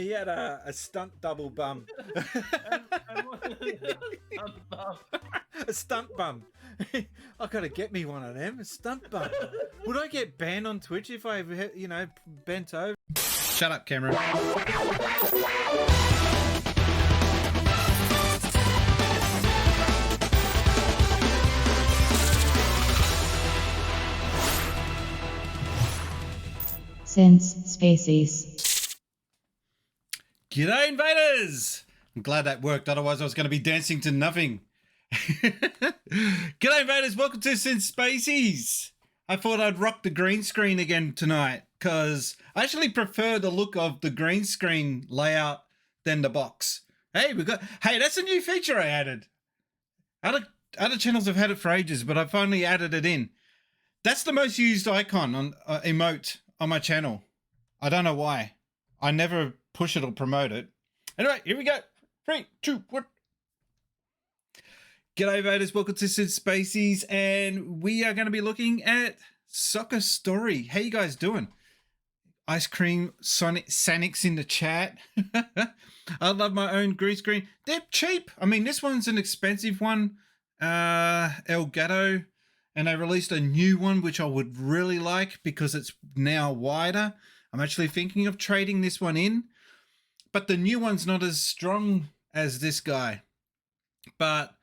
He had a stunt double bum. And what stunt bum? A stunt bum. I gotta get me one of them. A stunt bum. Would I get banned on Twitch if I, bent over? Shut up, Cameron. Since Species. G'day, invaders! I'm glad that worked, otherwise I was going to be dancing to nothing. G'day, invaders! Welcome to Since Species. I thought I'd rock the green screen again tonight, because I actually prefer the look of the green screen layout than the box. Hey, that's a new feature I added. Other channels have had it for ages, but I finally added it in. That's the most used icon on emote on my channel. I don't know why. I never push it or promote it. Anyway, here we go. 3, 2, 1. G'day, invaders. Welcome to Sid Spacies, and we are going to be looking at Soccer Story. How you guys doing? Ice Cream Sonics in the chat. I love my own green screen. They're cheap. I mean, this one's an expensive one. Elgato. And they released a new one, which I would really like because it's now wider. I'm actually thinking of trading this one in. But the new one's not as strong as this guy. But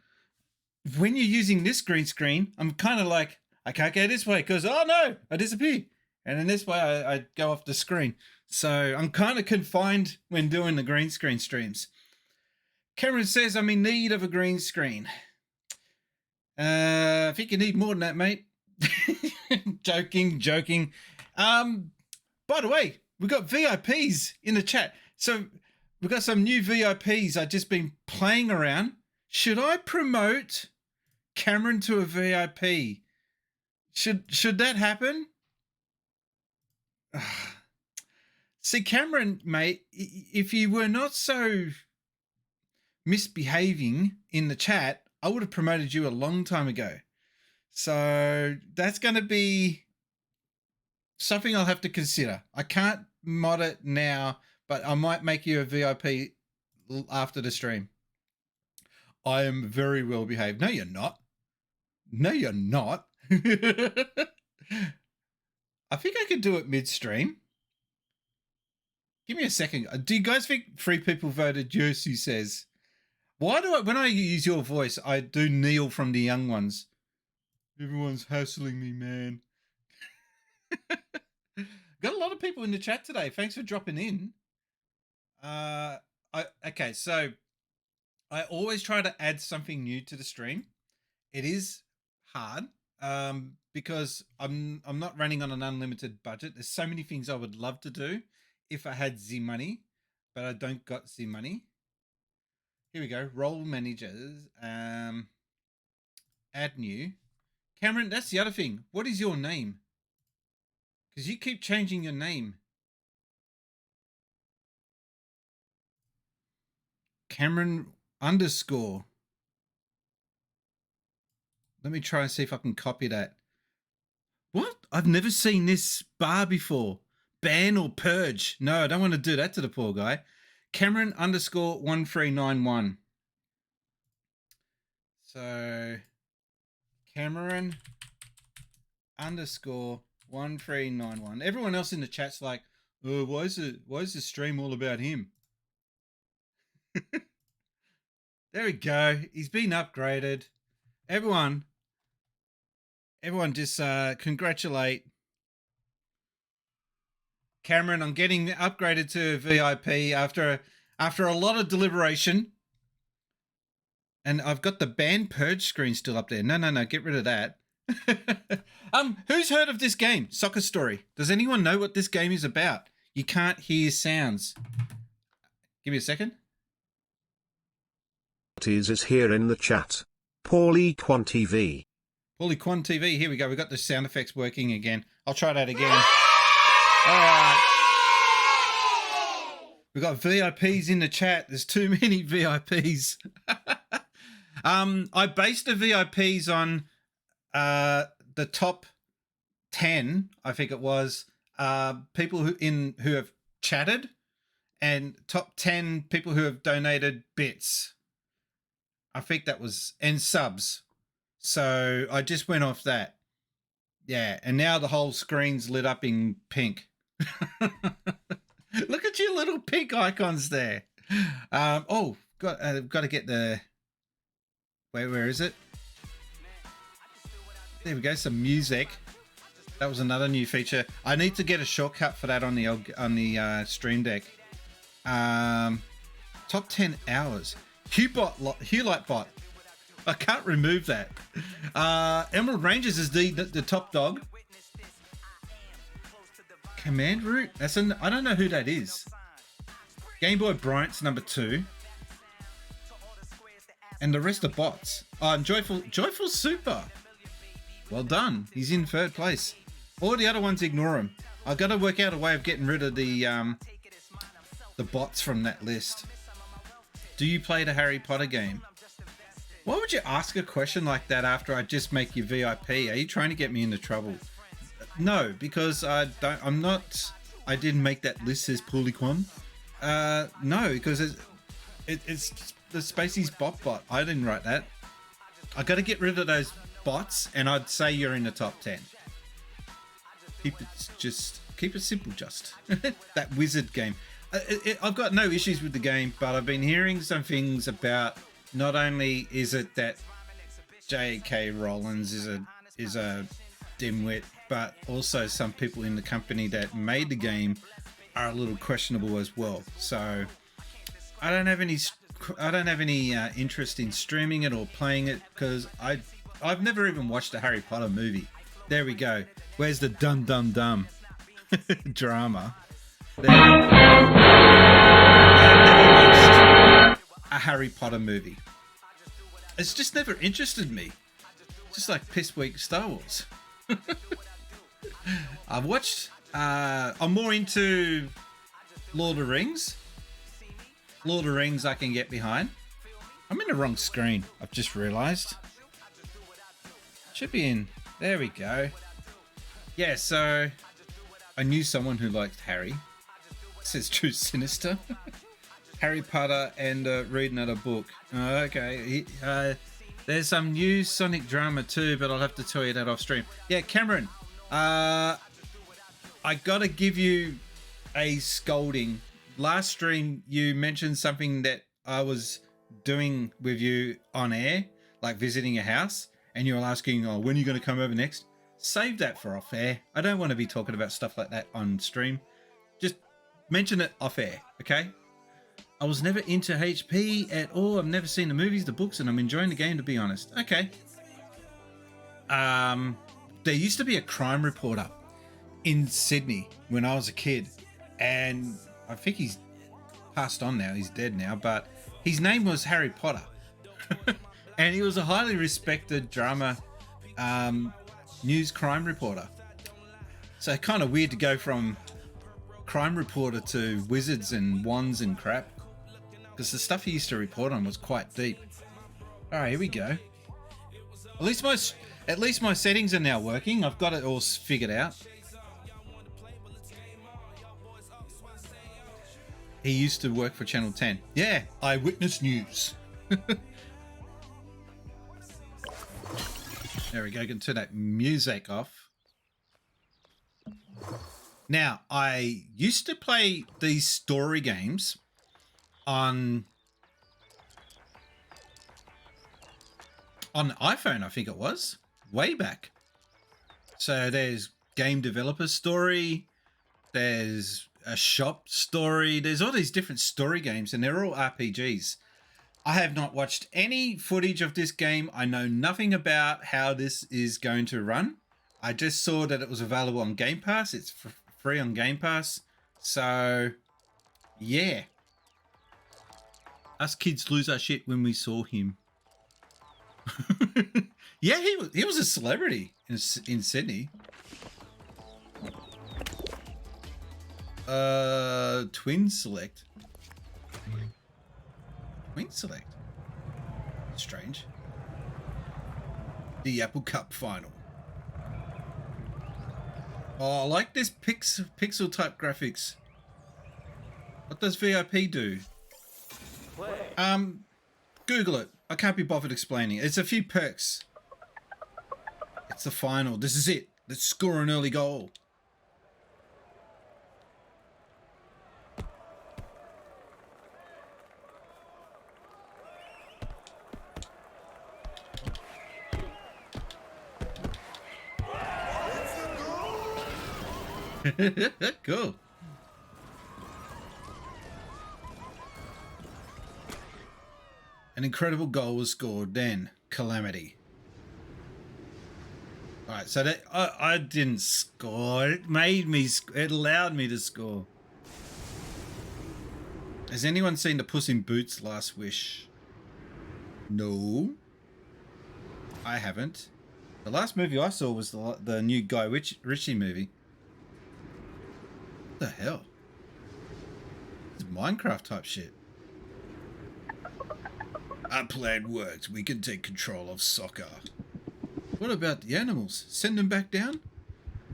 when you're using this green screen, I'm kind of like, I can't go this way because, oh no, I disappear. And then this way I go off the screen. So I'm kind of confined when doing the green screen streams. Cameron says I'm in need of a green screen. I think you need more than that, mate. Joking. By the way, we've got VIPs in the chat. So we've got some new VIPs I've just been playing around. Should I promote Cameron to a VIP? Should that happen? See, Cameron, mate, if you were not so misbehaving in the chat, I would have promoted you a long time ago. So that's going to be something I'll have to consider. I can't mod it now, but I might make you a VIP after the stream. I am very well behaved. No, you're not. No, you're not. I think I could do it midstream. Give me a second. Do you guys think 3 people voted yes, who says? Why do when I use your voice, I do Neil from the Young Ones? Everyone's hassling me, man. Got a lot of people in the chat today. Thanks for dropping in. Okay, so I always try to add something new to the stream. It is hard because I'm not running on an unlimited budget. There's so many things I would love to do if I had Z money, but I don't got Z money. Here we go. Role managers. Add new. Cameron, that's the other thing. What is your name? Because you keep changing your name. Cameron _ Let me try and see if I can copy that. What? I've never seen this bar before. Ban or purge. No, I don't want to do that to the poor guy. Cameron _ 1391. So Cameron _ 1391. Everyone else in the chat's like, oh, why is the stream all about him? There we go. He's been upgraded. Everyone just congratulate Cameron on getting upgraded to VIP after a lot of deliberation. And I've got the ban purge screen still up there. No, get rid of that. Who's heard of this game, Soccer Story? Does anyone know what this game is about? You can't hear sounds. Give me a second. Is here in the chat. Paulie Quan TV. Paulie Quan TV. Here we go. We got the sound effects working again. I'll try that again. All right. We've got VIPs in the chat. There's too many VIPs. I based the VIPs on the top 10, I think it was, people who have chatted and top 10 people who have donated bits. I think that was, and subs. So I just went off that. Yeah, and now the whole screen's lit up in pink. Look at your little pink icons there. Got to get the. Wait, where is it? There we go. Some music. That was another new feature. I need to get a shortcut for that on the Stream Deck. Top 10 hours. Hue Lightbot. I can't remove that. Emerald Rangers is the top dog. Command Root. I don't know who that is. Game Boy Bryant's number 2. And the rest are bots. Oh, and Joyful Super. Well done. He's in 3rd place. All the other ones, ignore him. I've got to work out a way of getting rid of the bots from that list. Do you play the Harry Potter game? Why would you ask a question like that after I just make you VIP? Are you trying to get me into trouble? No, because I didn't make that list, says Poolyquan. No, because it's the Spacey's bot. I didn't write that. I got to get rid of those bots, and I'd say you're in the top 10. Keep it simple, just. That wizard game. I've got no issues with the game, but I've been hearing some things about, not only is it that J.K. Rowling is a dimwit, but also some people in the company that made the game are a little questionable as well. So I don't have any interest in streaming it or playing it, because I've never even watched a Harry Potter movie. There we go. Where's the dum dum dum drama? There. I've never watched a Harry Potter movie. It's just never interested me. Just like piss weak Star Wars. I've watched. I'm more into Lord of the Rings. Lord of the Rings I can get behind. I'm in the wrong screen. I've just realised. Should be in. There we go. Yeah, so I knew someone who liked Harry. It says True Sinister. Harry Potter and reading another book. Okay. There's some new Sonic drama too, but I'll have to tell you that off stream. Yeah, Cameron. I gotta give you a scolding. Last stream, you mentioned something that I was doing with you on air, like visiting a house, and you were asking, "Oh, when are you going to come over next?" Save that for off air. I don't want to be talking about stuff like that on stream. Just mention it off air, okay? I was never into HP at all. I've never seen the movies, the books, and I'm enjoying the game, to be honest. Okay. There used to be a crime reporter in Sydney when I was a kid, and I think he's passed on now. He's dead now, but his name was Harry Potter. And he was a highly respected drama news crime reporter. So kind of weird to go from crime reporter to wizards and wands and crap, because the stuff he used to report on was quite deep. All right, here we go. At least my settings are now working. I've got it all figured out. He used to work for Channel 10. Yeah, Eyewitness News. There we go. Can turn that music off. Now, I used to play these story games on iPhone, I think it was, way back. So there's Game Developer Story, there's a shop story, there's all these different story games, and they're all RPGs. I have not watched any footage of this game. I know nothing about how this is going to run. I just saw that it was available on Game Pass. It's free on Game Pass. So, yeah. Us kids lose our shit when we saw him. Yeah, he was a celebrity in Sydney. Twin Select. Twin Select. Strange. The Apple Cup final. Oh, I like this pixel type graphics. What does VIP do? Google it. I can't be bothered explaining. It's a few perks. It's the final. This is it. Let's score an early goal. Cool. An incredible goal was scored then. Calamity. Alright, so that I didn't score. It made me, it allowed me to score. Has anyone seen the Puss in Boots Last Wish? No. I haven't. The last movie I saw was the new Guy Ritchie movie. What the hell? It's Minecraft type shit. Our plan worked. We can take control of soccer. What about the animals? Send them back down?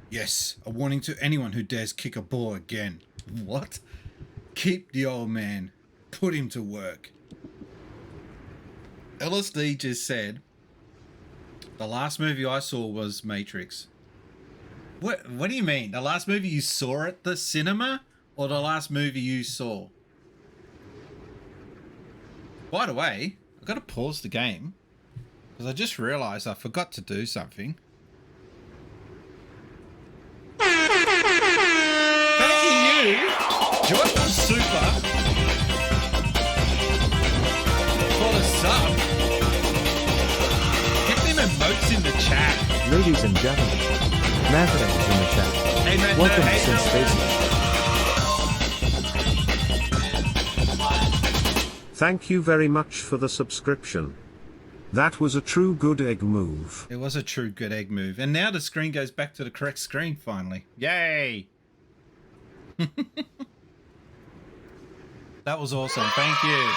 Yes, a warning to anyone who dares kick a ball again. What? Keep the old man. Put him to work. LSD just said, the last movie I saw was Matrix. What do you mean? The last movie you saw at the cinema or the last movie you saw? By the way, I've got to pause the game because I just realized I forgot to do something. Thank you, Joyful Super, for the sub. Get them emotes in the chat. Ladies and gentlemen, Matherin is in the chat. Hey, Matt, Welcome no, to hey, Sin no. Spaces. Thank you very much for the subscription. That was a true good egg move. It was a true good egg move. And now the screen goes back to the correct screen finally. Yay! That was awesome. Thank you.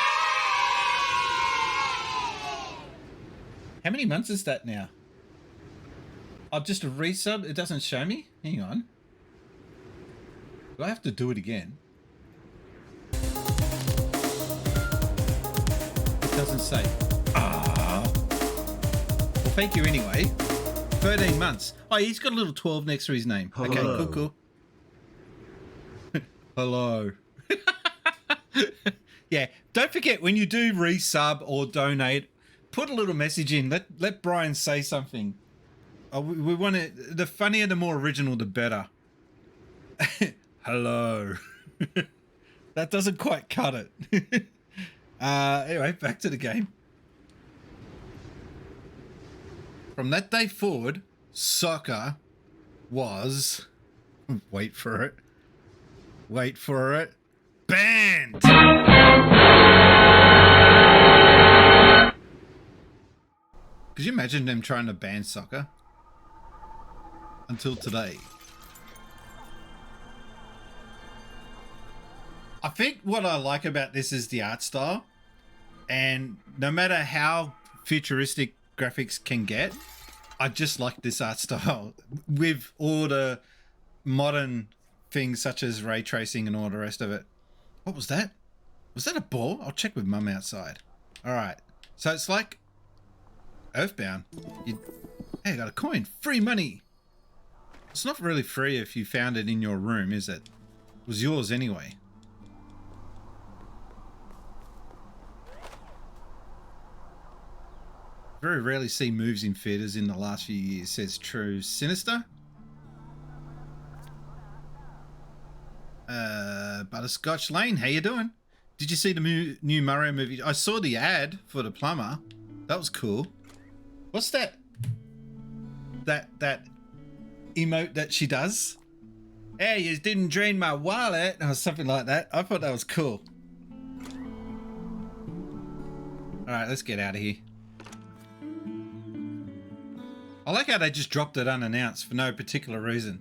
How many months is that now? Oh, just a resub? It doesn't show me? Hang on. Do I have to do it again? It doesn't say. Ah. Well, thank you anyway. 13 months. Oh, he's got a little 12 next to his name. Okay, Hello. cool. Hello. Yeah, don't forget when you do resub or donate, put a little message in. Let Brian say something. We want it. The funnier, the more original, the better. Hello. That doesn't quite cut it. Anyway, back to the game. From that day forward, soccer was, wait for it, banned. Could you imagine them trying to ban soccer? Until today. I think what I like about this is the art style. And no matter how futuristic graphics can get, I just like this art style. With all the modern things such as ray tracing and all the rest of it. What was that? Was that a ball? I'll check with Mum outside. Alright. So it's like Earthbound. Hey, I got a coin. Free money. It's not really free if you found it in your room, is it? It was yours anyway. Very rarely see moves in theaters in the last few years, says True Sinister. Butterscotch Lane, how you doing? Did you see the new Mario movie? I saw the ad for the plumber. That was cool. What's that? That emote that she does? Hey, you didn't drain my wallet, or something like that. I thought that was cool. All right, let's get out of here. I like how they just dropped it unannounced for no particular reason.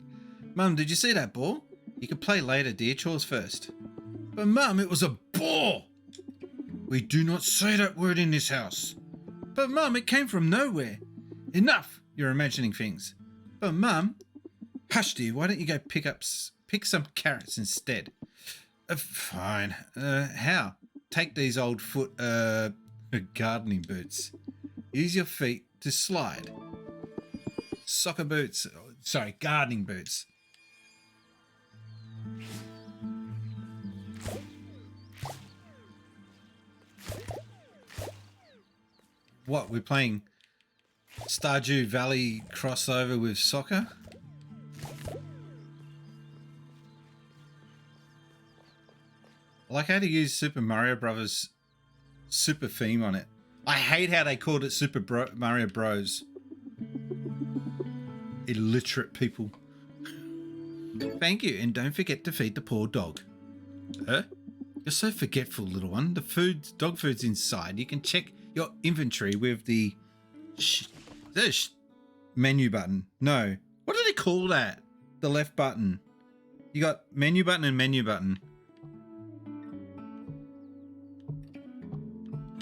Mum, did you see that ball? You can play later, dear. Chores first. But Mum, it was a ball. We do not say that word in this house. But Mum, it came from nowhere. Enough. You're imagining things. But Mum, hush dear, why don't you go pick some carrots instead? Fine. How? Take these old foot gardening boots. Use your feet to slide. Soccer boots. Sorry, gardening boots. What, we're playing Stardew Valley crossover with soccer? I like how to use Super Mario Brothers super theme on it. I hate how they called it Mario Bros. Illiterate people. Thank you, and don't forget to feed the poor dog. Huh? You're so forgetful, little one. The dog food's inside. You can check your inventory with the menu button. No. What do they call that? The left button. You got menu button and menu button.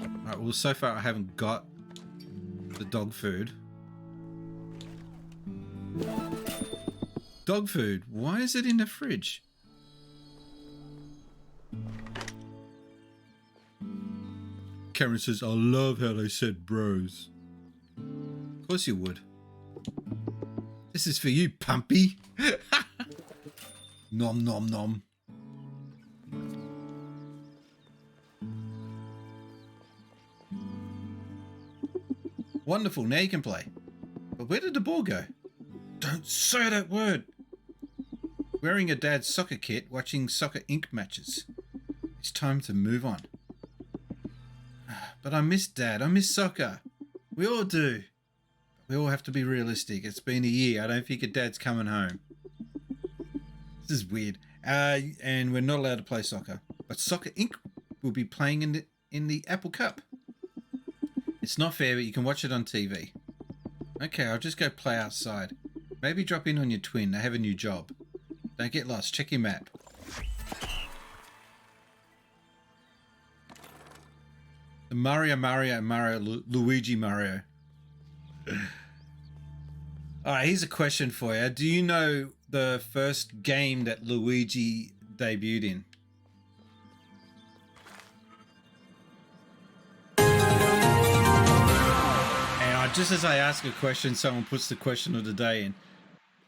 Alright, well, so far I haven't got the dog food. Dog food. Why is it in the fridge? Karen says, I love how they said bros. Of course you would. This is for you, Pumpy. Nom nom nom. Wonderful, now you can play. But where did the ball go? Don't say that word. Wearing a dad's soccer kit, watching Soccer Inc. matches. It's time to move on. But I miss Dad. I miss soccer. We all do. We all have to be realistic. It's been a year. I don't think your dad's coming home. This is weird. And we're not allowed to play soccer. But Soccer Inc. will be playing in the Apple Cup. It's not fair, but you can watch it on TV. Okay, I'll just go play outside. Maybe drop in on your twin. They have a new job. Don't get lost. Check your map. The Mario, Luigi Mario. Alright, here's a question for you. Do you know the first game that Luigi debuted in? And just as I ask a question, someone puts the question of the day in.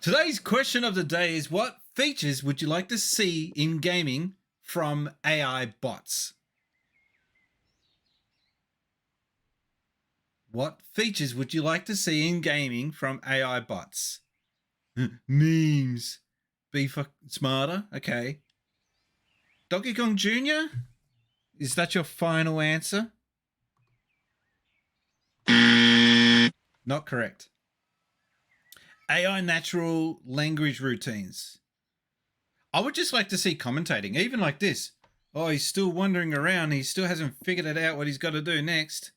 Today's question of the day is, what features would you like to see in gaming from AI bots? What features would you like to see in gaming from AI bots? Memes. Be smarter? Okay. Donkey Kong Jr.? Is that your final answer? Not correct. AI natural language routines. I would just like to see commentating, even like this. Oh, he's still wandering around. He still hasn't figured it out what he's got to do next.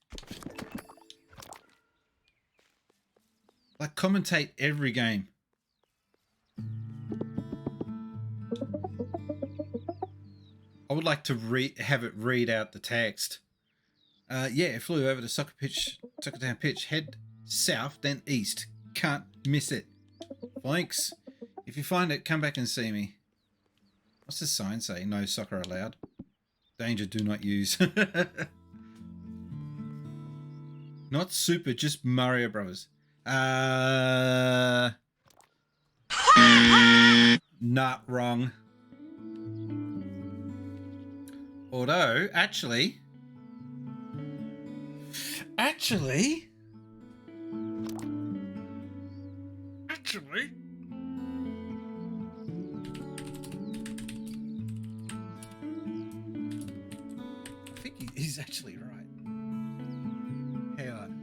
Like, commentate every game. I would like to have it read out the text. Yeah, it flew over the soccer down pitch. Head south, then east. Can't miss it. Thanks. If you find it, come back and see me. What's the sign say? No soccer allowed. Danger, do not use. Not Super, just Mario Brothers. Not wrong. Although, actually, I think he's actually right. Hang on.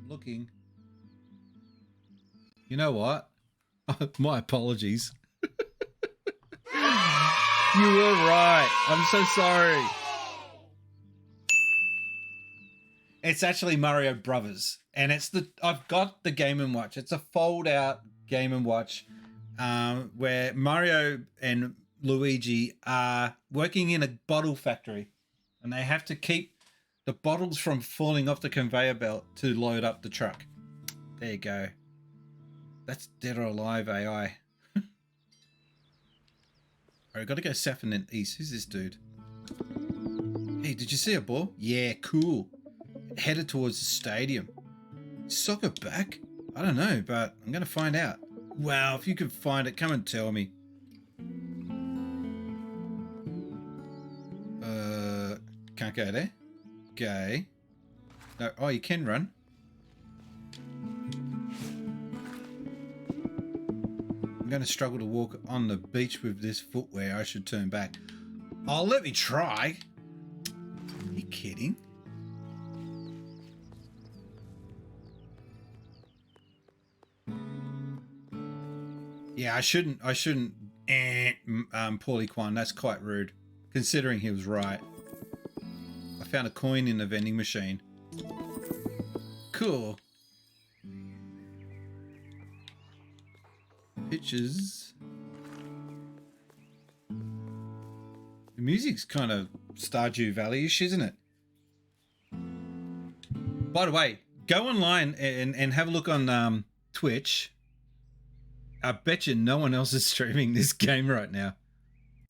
Looking. You know what? My apologies. You were right. I'm so sorry. It's actually Mario Brothers, and I've got the Game & Watch. It's a fold-out Game & Watch, where Mario and Luigi are working in a bottle factory. and they have to keep the bottles from falling off the conveyor belt to load up the truck. There you go. That's dead or alive AI. Alright, gotta go south and then east. Who's this dude? Hey, did you see a ball? Yeah, cool. Headed towards the stadium. Is soccer back? I don't know, but I'm gonna find out. Wow, if you could find it, come and tell me. Can't go there. Okay. No, oh, you can run. I'm going to struggle to walk on the beach with this footwear. I should turn back. Oh, let me try. Are you kidding? Yeah, I shouldn't. Paulie Kwan. That's quite rude, considering he was right. I found a coin in the vending machine. Cool. Pictures. The music's kind of Stardew Valley-ish, isn't it? By the way, go online and have a look on Twitch. I bet you no one else is streaming this game right now.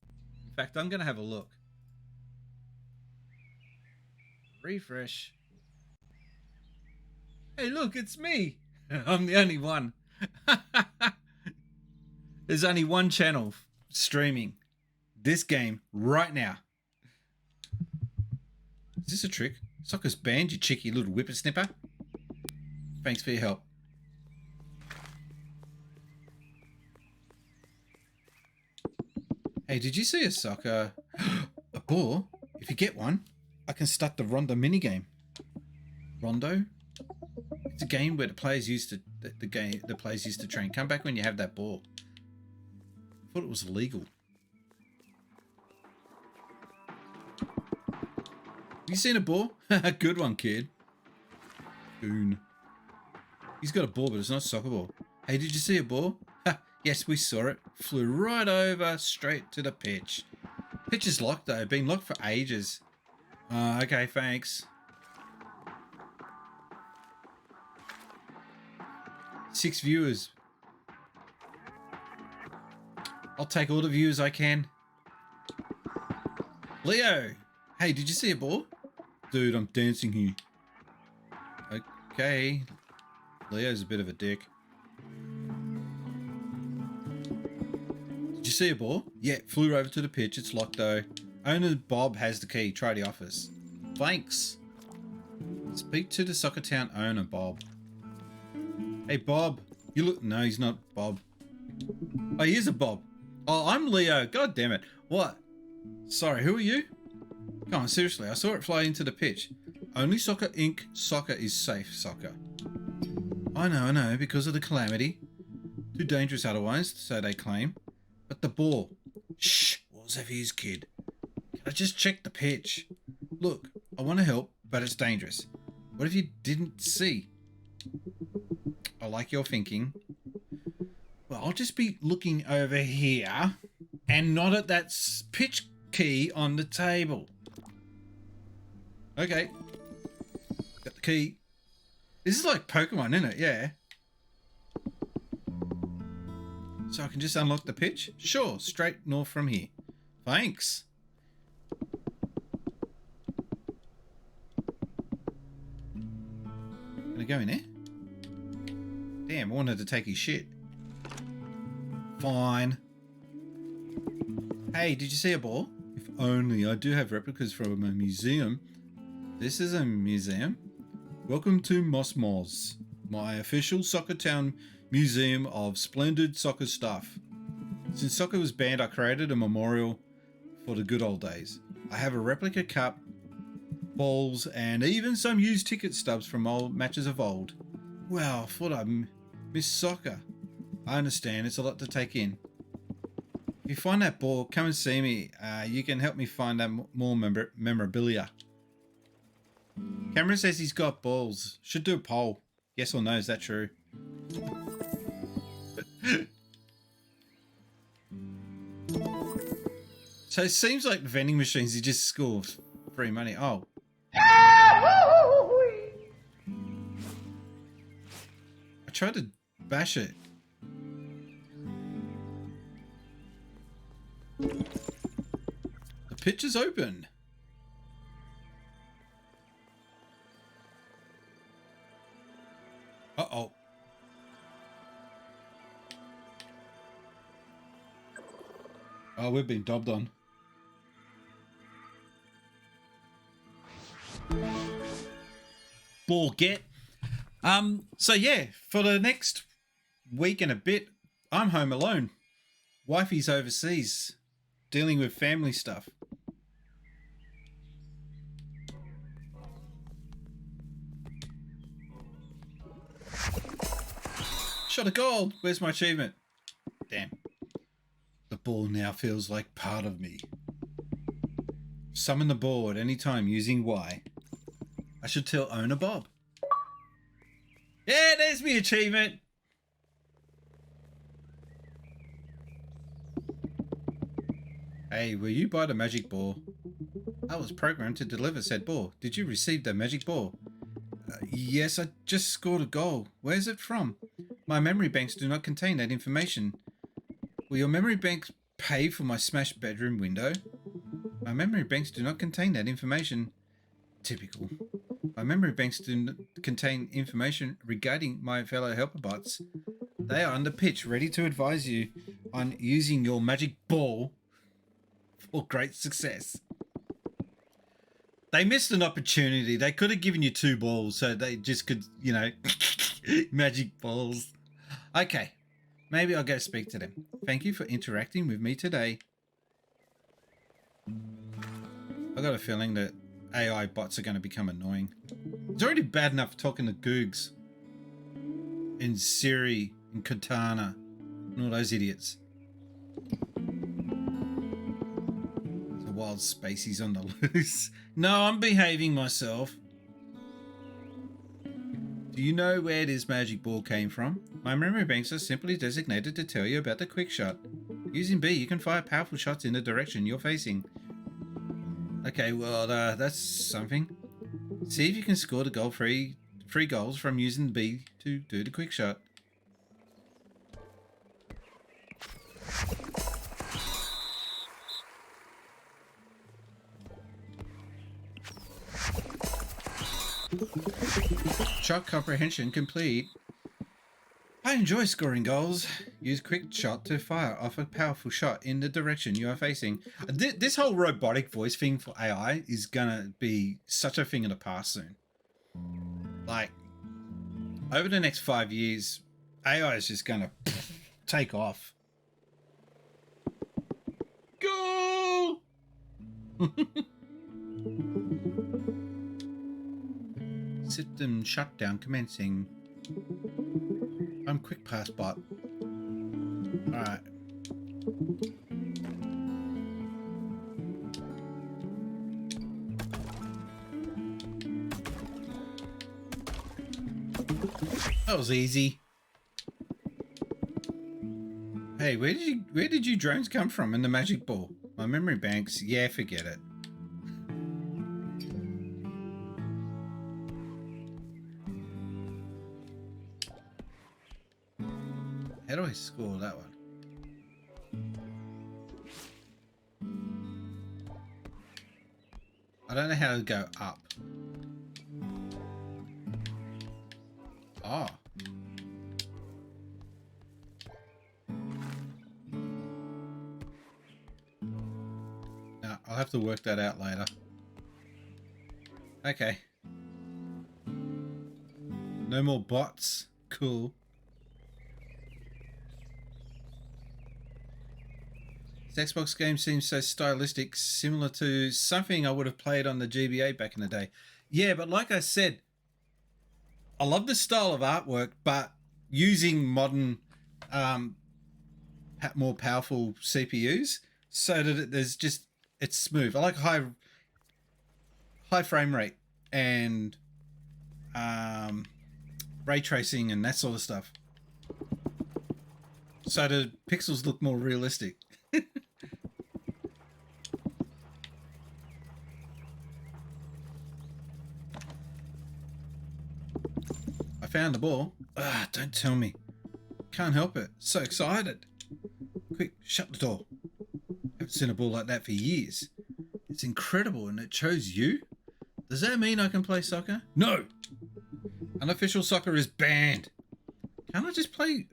In fact, I'm going to have a look. Refresh. Hey, look, it's me. I'm the only one. There's only one channel streaming this game right now. Is this a trick? Soccer's banned, you cheeky little whippersnipper. Thanks for your help. Hey, did you see a soccer? A ball? If you get one, I can start the Rondo minigame. Rondo? It's a game where the players used to the players used to train. Come back when you have that ball. I thought it was illegal. You seen a ball? Good one, kid. Goon. He's got a ball, but it's not a soccer ball. Hey, did you see a ball? Yes, we saw it. Flew right over, straight to the pitch. Pitch is locked though. Been locked for ages. Okay, thanks. 6 viewers. I'll take all the views I can. Leo! Hey, did you see a ball? Dude, I'm dancing here. Okay. Leo's a bit of a dick. Did you see a ball? Yeah, flew over to the pitch. It's locked though. Owner Bob has the key. Try the office. Thanks. Speak to the Soccer Town owner, Bob. Hey, Bob. You look... No, he's not Bob. Oh, he is a Bob. Oh, I'm Leo. God damn it. What? Sorry, who are you? Come on, seriously. I saw it fly into the pitch. Only Soccer Inc. Soccer is safe soccer. I know, because of the calamity. Too dangerous otherwise, so they claim. But the ball. Shh, what's that for his kid? Can I just check the pitch? Look, I want to help, but it's dangerous. What if you didn't see? I like your thinking. Well, I'll just be looking over here and not at that pitch key on the table. Okay. Got the key. This is like Pokemon, isn't it? Yeah. So I can just unlock the pitch? Sure, straight north from here. Thanks. Gonna go in there? Damn, I wanted to take his shit. Fine. Hey, did you see a ball? If only. I do have replicas from a museum. This is a museum. Welcome to Mosmos, my official Soccer Town museum of splendid soccer stuff. Since soccer was banned, I created a memorial for the good old days. I have a replica cup, balls, and even some used ticket stubs from old matches of old. Wow, I thought I missed soccer. I understand, it's a lot to take in. If you find that ball, come and see me. You can help me find that more memorabilia. Cameron says he's got balls. Should do a poll. Yes or no, is that true? So it seems like vending machines, you just score free money. Oh. I tried to bash it. The pitch is open. Uh-oh. Oh, we've been dobbed on. Ball get. So yeah, for the next week and a bit, I'm home alone. Wifey's overseas, dealing with family stuff. Shot a goal. Where's my achievement? Damn. The ball now feels like part of me. Summon the ball at any time using Y. I should tell owner Bob. Yeah, there's my achievement. Hey, will you buy the magic ball? I was programmed to deliver said ball. Did you receive the magic ball? Yes, I just scored a goal. Where's it from? My memory banks do not contain that information. Will your memory banks pay for my smashed bedroom window? My memory banks do not contain that information. Typical. My memory banks do not contain information regarding my fellow helper bots. They are on the pitch, ready to advise you on using your magic ball for great success. They missed an opportunity. They could have given you 2 balls so they just could, you know, magic balls. Okay, maybe I'll go speak to them. Thank you for interacting with me today. I got a feeling that AI bots are going to become annoying. It's already bad enough talking to Googs and Siri and Cortana and all those idiots. The wild spacies on the loose. No, I'm behaving myself. Do you know where this magic ball came from? My memory banks are simply designated to tell you about the quick shot. Using B, you can fire powerful shots in the direction you're facing. Okay, well, that's something. See if you can score the goal free goals from using B to do the quick shot. Shot comprehension complete. I enjoy scoring goals. Use quick shot to fire off a powerful shot in the direction you are facing. This whole robotic voice thing for AI is gonna be such a thing of the past soon. Like, over the next 5 years, AI is just gonna take off. Go! System shutdown commencing. I'm quick pass bot. Alright. That was easy. Hey, where did you drones come from in the magic ball? My memory banks, yeah, forget it. How do I score that one? I don't know how to go up. Oh. No, I'll have to work that out later. Okay. No more bots. Cool. This Xbox game seems so stylistic, similar to something I would have played on the GBA back in the day. Yeah, but like I said, I love the style of artwork, but using modern, more powerful CPUs so that it's smooth. I like high frame rate and ray tracing and that sort of stuff, so the pixels look more realistic. I found the ball. Ah, don't tell me. Can't help it. So excited. Quick, shut the door. Haven't seen a ball like that for years. It's incredible, and it chose you? Does that mean I can play soccer? No! Unofficial soccer is banned. Can't I just play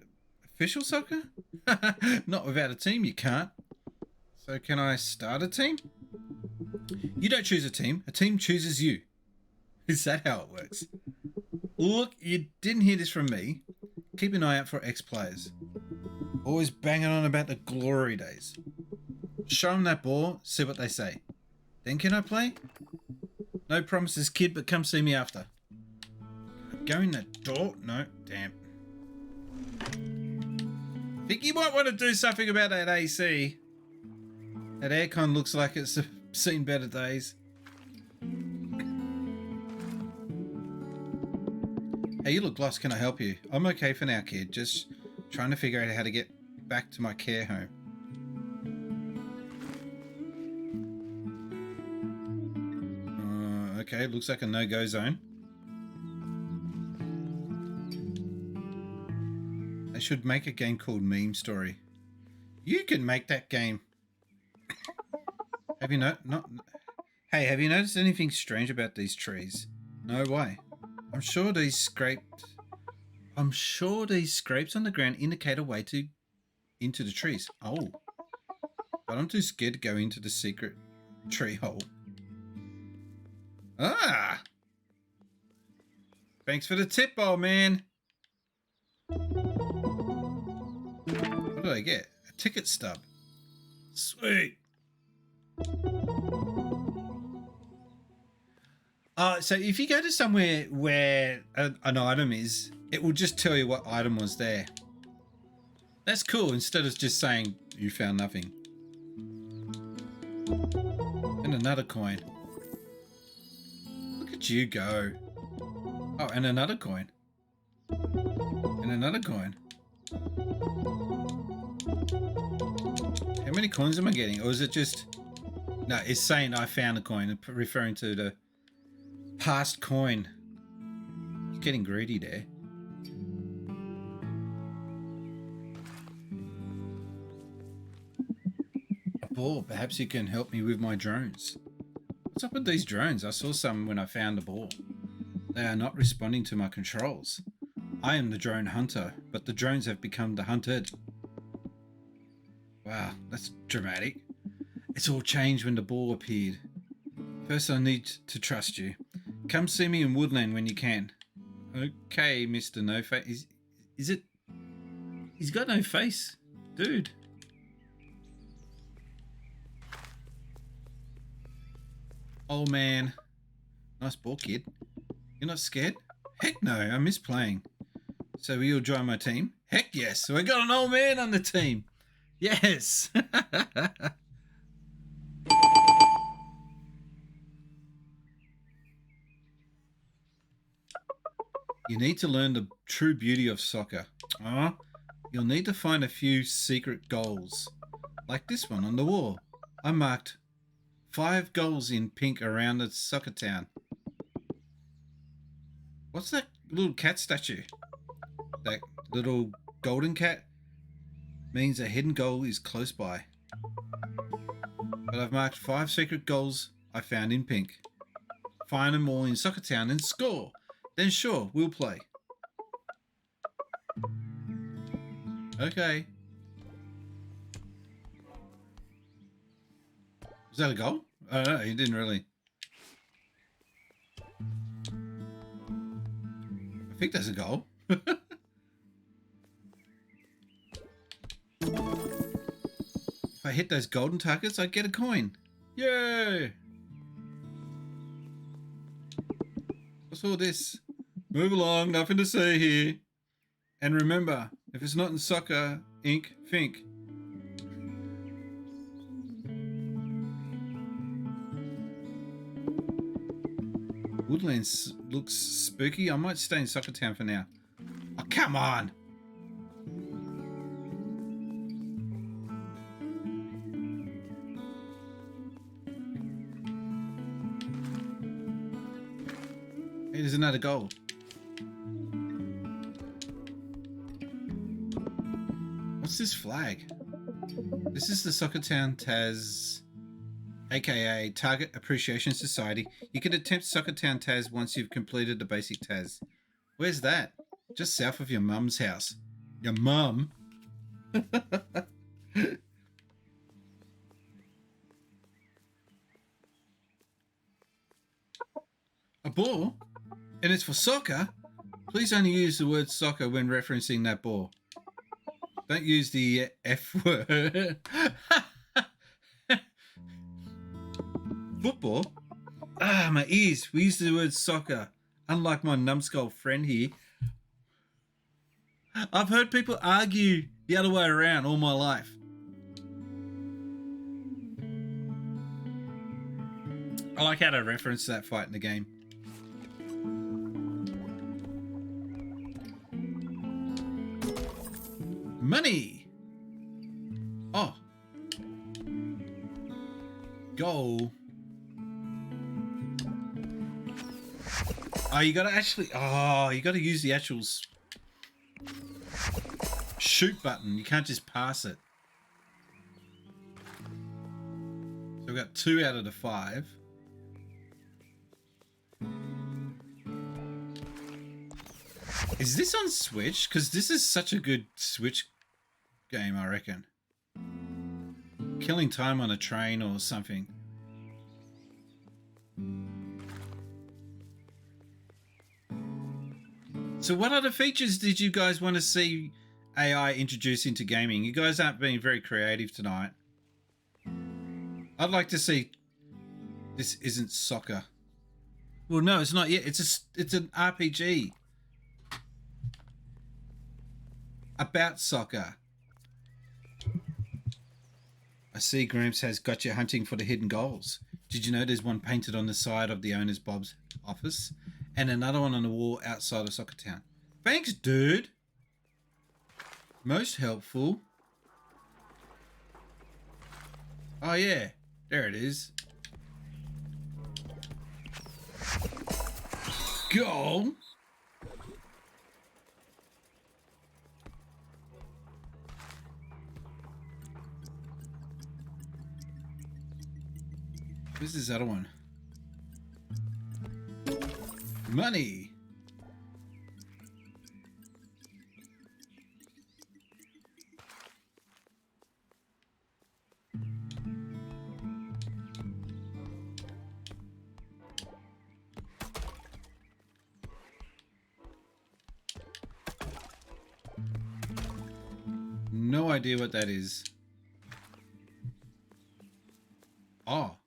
official soccer? Not without a team, you can't. So can I start a team? You don't choose a team chooses you. Is that how it works? Look, you didn't hear this from me. Keep an eye out for ex-players. Always banging on about the glory days. Show them that ball, see what they say. Then can I play? No promises, kid, but come see me after. Go in that door? No, damn. Think you might want to do something about that AC. That aircon looks like it's seen better days. Hey, you look lost. Can I help you? I'm okay for now, kid. Just trying to figure out how to get back to my care home. Okay, looks like a no-go zone. They should make a game called Meme Story. You can make that game. Have you Hey, have you noticed anything strange about these trees? No way. I'm sure these scrapes on the ground indicate a way into the trees. Oh. But I'm too scared to go into the secret tree hole. Ah! Thanks for the tip, old man. What did I get? A ticket stub. Sweet. So if you go to somewhere where an item is, it will just tell you what item was there. That's cool, instead of just saying you found nothing. And another coin. Look at you go. Oh, and another coin. And another coin. How many coins am I getting? Or is it just... No, it's saying I found a coin, referring to the past coin. It's getting greedy there. A ball. Perhaps you can help me with my drones. What's up with these drones? I saw some when I found the ball. They are not responding to my controls. I am the drone hunter, but the drones have become the hunted. Wow, that's dramatic. It's all changed when the ball appeared. First, I need to trust you. Come see me in Woodland when you can. Okay, Mr. No Face. Is it? He's got no face, dude. Oh man. Nice ball, kid. You're not scared? Heck no, I miss playing. So will you join my team? Heck yes. So I got an old man on the team. Yes. You need to learn the true beauty of soccer. You'll need to find a few secret goals. Like this one on the wall. I marked 5 goals in pink around the soccer town. What's that little cat statue? That little golden cat means a hidden goal is close by. But I've marked 5 secret goals I found in pink. Find them all in Soccer Town and score. Then sure, we'll play. Okay. Was that a goal? I don't know, he didn't really. I think that's a goal. If I hit those golden targets, I get a coin. Yay! What's all this? Move along, nothing to say here. And remember, if it's not in Soccer Inc., think. Woodlands looks spooky. I might stay in Soccer Town for now. Oh, come on! Hey, there's another goal. What's this flag? This is the Soccertown Taz, aka Target Appreciation Society. You can attempt Soccertown Taz once you've completed the basic Taz. Where's that? Just south of your mum's house. Your mum? A ball? And it's for soccer? Please only use the word soccer when referencing that ball. Don't use the F word. Football? Ah, my ears. We use the word soccer. Unlike my numbskull friend here. I've heard people argue the other way around all my life. I like how to reference that fight in the game. Money. Oh. Goal. Oh, you gotta actually. Oh, you gotta use the actual shoot button. You can't just pass it. So we've got 2 out of the 5. Is this on Switch? Because this is such a good Switch game, I reckon. Killing time on a train or something. So what other features did you guys want to see AI introduce into gaming? You guys aren't being very creative tonight. I'd like to see... This isn't soccer. Well, no, it's not yet. It's an RPG. About soccer. I see Gramps has got you hunting for the hidden goals. Did you know there's one painted on the side of the owner's Bob's office and another one on the wall outside of Soccertown? Thanks, dude. Most helpful. Oh, yeah. There it is. Goal. Where's this other one? Money. No idea what that is. Oh.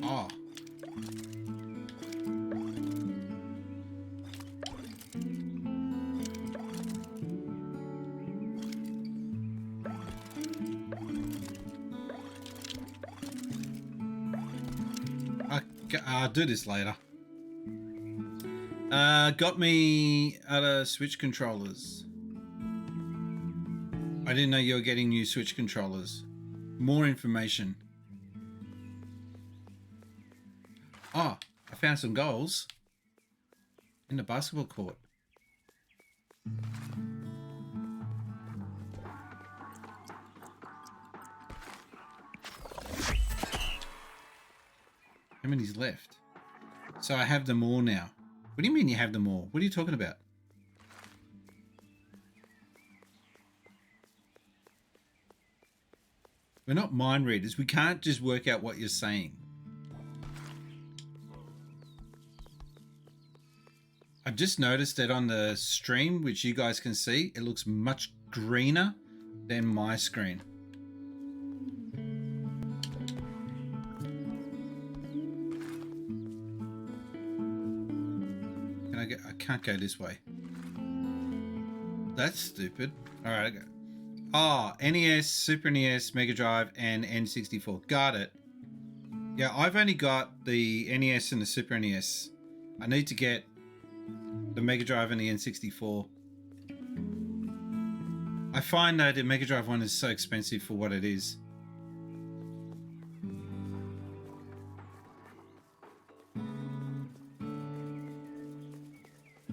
Oh. I'll do this later. Got me other Switch controllers. I didn't know you were getting new Switch controllers. More information. Oh, I found some goals in the basketball court. How many's left? So I have them all now. What do you mean you have them all? What are you talking about? We're not mind readers. We can't just work out what you're saying. I've just noticed that on the stream, which you guys can see, it looks much greener than my screen. I can't go this way. That's stupid. All right, I go. Oh, NES, Super NES, Mega Drive, and N64. Got it. Yeah, I've only got the NES and the Super NES. I need to get The Mega Drive and the N64. I find that the Mega Drive one is so expensive for what it is.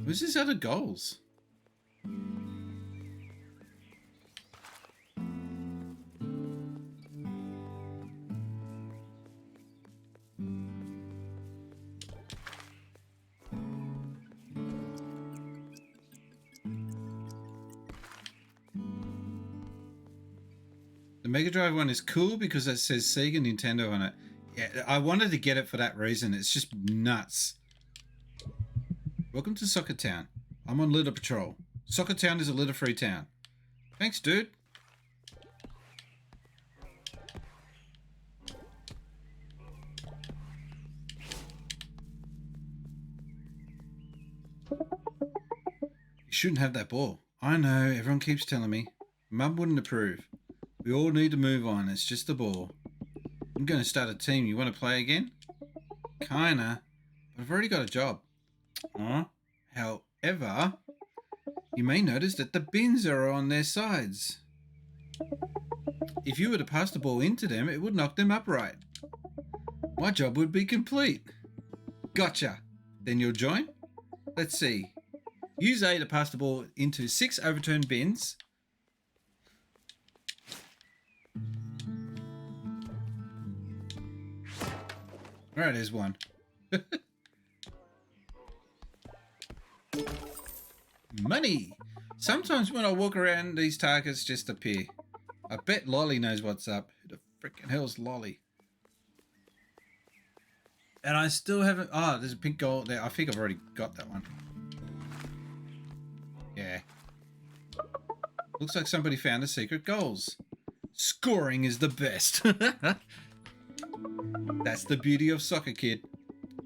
Who's his other goals? The Mega Drive one is cool because it says Sega Nintendo on it. Yeah, I wanted to get it for that reason. It's just nuts. Welcome to Soccer Town. I'm on litter patrol. Soccer Town is a litter-free town. Thanks, dude. You shouldn't have that ball. I know, everyone keeps telling me. Mum wouldn't approve. We all need to move on. It's just a ball. I'm going to start a team. You want to play again? Kinda. But I've already got a job. However, you may notice that the bins are on their sides. If you were to pass the ball into them, it would knock them upright. My job would be complete. Gotcha. Then you'll join? Let's see. Use A to pass the ball into 6 overturned bins. Alright, there's one. Money! Sometimes when I walk around, these targets just appear. I bet Lolly knows what's up. Who the frickin' hell's Lolly? And I still haven't... Oh, there's a pink goal there. I think I've already got that one. Yeah. Looks like somebody found the secret goals. Scoring is the best. That's the beauty of soccer, kid.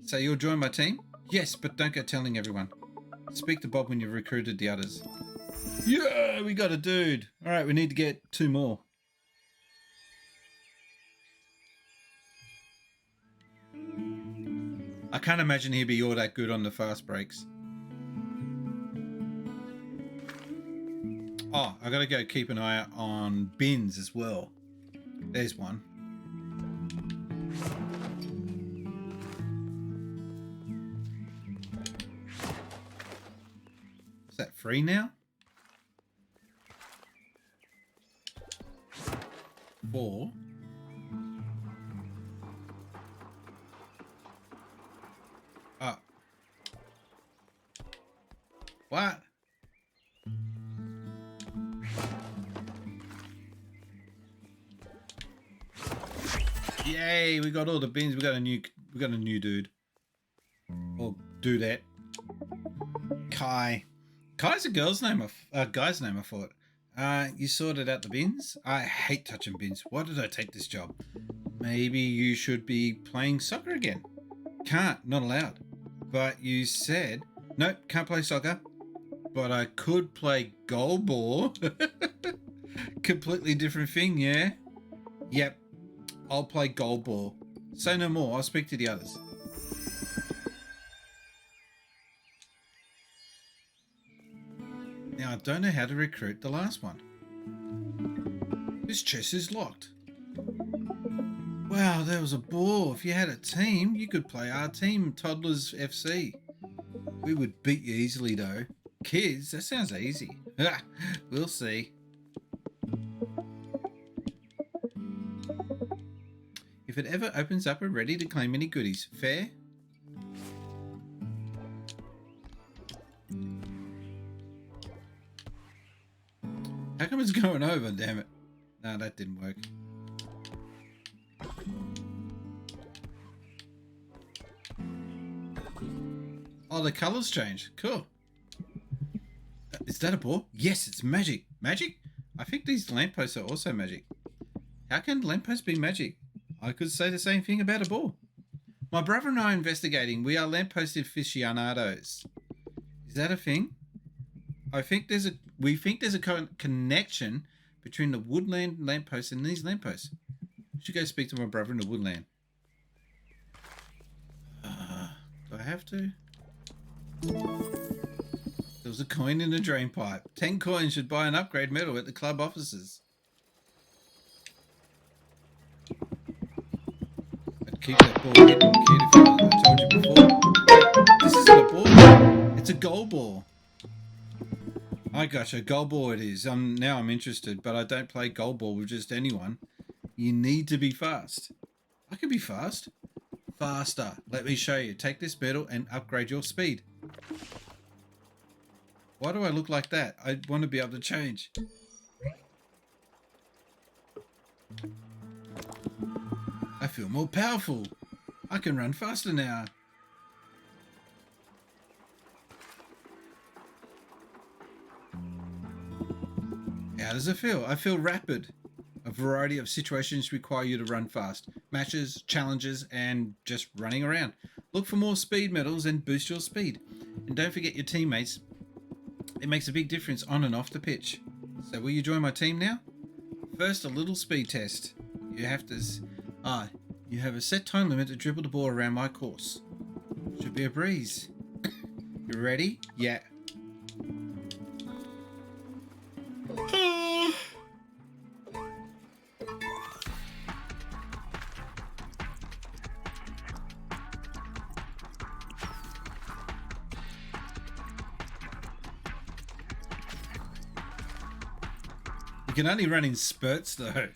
So you'll join my team? Yes, but don't go telling everyone. Speak to Bob when you've recruited the others. Yeah, we got a dude. All right, we need to get 2 more. I can't imagine he'd be all that good on the fast breaks. Oh, I gotta go keep an eye out on bins as well. There's one. Is that free now? 4. Oh. What? Yay, we got all the bins. We got a new dude. Or dudette. Kai. Kai's a girl's name, guy's name, I thought. You sorted out the bins? I hate touching bins. Why did I take this job? Maybe you should be playing soccer again. Can't, not allowed. But you said... Nope, can't play soccer. But I could play goal ball. Completely different thing, yeah? Yep, I'll play goal ball. Say no more, I'll speak to the others. Now, I don't know how to recruit the last one. This chest is locked. Wow, there was a ball. If you had a team, you could play our team, Toddlers FC. We would beat you easily, though. Kids, that sounds easy. We'll see. If it ever opens up, we're ready to claim any goodies. Fair? How come it's going over, damn it? No, that didn't work. Oh, the colours changed. Cool. Is that a ball? Yes, it's magic. Magic? I think these lampposts are also magic. How can lampposts be magic? I could say the same thing about a ball. My brother and I are investigating. We are lamppost aficionados. Is that a thing? We think there's a connection between the woodland lampposts and these lampposts. We should go speak to my brother in the woodland. Do I have to? There was a coin in the drain pipe. 10 coins should buy an upgrade medal at the club offices. I'd keep that ball hidden, kid, if I told you before. Wait, this isn't a ball. It's a goal ball. I gotcha. Goal ball it is. Now I'm interested, but I don't play goal ball with just anyone. You need to be fast. I can be fast. Faster. Let me show you. Take this medal and upgrade your speed. Why do I look like that? I want to be able to change. I feel more powerful. I can run faster now. How does it feel? I feel rapid. A variety of situations require you to run fast. Matches, challenges, and just running around. Look for more speed medals and boost your speed. And don't forget your teammates. It makes a big difference on and off the pitch. So will you join my team now? First, a little speed test. You have a set time limit to dribble the ball around my course. Should be a breeze. You ready? Yeah. You can only run in spurts though.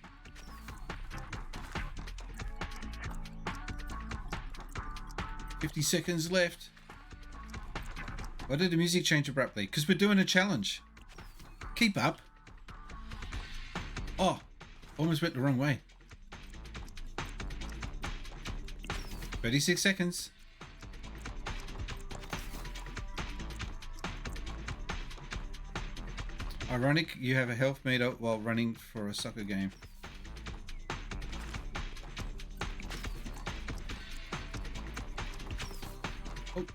"50 seconds left." Why did the music change abruptly? Because we're doing a challenge. Keep up. Oh, almost went the wrong way. 36 seconds. Ironic, you have a health meter while running for a soccer game. Oh.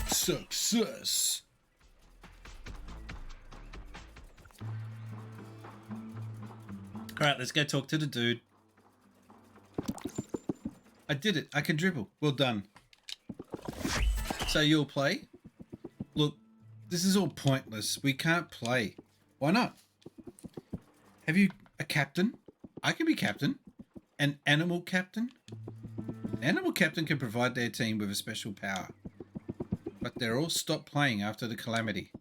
Success. All right, let's go talk to the dude. I did it. I can dribble. Well done. So you'll play? Look, this is all pointless. We can't play. Why not? Have you a captain? I can be captain. An animal captain? An animal captain can provide their team with a special power. But they're all stopped playing after the calamity.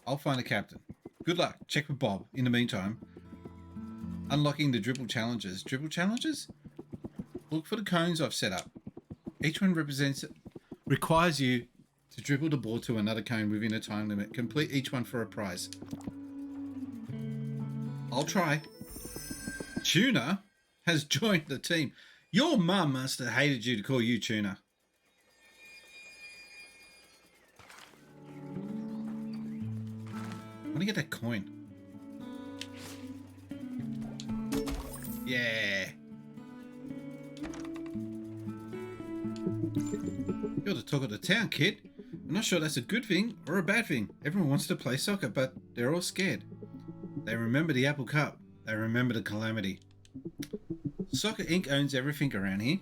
I'll find a captain. Good luck. Check with Bob. In the meantime, unlocking the dribble challenges. Dribble challenges? Look for the cones I've set up. Each one requires you to dribble the ball to another cone within a time limit. Complete each one for a prize. I'll try. Tuna has joined the team. Your mum must have hated you to call you Tuna. I want to get that coin. Yeah. You're the talk of the town, kid. I'm not sure that's a good thing or a bad thing. Everyone wants to play soccer, but they're all scared. They remember the Apple Cup. They remember the calamity. Soccer Inc. owns everything around here.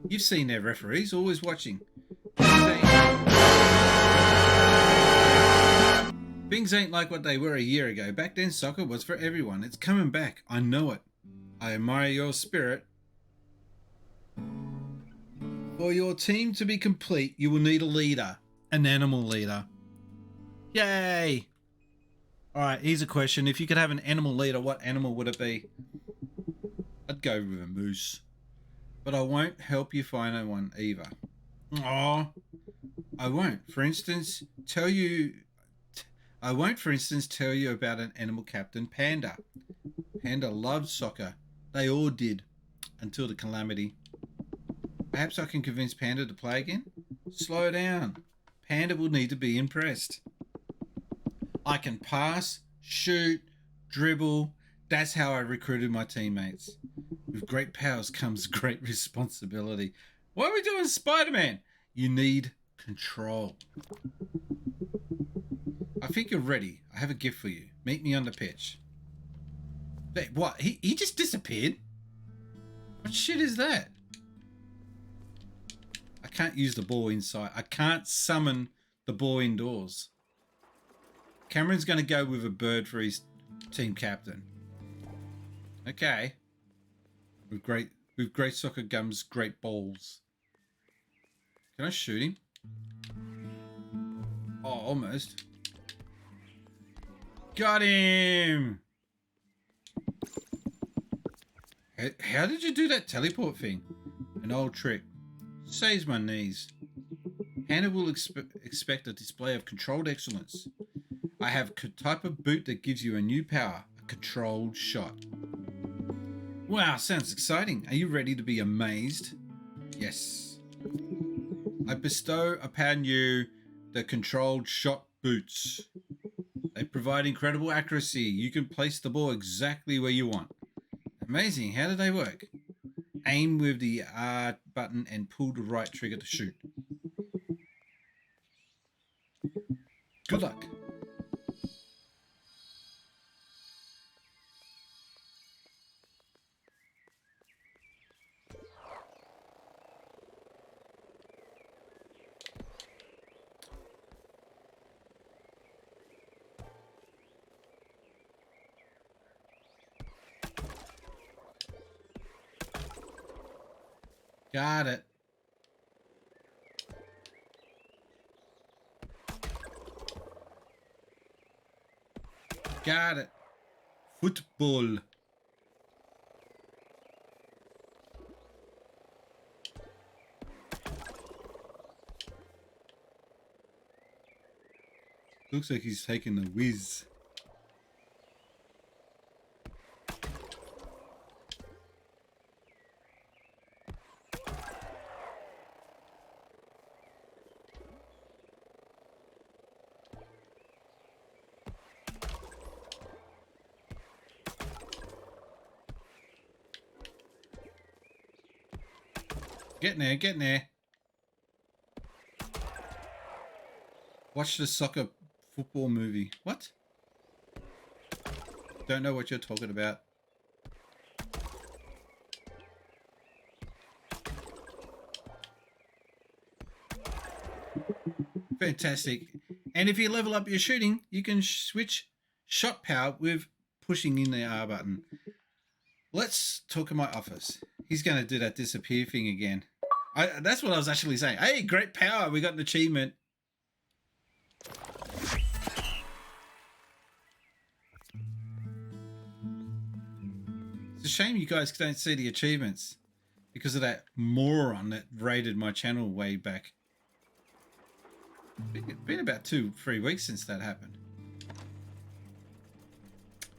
You've seen their referees, always watching. Things ain't like what they were a year ago. Back then, soccer was for everyone. It's coming back. I know it. I admire your spirit. For your team to be complete, you will need a leader. An animal leader. Yay! Alright, here's a question. If you could have an animal leader, what animal would it be? I'd go with a moose. But I won't help you find one either. Aw. I won't, for instance, tell you about an animal captain, Panda. Panda loved soccer. They all did. Until the calamity. Perhaps I can convince Panda to play again? Slow down. Panda will need to be impressed. I can pass, shoot, dribble. That's how I recruited my teammates. With great powers comes great responsibility. Why are we doing Spider-Man? You need control. I think you're ready. I have a gift for you. Meet me on the pitch. Wait, what? He just disappeared? What shit is that? I can't use the ball inside. I can't summon the ball indoors. Cameron's going to go with a bird for his team captain. Okay. With great soccer gums, great balls. Can I shoot him? Oh, almost. Got him! How did you do that teleport thing? An old trick. Saves my knees. Hannah will expect a display of controlled excellence. I have a type of boot that gives you a new power, a controlled shot. Wow, sounds exciting. Are you ready to be amazed? Yes. I bestow upon you the controlled shot boots. They provide incredible accuracy. You can place the ball exactly where you want. Amazing. How do they work? Aim with the R button and pull the right trigger to shoot. Good luck. Got it. Got it. Football. Looks like he's taking the whiz. Getting there, getting there. Watch the soccer football movie. What? Don't know what you're talking about. Fantastic. And if you level up your shooting, you can switch shot power with pushing in the R button. Let's talk in my office. He's going to do that disappear thing again. That's what I was actually saying. Hey, great power. We got an achievement. It's a shame you guys don't see the achievements because of that moron that raided my channel way back. It's been about 2-3 weeks since that happened.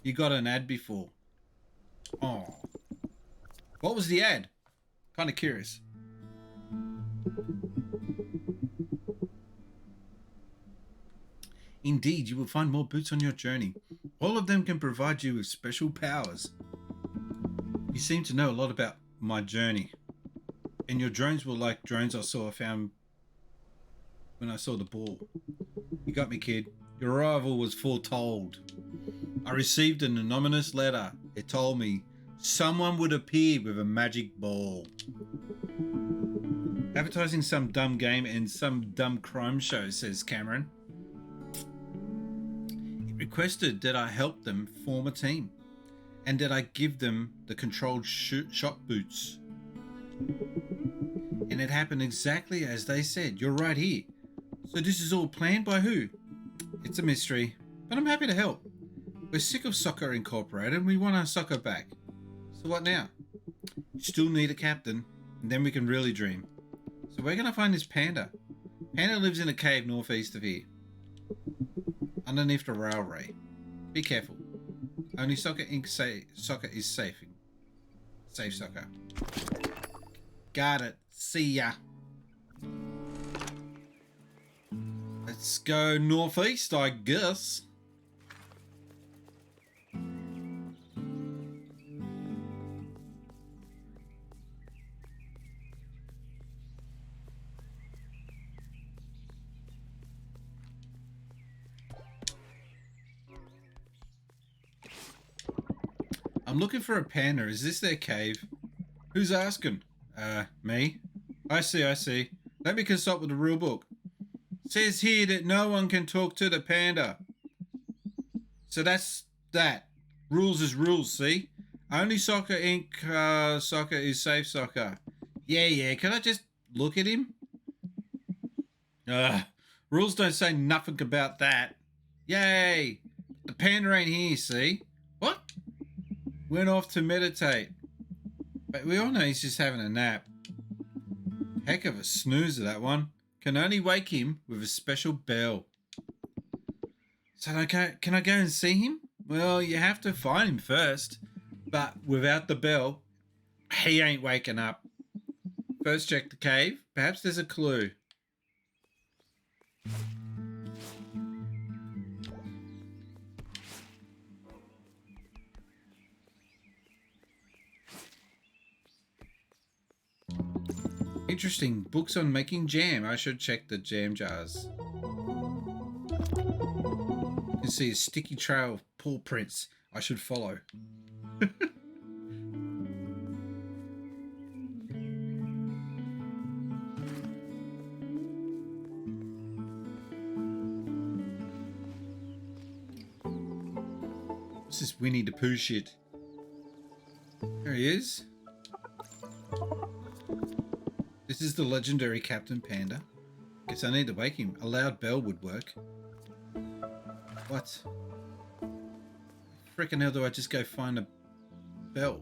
You got an ad before. Oh. What was the ad? Kind of curious. Indeed, you will find more boots on your journey. All of them can provide you with special powers. You seem to know a lot about my journey. And your drones were like drones I found when I saw the ball. You got me, kid. Your arrival was foretold. I received an anonymous letter. It told me someone would appear with a magic ball. Advertising some dumb game and some dumb crime show, says Cameron. It requested that I help them form a team and that I give them the controlled shot boots. And it happened exactly as they said. You're right here. So this is all planned by who? It's a mystery, but I'm happy to help. We're sick of Soccer Incorporated and we want our soccer back. So what now? You still need a captain, and then we can really dream. So we're going to find this panda. Panda lives in a cave northeast of here. Underneath the railway. Be careful. Only Soccer Inc. say soccer is safe. Safe soccer. Got it. See ya. Let's go northeast, I guess. I'm looking for a panda. Is this their cave? Who's asking? Me? I see. Let me consult with the rule book. Says here that no one can talk to the panda. So that's that. Rules is rules, see? Only Soccer Inc. Soccer is safe soccer. Yeah. Can I just look at him? Rules don't say nothing about that. Yay! The panda ain't here, see? What? Went off to meditate. But we all know he's just having a nap. Heck of a snoozer, that one. Can only wake him with a special bell. So can I go and see him? Well, you have to find him first. But without the bell, he ain't waking up. First check the cave. Perhaps there's a clue. Interesting. Books on making jam. I should check the jam jars. You can see a sticky trail of paw prints I should follow. What's this Winnie the Pooh shit? There he is. This is the legendary Captain Panda. Guess I need to wake him. A loud bell would work. What? Frickin' hell do I just go find a bell?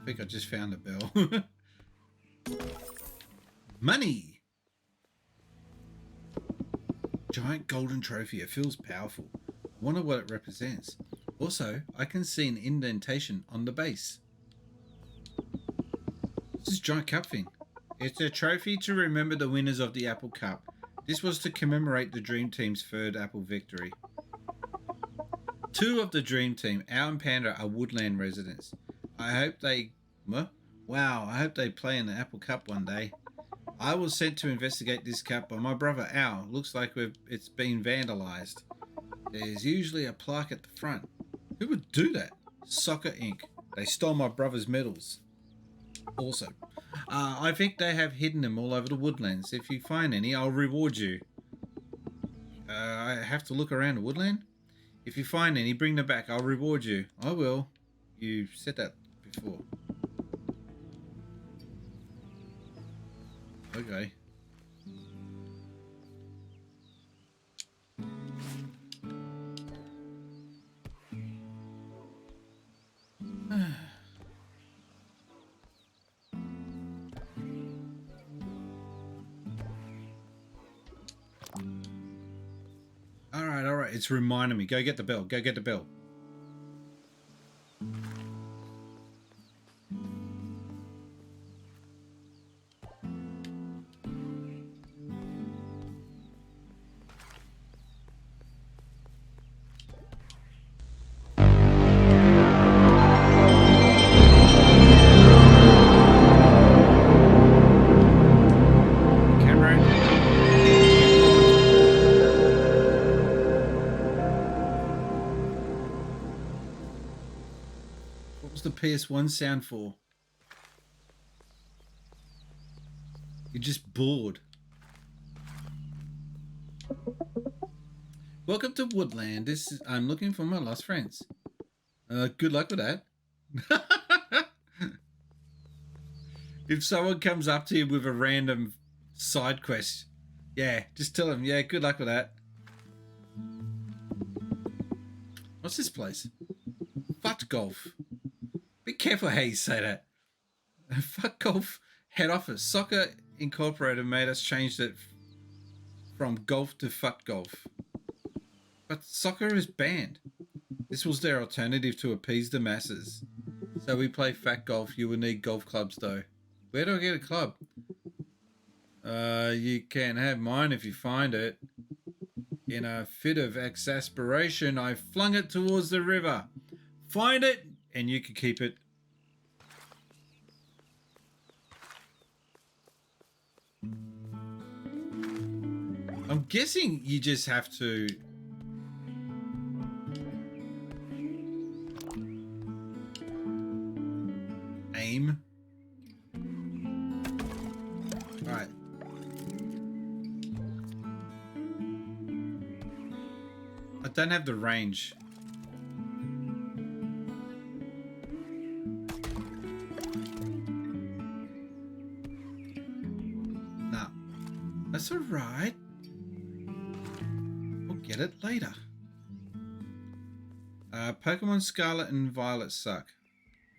I think I just found a bell. Money! Giant golden trophy. It feels powerful. Wonder what it represents. Also, I can see an indentation on the base. What's this giant cup thing? It's a trophy to remember the winners of the Apple Cup. This was to commemorate the Dream Team's third Apple victory. Two of the Dream Team, Owl and Panda, are Woodland residents. I hope they... What? Wow, I hope they play in the Apple Cup one day. I was sent to investigate this cup by my brother Al. Looks like it's been vandalized. There's usually a plaque at the front. Who would do that? Soccer Inc. They stole my brother's medals. Also, I think they have hidden them all over the woodlands. If you find any, I'll reward you. I have to look around the woodland? If you find any, bring them back. I'll reward you. I will. You said that before. Okay. All right. It's reminding me. Go get the bell. Go get the bell. The PS1 sound for? You're just bored. Welcome to Woodland. I'm looking for my lost friends. Good luck with that. If someone comes up to you with a random side quest, yeah, just tell them, yeah, good luck with that. What's this place? Fuck golf. Be careful how you say that. Fuck golf head office. Soccer Incorporated made us change it from golf to fuck golf. But soccer is banned. This was their alternative to appease the masses. So we play fat golf. You will need golf clubs though. Where do I get a club? You can have mine if you find it. In a fit of exasperation, I flung it towards the river. Find it and you can keep it. I'm guessing you just have to. Aim. Right. I don't have the range. Nah. That's alright. We'll get it later. Pokemon Scarlet and Violet suck.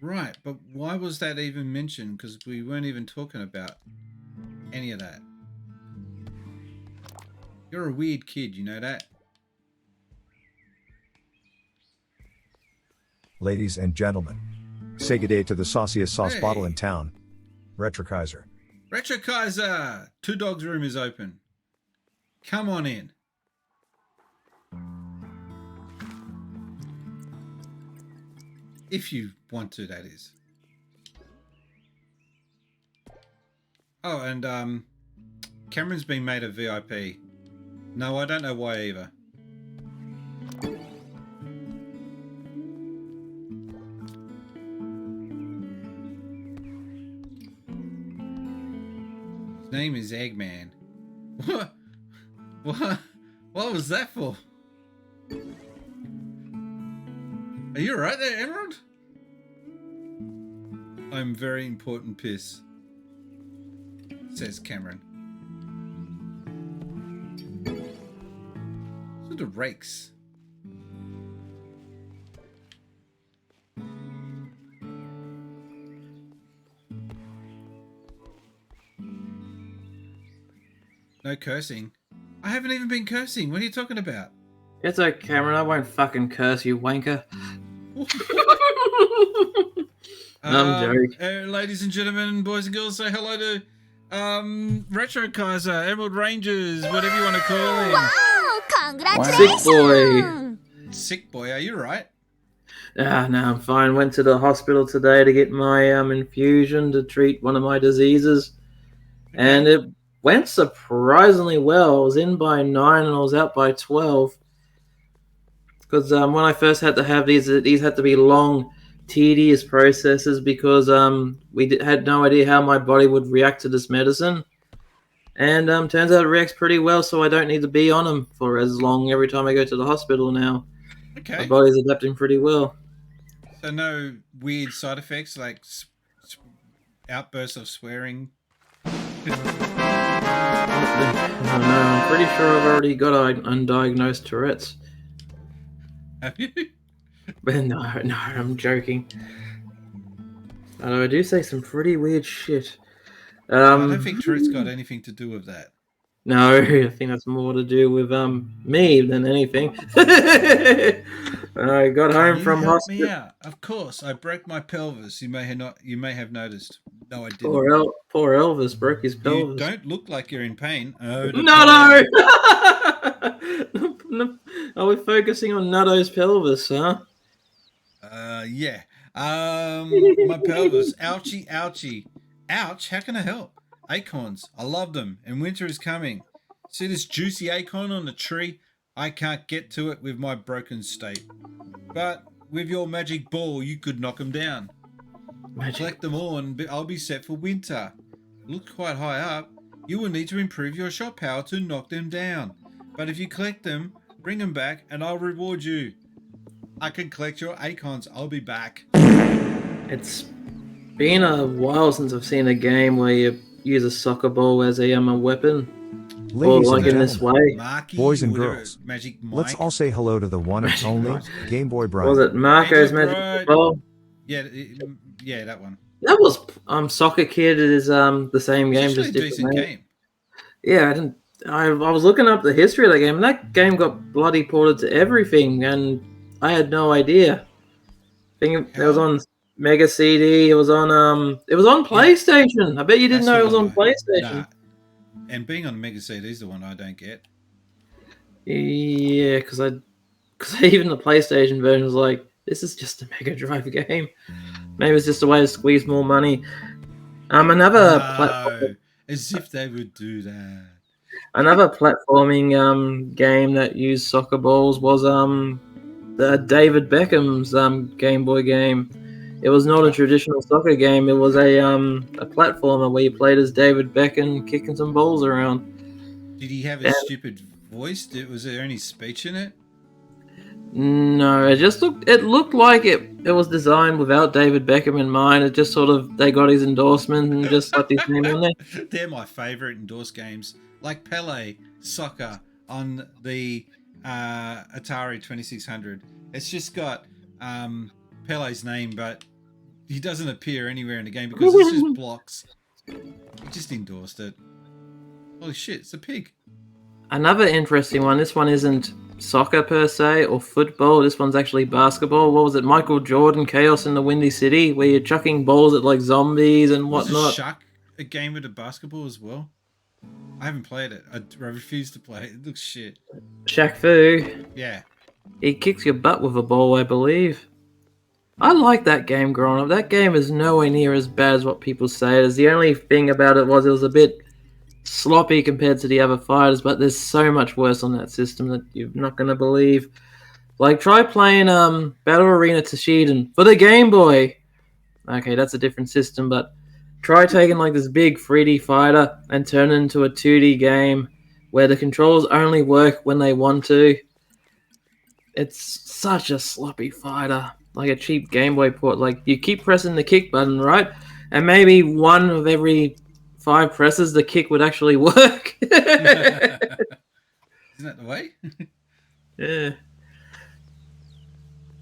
Right, but why was that even mentioned? Because we weren't even talking about any of that. You're a weird kid, you know that? Ladies and gentlemen, say good day to the sauciest sauce Hey. bottle in town, Retrokaiser. Retro Kaiser! Two Dogs room is open. Come on in. If you want to, that is. Oh, and Cameron's been made a VIP. No, I don't know why either. His name is Eggman. What? What was that for? Are you alright there, Emerald? I'm very important, piss, says Cameron. Sort of rakes. No cursing. I haven't even been cursing. What are you talking about? It's okay, Cameron. I won't fucking curse you, wanker. I'm joking. Ladies and gentlemen, boys and girls, say hello to Retro Kaiser, Emerald Rangers, whatever you want to call him. Wow, Sick congratulations! boy. Sick boy, are you right? No, I'm fine. Went to the hospital today to get my infusion to treat one of my diseases, and it went surprisingly well. I was in by 9 and I was out by 12. Because when I first had to have these had to be long, tedious processes because we had no idea how my body would react to this medicine. And turns out it reacts pretty well, so I don't need to be on them for as long every time I go to the hospital now. Okay. My body's adapting pretty well. So no weird side effects like outbursts of swearing. No, I'm pretty sure I've already got undiagnosed Tourette's. Have you? But no, I'm joking. Although I do say some pretty weird shit. I don't think Tourette's got anything to do with that. No, I think that's more to do with me than anything. I got home Can you from help hospital. me out? Of course, I broke my pelvis. You may have noticed. No, I didn't. Poor Elvis broke his You pelvis. don't look like you're in pain. Oh, the No! Are we focusing on Nutto's pelvis, huh? Yeah. My pelvis. Ouchie, ouchie. Ouch, how can I help? Acorns. I love them, and winter is coming. See this juicy acorn on the tree? I can't get to it with my broken state. But with your magic ball, you could knock them down. Collect them all, and I'll be set for winter. Look quite high up. You will need to improve your shot power to knock them down. But if you collect them, bring them back, and I'll reward you. I can collect your acorns. I'll be back. It's been a while since I've seen a game where you use a soccer ball as a weapon. Ladies or and like in this gentlemen, way. Marky, boys and whatever, girls, Magic Mike. let's all say hello to the one and only Game Boy What was Brian. it Marco's Hey, Magic right. Ball? Yeah, that one. That was Soccer Kid is the same It's game, actually just a different decent name. game. Yeah, I was looking up the history of the game, and that game got bloody ported to everything, and I had no idea. I think it was on Mega CD. It was on PlayStation. I bet you didn't That's know the it was on one PlayStation. Nah. And being on Mega CD is the one I don't get. Yeah, because even the PlayStation version was like, this is just a Mega Drive game. Maybe it's just a way to squeeze more money. Another platform. No, as if they would do that. Another platforming game that used soccer balls was the David Beckham's Game Boy game. It was not a traditional soccer game. It was a platformer where you played as David Beckham kicking some balls around. Did he have a stupid voice? Was there any speech in it? No, it looked like it was designed without David Beckham in mind. It just sort of they got his endorsement and just slapped his name on there. They're my favorite endorsed games, like Pele Soccer on the Atari 2600. It's just got Pele's name, but he doesn't appear anywhere in the game because it's just blocks. He just endorsed it. Holy shit, it's a pig. Another interesting one. This one isn't soccer per se or football. This one's actually basketball. What was it? Michael Jordan Chaos in the Windy City, where you're chucking balls at like zombies and whatnot. Was a game with a basketball as well? I haven't played it. I refuse to play it. It looks shit. Shaq Fu. Yeah. He kicks your butt with a ball, I believe. I like that game growing up. That game is nowhere near as bad as what people say it is. The only thing about it was a bit sloppy compared to the other fighters, but there's so much worse on that system that you're not going to believe. Like, try playing Battle Arena Tashiden for the Game Boy. Okay, that's a different system, but try taking like this big 3D fighter and turn it into a 2D game where the controls only work when they want to. It's such a sloppy fighter, like a cheap Game Boy port. Like, you keep pressing the kick button, right? And maybe one of every 5 presses, the kick would actually work. Isn't that the way? Yeah.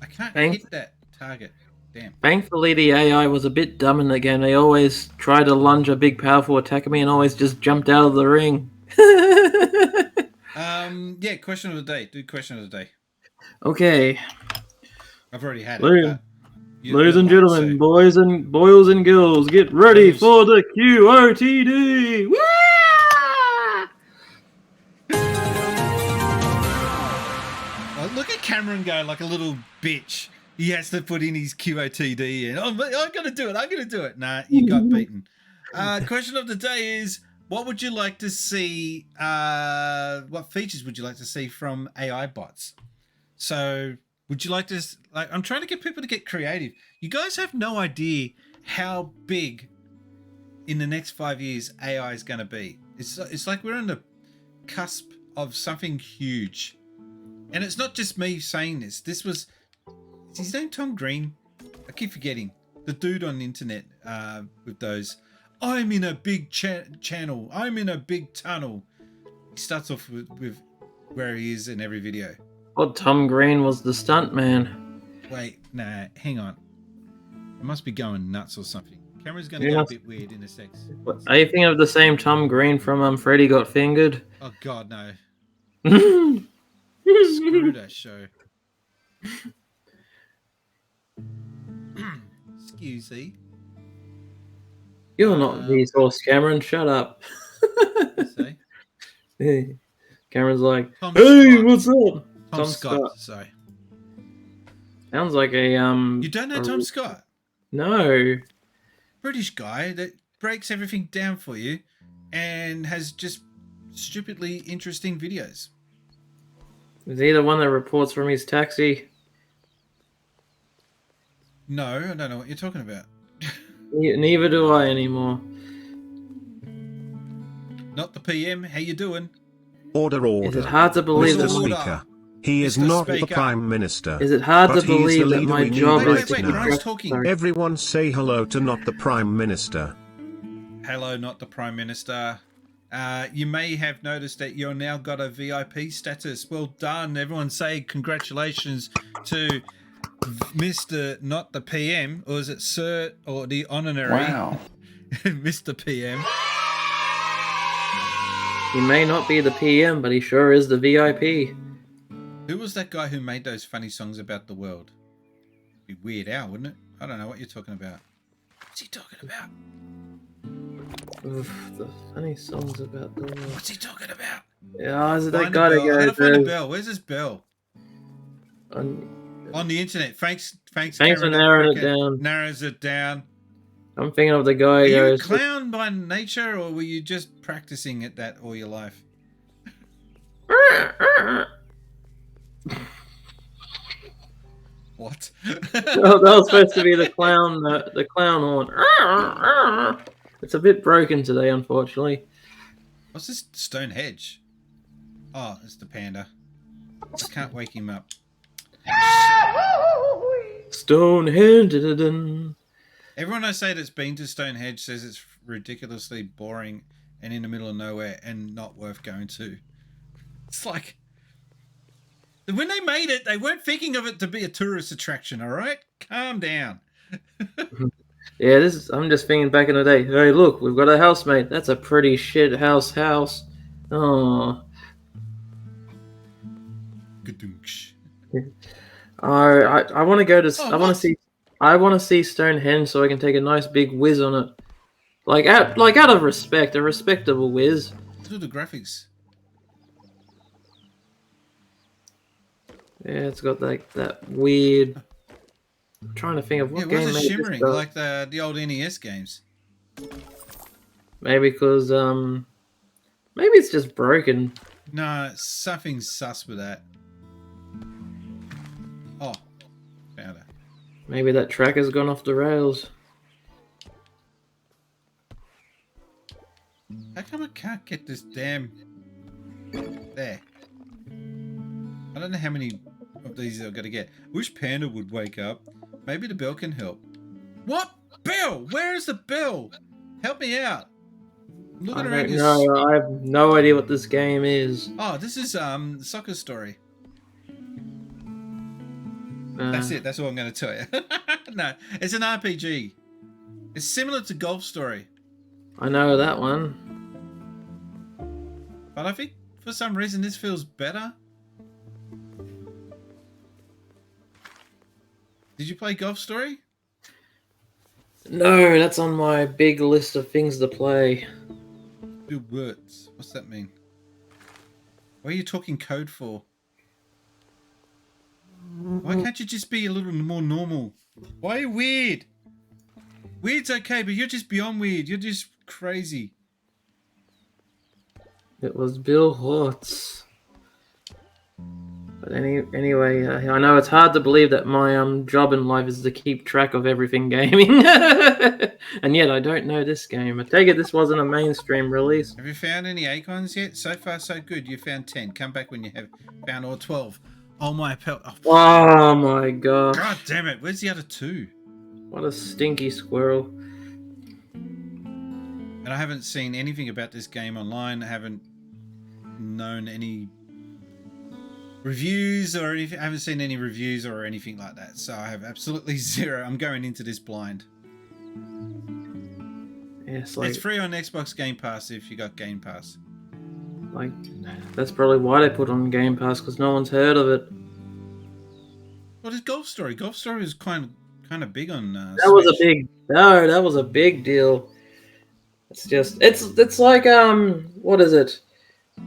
I can't hit that target. Damn. Thankfully, the AI was a bit dumb in the game. They always tried to lunge a big, powerful attack at me and always just jumped out of the ring. Yeah, question of the day. Do question of the day. Okay. I've already had Ladies it. Ladies and gentlemen, boys and girls, get ready for the QOTD! Woo! Oh, look at Cameron go like a little bitch. He has to put in his QOTD in. Oh, I'm going to do it. I'm going to do it. Nah, you got beaten. Question of the day is, what would you like to see? What features would you like to see from AI bots? So, would you like to, I'm trying to get people to get creative. You guys have no idea how big in the next 5 years AI is going to be. It's like we're on the cusp of something huge. And it's not just me saying this. This was, is his name Tom Green? I keep forgetting. The dude on the internet with those, I'm in a big channel. I'm in a big tunnel. He starts off with where he is in every video. Well, Tom Green was the stunt man. Wait, nah, hang on. It must be going nuts or something. Camera's going to go a bit weird in a sec. Are you thinking of the same Tom Green from Freddy Got Fingered? Oh, God, no. You're Screw that show. Excuse me. not the source, Cameron. Shut up. See? Cameron's like, Tom hey, Scott. what's up? Tom Scott. Sorry. Sounds like a You don't know Tom Scott? No. British guy that breaks everything down for you and has just stupidly interesting videos. Is he the one that reports from his taxi? No, I don't know what you're talking about. Neither do I anymore. Not the PM. How you doing? Order, Is order. it hard to believe Mr. that Order. Speaker, he is Mr. not the Speaker. Prime Minister. Is it hard but to he is the believe that leader my we need job right is to wait, now. I was talking. Sorry. Everyone say hello to not the Prime Minister. Hello, not the Prime Minister. You may have noticed that you're now got a VIP status. Well done. Everyone say congratulations to Mr. Not the PM, or is it Sir or the honorary? Wow. Mr. PM. He may not be the PM, but he sure is the VIP. Who was that guy who made those funny songs about the world? Be Weird Al, wouldn't it? I don't know what you're talking about. What's he talking about? Oof, the funny songs about the world. What's he talking about? Yeah, is it that Find the guy that bell. I gotta goes find the bell. Where's this bell? On the internet. Thanks for Cameron. narrowing it down. Narrows it down. I'm thinking of the guy Are who you a goes, clown by nature, or were you just practicing at that all your life? What? That was supposed to be the clown horn. It's a bit broken today, unfortunately. What's this Stonehenge? Oh, it's the panda. Just can't wake him up. Stonehenge. Da-da-dun. Everyone I say that's been to Stonehenge says it's ridiculously boring and in the middle of nowhere and not worth going to. It's like when they made it, they weren't thinking of it to be a tourist attraction. All right, calm down. Yeah, I'm just thinking back in the day. Hey, look, we've got a housemate. That's a pretty shit house. Oh. Gadoosh. I want to go to. Oh, I want to see. I want to see Stonehenge so I can take a nice big whiz on it. Out of respect, a respectable whiz. Look at the graphics. Yeah, it's got like that weird. I'm trying to think of what Yeah, game why is it made shimmering this, like the old NES games? Maybe because maybe it's just broken. No, something's sus with that. Oh, found it. Maybe that track has gone off the rails. How come I can't get this damn... There. I don't know how many of these I've got to get. Wish Panda would wake up. Maybe the bell can help. What? Bell? Where is the bell? Help me out. I'm looking around this... No, I have no idea what this game is. Oh, this is Soccer Story. That's it. That's all I'm going to tell you. No, it's an RPG. It's similar to Golf Story. I know that one. But I think for some reason this feels better. Did you play Golf Story? No, that's on my big list of things to play. Good words. What's that mean? What are you talking code for? Why can't you just be a little more normal? Why are you weird? Weird's okay, but you're just beyond weird. You're just crazy. It was Bill Hortz. But anyway, I know it's hard to believe that my job in life is to keep track of everything gaming, and yet I don't know this game. I take it this wasn't a mainstream release. Have you found any Acons yet? So far, so good. You found 10. Come back when you have found all 12. Oh my pel. Oh my god! God damn it! Where's the other 2? What a stinky squirrel! And I haven't seen anything about this game online. I haven't known any reviews or anything. I haven't seen any reviews or anything like that. So I have absolutely zero. I'm going into this blind. Yeah, It's free on Xbox Game Pass if you got Game Pass. Like, that's probably why they put it on Game Pass, because no one's heard of it. What is Golf Story? Golf Story is kind of big on. That was a big that was a big deal. It's just it's like what is it?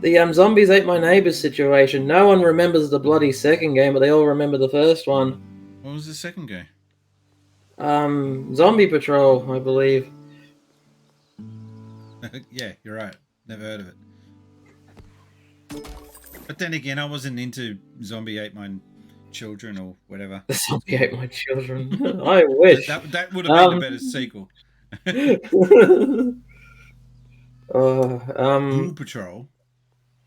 The Zombies Ate My Neighbors situation. No one remembers the bloody second game, but they all remember the first one. What was the second game? Zombie Patrol, I believe. Yeah, you're right. Never heard of it. But then again, I wasn't into Zombie Ate My Children or whatever. Zombie Ate My Children. I wish. That would have been a better sequel. Ghoul Patrol.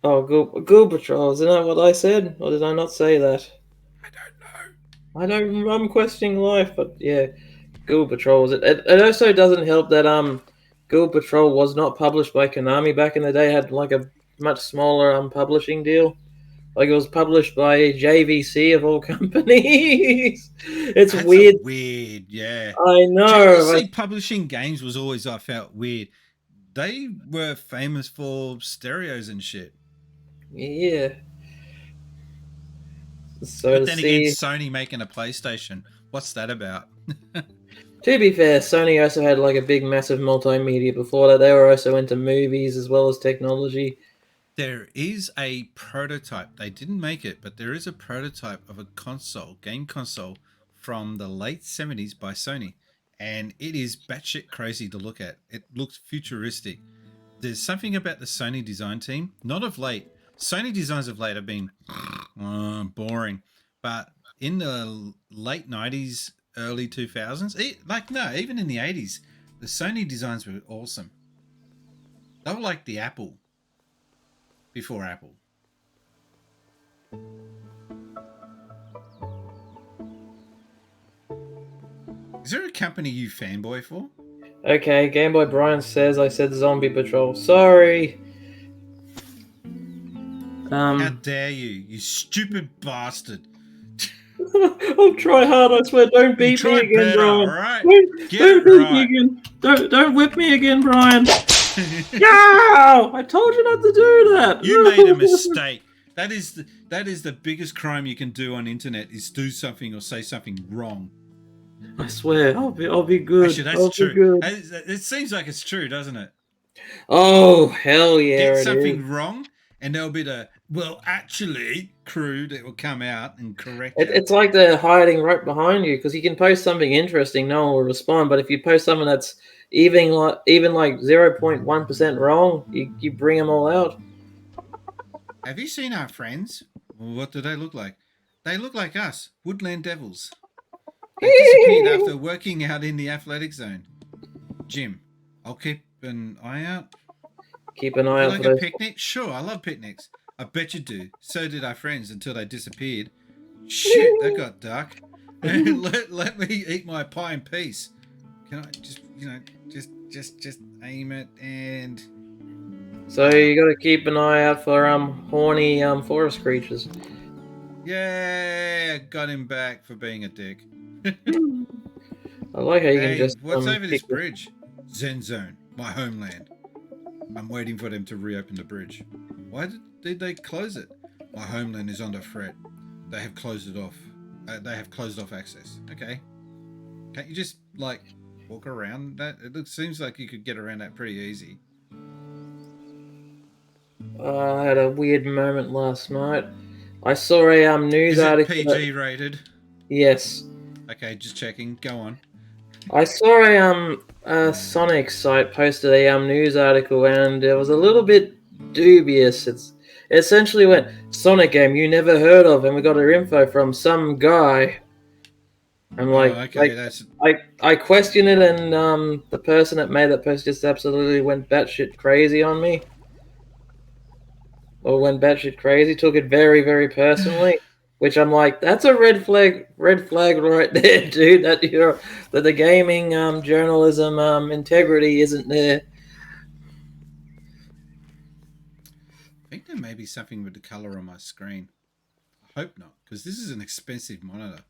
Oh, Ghoul Patrol. Isn't that what I said? Or did I not say that? I don't know. I'm questioning life, but yeah. Ghoul Patrol. It also doesn't help that Ghoul Patrol was not published by Konami back in the day. It had like a much smaller publishing deal. Like it was published by JVC of all companies. That's weird. Weird, yeah. I know. JVC publishing games was always, I felt, weird. They were famous for stereos and shit. Yeah. So but then again, Sony making a PlayStation. What's that about? To be fair, Sony also had like a big, massive multimedia before that. They were also into movies as well as technology. There is a prototype. They didn't make it, but there is a prototype of a game console from the late 70s by Sony. And it is batshit crazy to look at. It looks futuristic. There's something about the Sony design team, not of late. Sony designs of late have been boring, but in the late 90s, early 2000s, even in the 80s, the Sony designs were awesome. They were like the Apple before Apple. Is there a company you fanboy for? Okay, Game Boy Brian says I said Zombie Patrol. Sorry. How dare you stupid bastard! I'll try hard. I swear. Don't beat me again, better, Brian. alright? Don't Get beat it me right. again. Don't whip me again, Brian. No! I told you not to do that. You made a mistake. That is the biggest crime you can do on internet is do something or say something wrong. I swear, I'll be good. Actually, I'll that's be true. good. It seems like it's true, doesn't it? Oh hell yeah! Get it something is. wrong, and there'll be the actually crew that will come out and correct It's like they're hiding right behind you because you can post something interesting, no one will respond. But if you post something that's even like 0.1% wrong, you bring them all out. Have you seen our friends? Well, what do they look like? They look like us, Woodland Devils. They disappeared after working out in the athletic zone. Jim, I'll keep an eye out. Keep an eye You out like for a those. picnic? Sure, I love picnics. I bet you do. So did our friends until they disappeared. Shit, that got dark. let me eat my pie in peace. Can I just aim it and... So you got to keep an eye out for horny forest creatures. Yeah, I got him back for being a dick. I like how you Hey, can just. what's over this pick- bridge? Zen Zone, my homeland. I'm waiting for them to reopen the bridge. Why did they close it? My homeland is under threat. They have closed it off. They have closed off access. Okay. Can't you just, like, walk around that? Seems like you could get around that pretty easy. I had a weird moment last night. I saw a news Is it article. PG rated? Yes. Okay, just checking. Go on. I saw a Sonic site posted a news article and it was a little bit dubious. It essentially went Sonic game you never heard of, and we got our info from some guy. I'm like, that's... I questioned it, and the person that made that post just absolutely went batshit crazy on me. Or went batshit crazy, took it very, very personally. Which I'm like, that's a red flag right there, dude. That the gaming journalism integrity isn't there. I think there may be something with the color on my screen. I hope not, because this is an expensive monitor.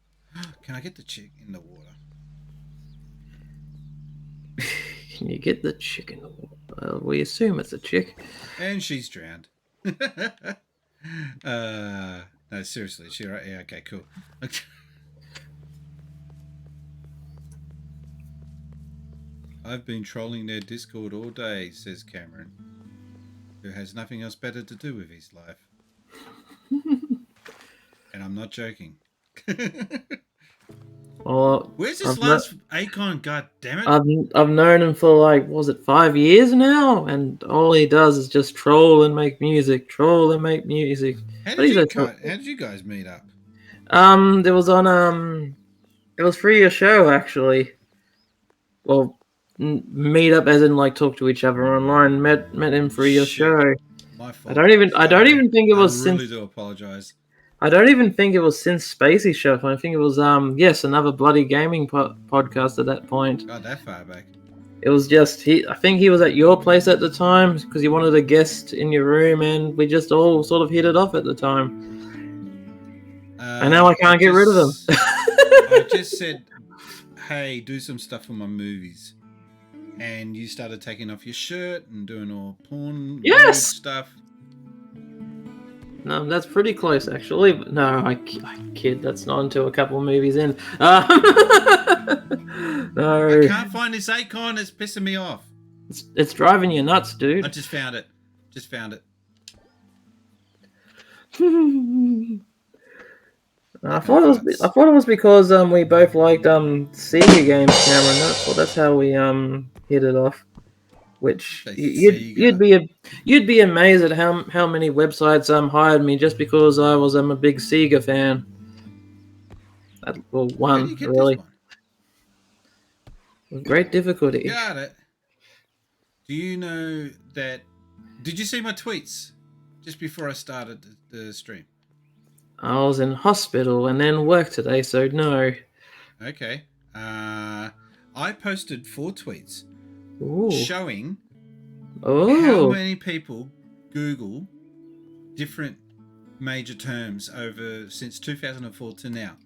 Can I get the chick in the water? Can you get the chick in the water? We assume it's a chick. And she's drowned. No, seriously, she right? Yeah, okay, cool. I've been trolling their Discord all day, says Cameron, who has nothing else better to do with his life. And I'm not joking. Well, Where's this I've last Akon? God damn it! I've known him for like, was it 5 years now? And all he does is just troll and make music, How did you guys meet up? There was on it was for your show actually. Well, meet up as in like talk to each other online. Met him for your Shit. show. My fault. I don't even think it was I really since. do apologize. I don't even think it was since Spacey Show. I think it was yes, another bloody gaming podcast at that point. God, that far back. It was just I think he was at your place at the time because he wanted a guest in your room, and we just all sort of hit it off at the time. And now I can't get rid of them. I just said, "Hey, do some stuff for my movies," and you started taking off your shirt and doing all porn Yes! stuff. No, that's pretty close actually. But no, I kid. That's not until a couple of movies in. No. I can't find this Akon. It's pissing me off. It's driving you nuts, dude. I just found it. I thought it was because we both liked Sega games, Cameron. That's how we hit it off. which Say you'd be amazed at how many websites hired me just because I'm a big Sega fan. Well, How do one you get really this one? with great difficulty. Got it. Do you know that? Did you see my tweets just before I started the stream? I was in hospital and then work today, so no. Okay. I posted 4 tweets Ooh. showing how Oh. many people Google different major terms over since 2004 to now.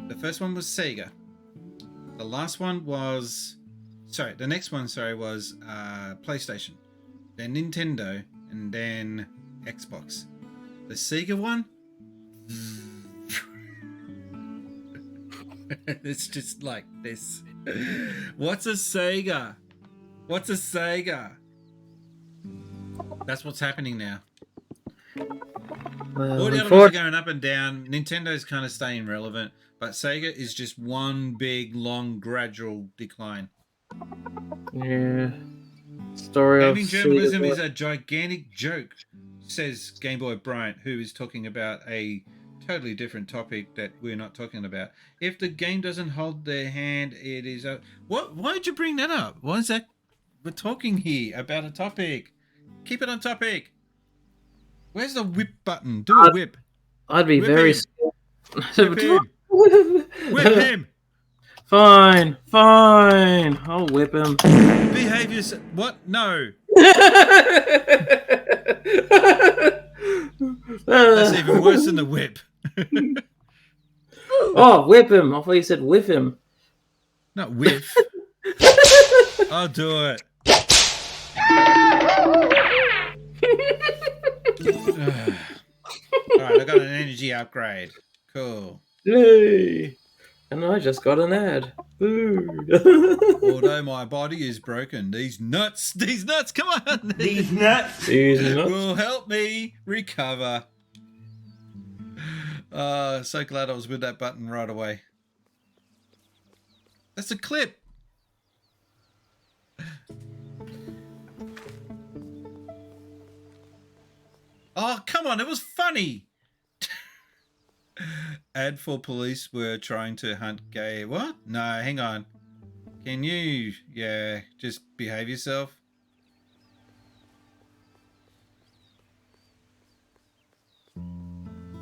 The first one was Sega. The last one was, the next one, was PlayStation, then Nintendo, and then Xbox. The Sega one, it's just like this. What's a Sega? What's a Sega? That's what's happening now. All the other ones are going up and down. Nintendo's kind of staying relevant, but Sega is just one big, long, gradual decline. Yeah. Story Gaming of journalism Sega. is a gigantic joke, says Game Boy Bryant, who is talking about a totally different topic that we're not talking about. If the game doesn't hold their hand, it is a... What? Why did you bring that up? Why is that? We're talking here about a topic. Keep it on topic. Where's the whip button? Do a whip. I'd be Whip very him. Whip him. Whip him. Fine. I'll whip him. Behave yourself. What? No. That's even worse than the whip. Oh, whip him. I thought you said whiff him. Not whiff. I'll do it. Alright, I got an energy upgrade. Cool. Yay. And I just got an ad. Ooh. Although my body is broken, these nuts, come on. These nuts. will help me recover. So glad I was with that button right away. That's a clip. Oh, come on, it was funny. Ad for police were trying to hunt gay. What? No, hang on. Can you, just behave yourself?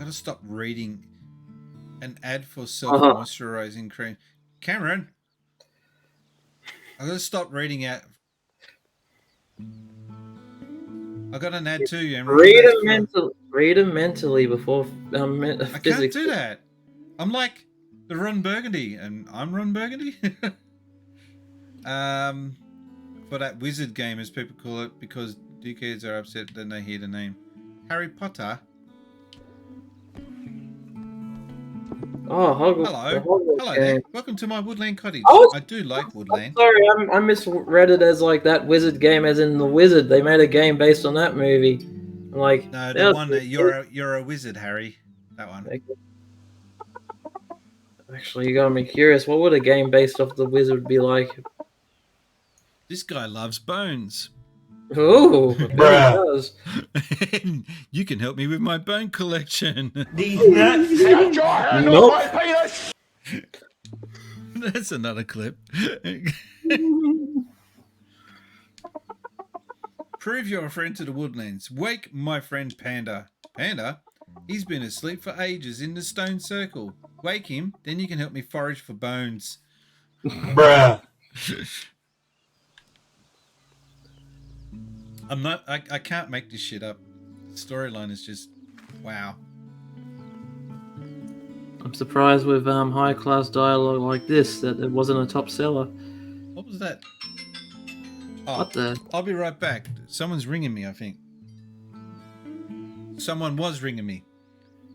Gotta stop reading an ad for self-moisturizing cream. Cameron, I gotta stop reading out. I got an ad too. And read them mentally before I physically. can't do that. I'm like the Ron Burgundy, and I'm Ron Burgundy. For that wizard game, as people call it, because dickheads are upset when they hear the name Harry Potter. Oh, hello there. Welcome to my woodland cottage. I do like woodland. Sorry, I misread it as like that wizard game, as in the wizard. They made a game based on that movie. I'm like, no, the one that you're a wizard, Harry. That one. Actually, you got me curious. What would a game based off the wizard be like? This guy loves bones. Oh, does. You can help me with my bone collection. These nuts. Get your hand off my penis! That's another clip. Prove you're a friend to the woodlands. Wake my friend Panda. Panda? He's been asleep for ages in the stone circle. Wake him, then you can help me forage for bones. Bruh. I can't make this shit up. The storyline is just wow. I'm surprised with high class dialogue like this that it wasn't a top seller. What was that? Oh, What the? I'll be right back. Someone's ringing me, I think. Someone was ringing me.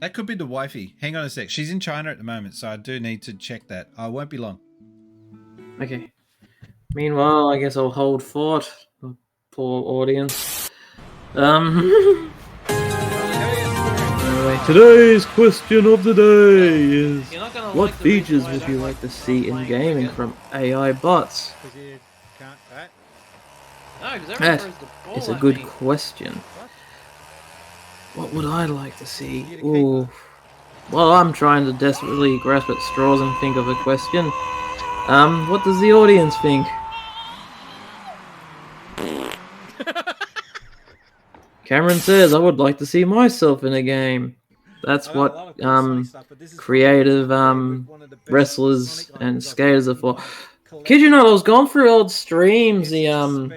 That could be the wifey. Hang on a sec. She's in China at the moment, so I do need to check that. I won't be long. Okay. Meanwhile, I guess I'll hold fort. Poor audience. Anyway, today's question of the day is: what features would you like to see in gaming from AI bots? That is a good question. What would I like to see? Ooh. Well, I'm trying to desperately grasp at straws and think of a question. What does the audience think? Cameron says, I would like to see myself in a game. That's what creative wrestlers and skaters are for. Kid you not, I was going through old streams the other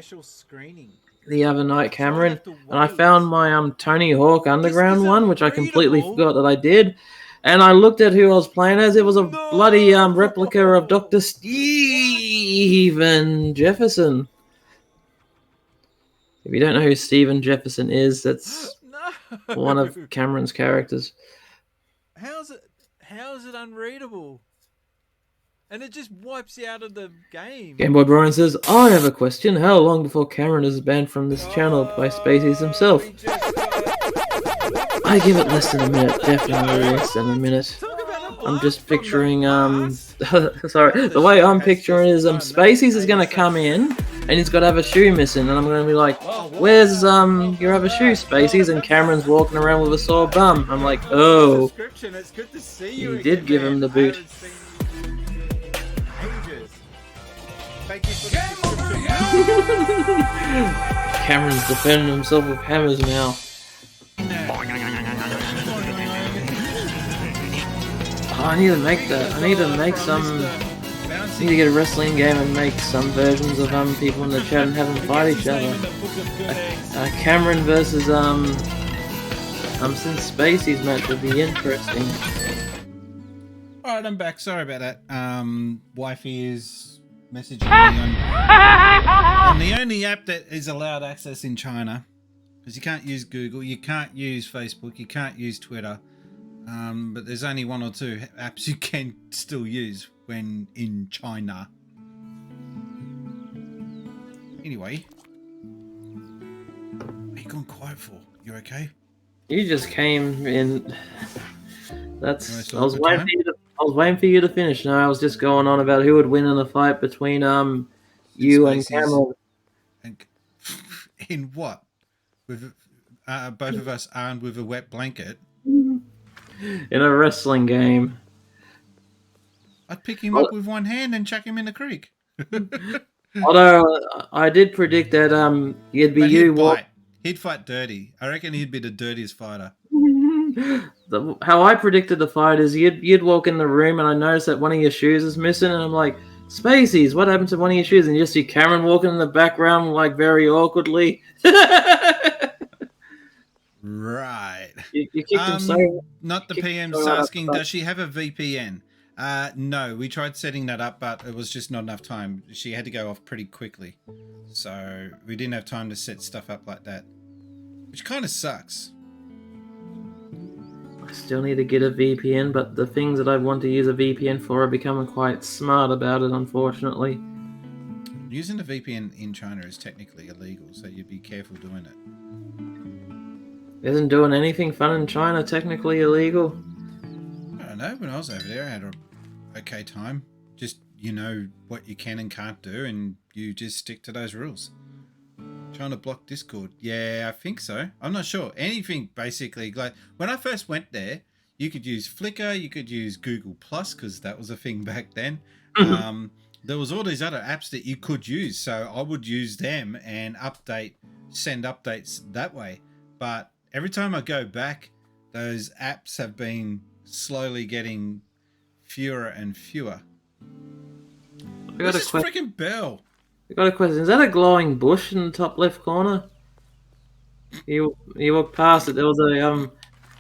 night, Cameron, and I found my Tony Hawk Underground one, which I completely forgot that I did. And I looked at who I was playing as. It was a bloody replica of Dr. Steven Jefferson. If you don't know who Steven Jefferson is, that's one of Cameron's characters. How is it unreadable? And it just wipes you out of the game. Gameboy Brian says, I have a question. How long before Cameron is banned from this channel by Spaceys himself? I give it less than a minute. Definitely less than a minute. I'm just picturing, sorry, the way I'm picturing is, Spaceys is going to come in, and he's got to have a shoe missing, and I'm going to be like, where's, your other shoe, Spaceys? And Cameron's walking around with a sore bum. I'm like, oh, you did give him the boot. Cameron's defending himself with hammers now. Oh, I need to make that. I need to make some. I need to get a wrestling game and make some versions of people in the chat and have them fight each other. Cameron versus since Spaceys match would be interesting. Alright, I'm back. Sorry about that. Wifey is messaging me on the only app that is allowed access in China, because you can't use Google, you can't use Facebook, you can't use Twitter. But there's only one or two apps you can still use when in China. Anyway, what are you gone quiet for? You okay? You just came in. That's. I was waiting waiting for you to finish. No, I was just going on about who would win in a fight between you and Cameron. In what? With both of us armed with a wet blanket. In a wrestling game. I'd pick him up with one hand and chuck him in the creek. Although I did predict that it'd be He'd fight dirty. I reckon he'd be the dirtiest fighter. How I predicted the fight is you'd walk in the room and I noticed that one of your shoes is missing and I'm like, Spaceys, what happened to one of your shoes? And you just see Cameron walking in the background like very awkwardly. Right. You kicked him so. Not the PM's asking, does she have a VPN? No, we tried setting that up, but it was just not enough time. She had to go off pretty quickly. So we didn't have time to set stuff up like that. Which kind of sucks. I still need to get a VPN, but the things that I want to use a VPN for are becoming quite smart about it, unfortunately. Using a VPN in China is technically illegal, so you'd be careful doing it. Isn't doing anything fun in China technically illegal? I don't know. When I was over there, I had a okay time. Just, you know what you can and can't do, and you just stick to those rules. Trying to block Discord. Yeah, I think so. I'm not sure. Anything, basically. Like, when I first went there, you could use Flickr, you could use Google+, because that was a thing back then. There was all these other apps that you could use, so I would use them and send updates that way. But every time I go back, those apps have been slowly getting fewer and fewer. Where's this freaking bell? I got a question. Is that a glowing bush in the top left corner? You walked past it. There was a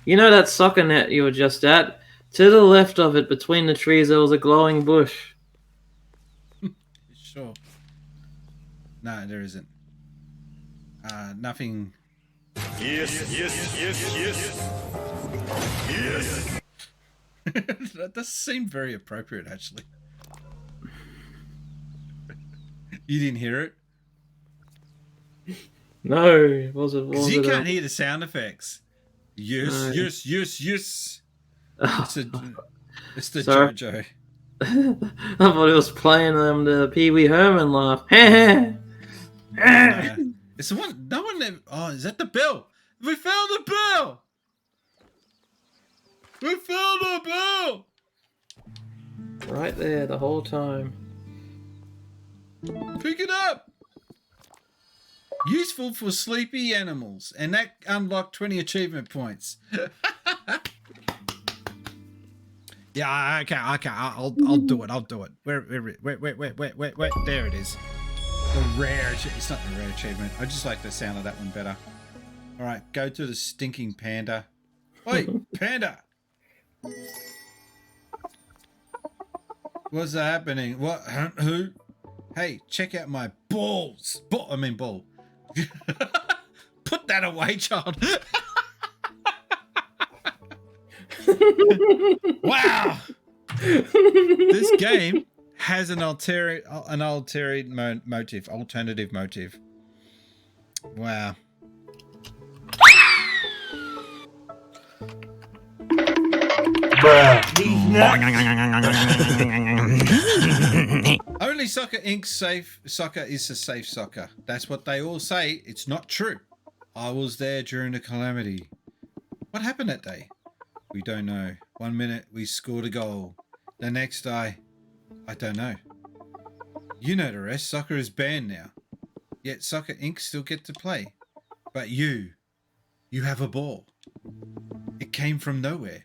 you know that soccer net you were just at? To the left of it, between the trees, there was a glowing bush. Sure. No, there isn't. Nothing. Yes. That does seem very appropriate, actually. You didn't hear it? No, it wasn't. Because you can't hear the sound effects. Yes. It's the Sorry. JoJo. I thought it was playing the Pee Wee Herman laugh. It's the one. No one. Oh, is that the bell? We found the bell. We found the bell. Right there the whole time. Pick it up. Useful for sleepy animals, and that unlocked 20 achievement points. Yeah, okay. I'll do it. I'll do it. Wait. There it is. The rare. It's not the rare achievement. I just like the sound of that one better. All right, go to the stinking panda. Oi, panda. What's happening? What? Who? Hey, check out my balls. Ball. Put that away, child. Wow. This game has an alternative motive. Wow. Only Soccer Inc. safe soccer is a safe soccer. That's what they all say. It's not true. I was there during the calamity. What happened that day? We don't know. 1 minute we scored a goal. The next I don't know. You know the rest. Soccer is banned now. Yet Soccer Inc. still get to play. But you have a ball. It came from nowhere.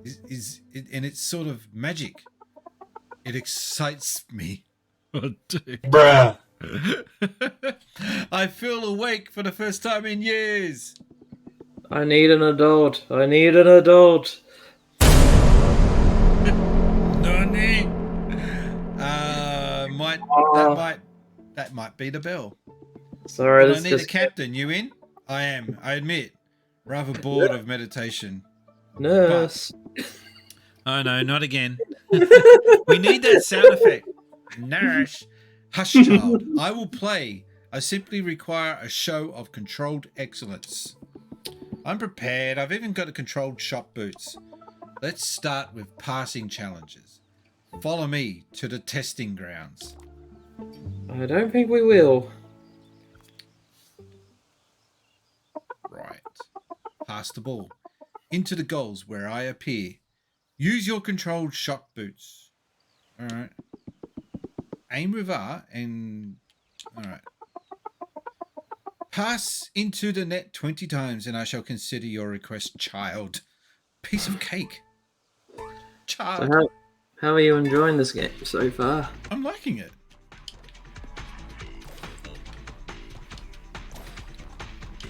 And it's sort of magic. It excites me. Oh, dude. Bruh. I feel awake for the first time in years. I need an adult. I need an adult. Nani? That might be the bell. Sorry, But I this need just a captain. You in? I am. I admit. Rather bored of meditation. nurse. Oh no, not again. We need that sound effect. Nurse. Hush, child. I will play. I simply require a show of controlled excellence. I'm prepared. I've even got a controlled shop boots. Let's start with passing challenges. Follow me to the testing grounds. I don't think we will. Right. Pass the ball. Into the goals where I appear. Use your controlled shot boots. Alright. Aim with R and... Alright. Pass into the net 20 times and I shall consider your request, child. Piece of cake. Child. So how are you enjoying this game so far? I'm liking it.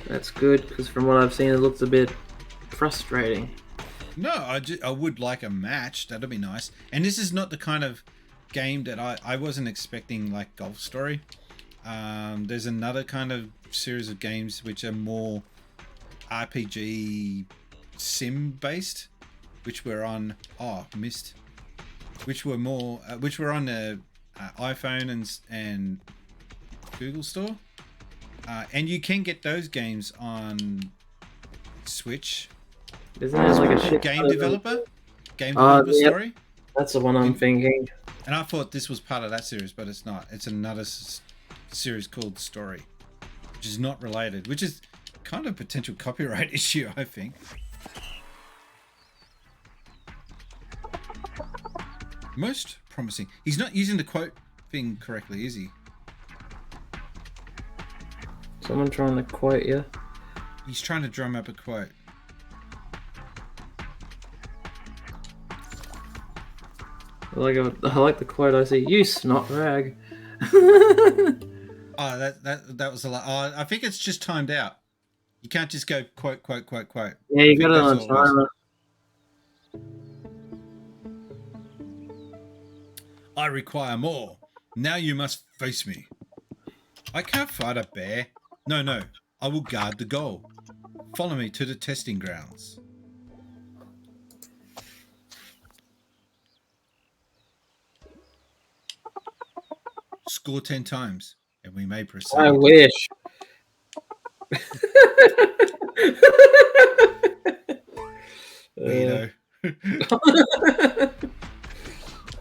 That's good, because from what I've seen, it looks a bit frustrating. No, I would like a match. That'd be nice. And this is not the kind of game that I wasn't expecting, like Golf Story. There's another kind of series of games which are more RPG sim based, which were on which were on the iPhone and Google Store, and you can get those games on Switch. Isn't it like a shit Game ton of- Developer Yep. Story? That's the one I'm thinking. And I thought this was part of that series, but it's not. It's another series called Story, which is not related, which is kind of a potential copyright issue, I think. Most promising. He's not using the quote thing correctly, is he? Someone trying to quote you. He's trying to drum up a quote. I like the quote I see. You snot rag. Oh, that was a lot. Oh, I think it's just timed out. You can't just go quote, quote, quote, quote. Yeah, you I think got it on that's all it was. timer. I require more. Now you must face me. I can't fight a bear. No. I will guard the goal. Follow me to the testing grounds. Score 10 times, and we may proceed. I wish. Weirdo.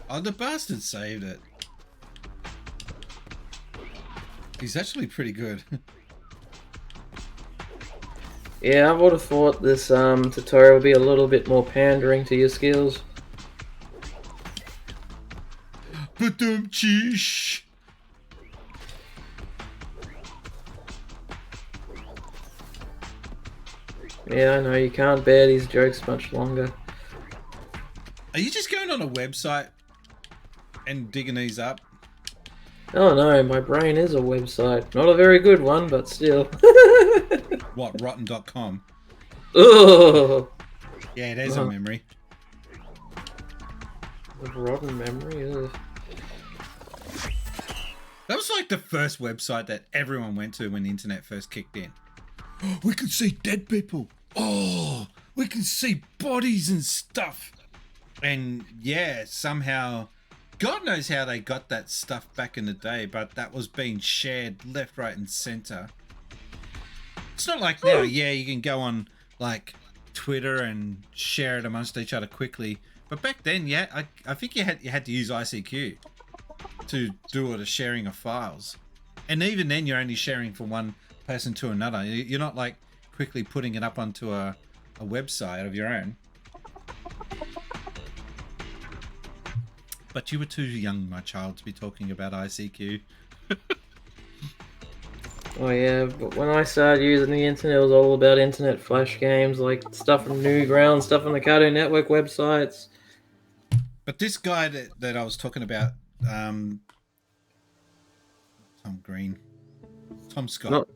Oh, the bastard saved it. He's actually pretty good. Yeah, I would have thought this tutorial would be a little bit more pandering to your skills. Ba-dum-cheesh. Yeah, I know, you can't bear these jokes much longer. Are you just going on a website and digging these up? Oh no, my brain is a website. Not a very good one, but still. What, rotten.com? Ugh! Yeah, there's a memory. A rotten memory. Ugh. That was like the first website that everyone went to when the internet first kicked in. We can see dead people. Oh, we can see bodies and stuff. And yeah, somehow, God knows how they got that stuff back in the day, but that was being shared left, right, and center. It's not like now, yeah, you can go on like Twitter and share it amongst each other quickly. But back then, yeah, I think you had to use ICQ to do all the sharing of files. And even then, you're only sharing from one person to another. You're not like quickly putting it up onto a website of your own. But you were too young, my child, to be talking about ICQ. Oh yeah, but when I started using the internet, it was all about internet flash games, like stuff from Newgrounds, stuff on the Cartoon Network websites. But this guy that I was talking about, Tom Scott. Not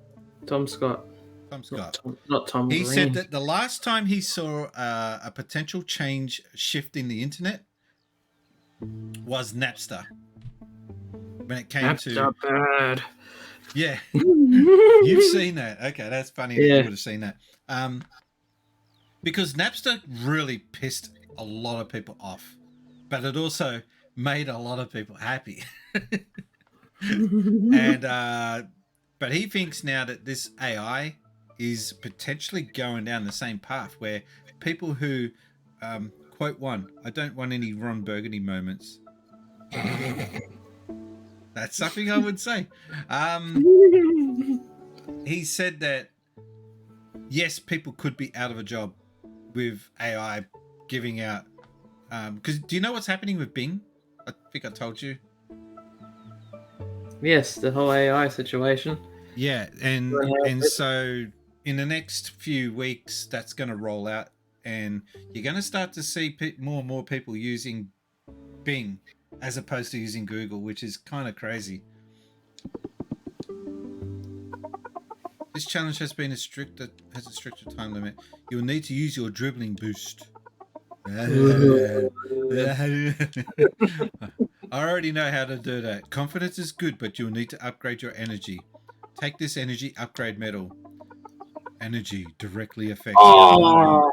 Tom Scott. Tom Scott. Not Tom He Green. said that the last time he saw a potential shift in the internet was Napster. When it came That's to... not bad. Yeah. You've seen that. Okay, that's funny that Yeah. you would have seen that. Because Napster really pissed a lot of people off, but it also made a lot of people happy. And but he thinks now that this AI is potentially going down the same path where people who quote one, I don't want any Ron Burgundy moments. That's something I would say. He said that yes, people could be out of a job with AI giving out. Because do you know what's happening with Bing? I think I told you. Yes, the whole AI situation. Yeah, and so in the next few weeks, that's going to roll out, and you're going to start to see more and more people using Bing as opposed to using Google, which is kind of crazy. This challenge has a stricter time limit. You will need to use your dribbling boost. I already know how to do that. Confidence is good, but you'll need to upgrade your energy. Take this energy upgrade medal. Energy directly affects. Oh.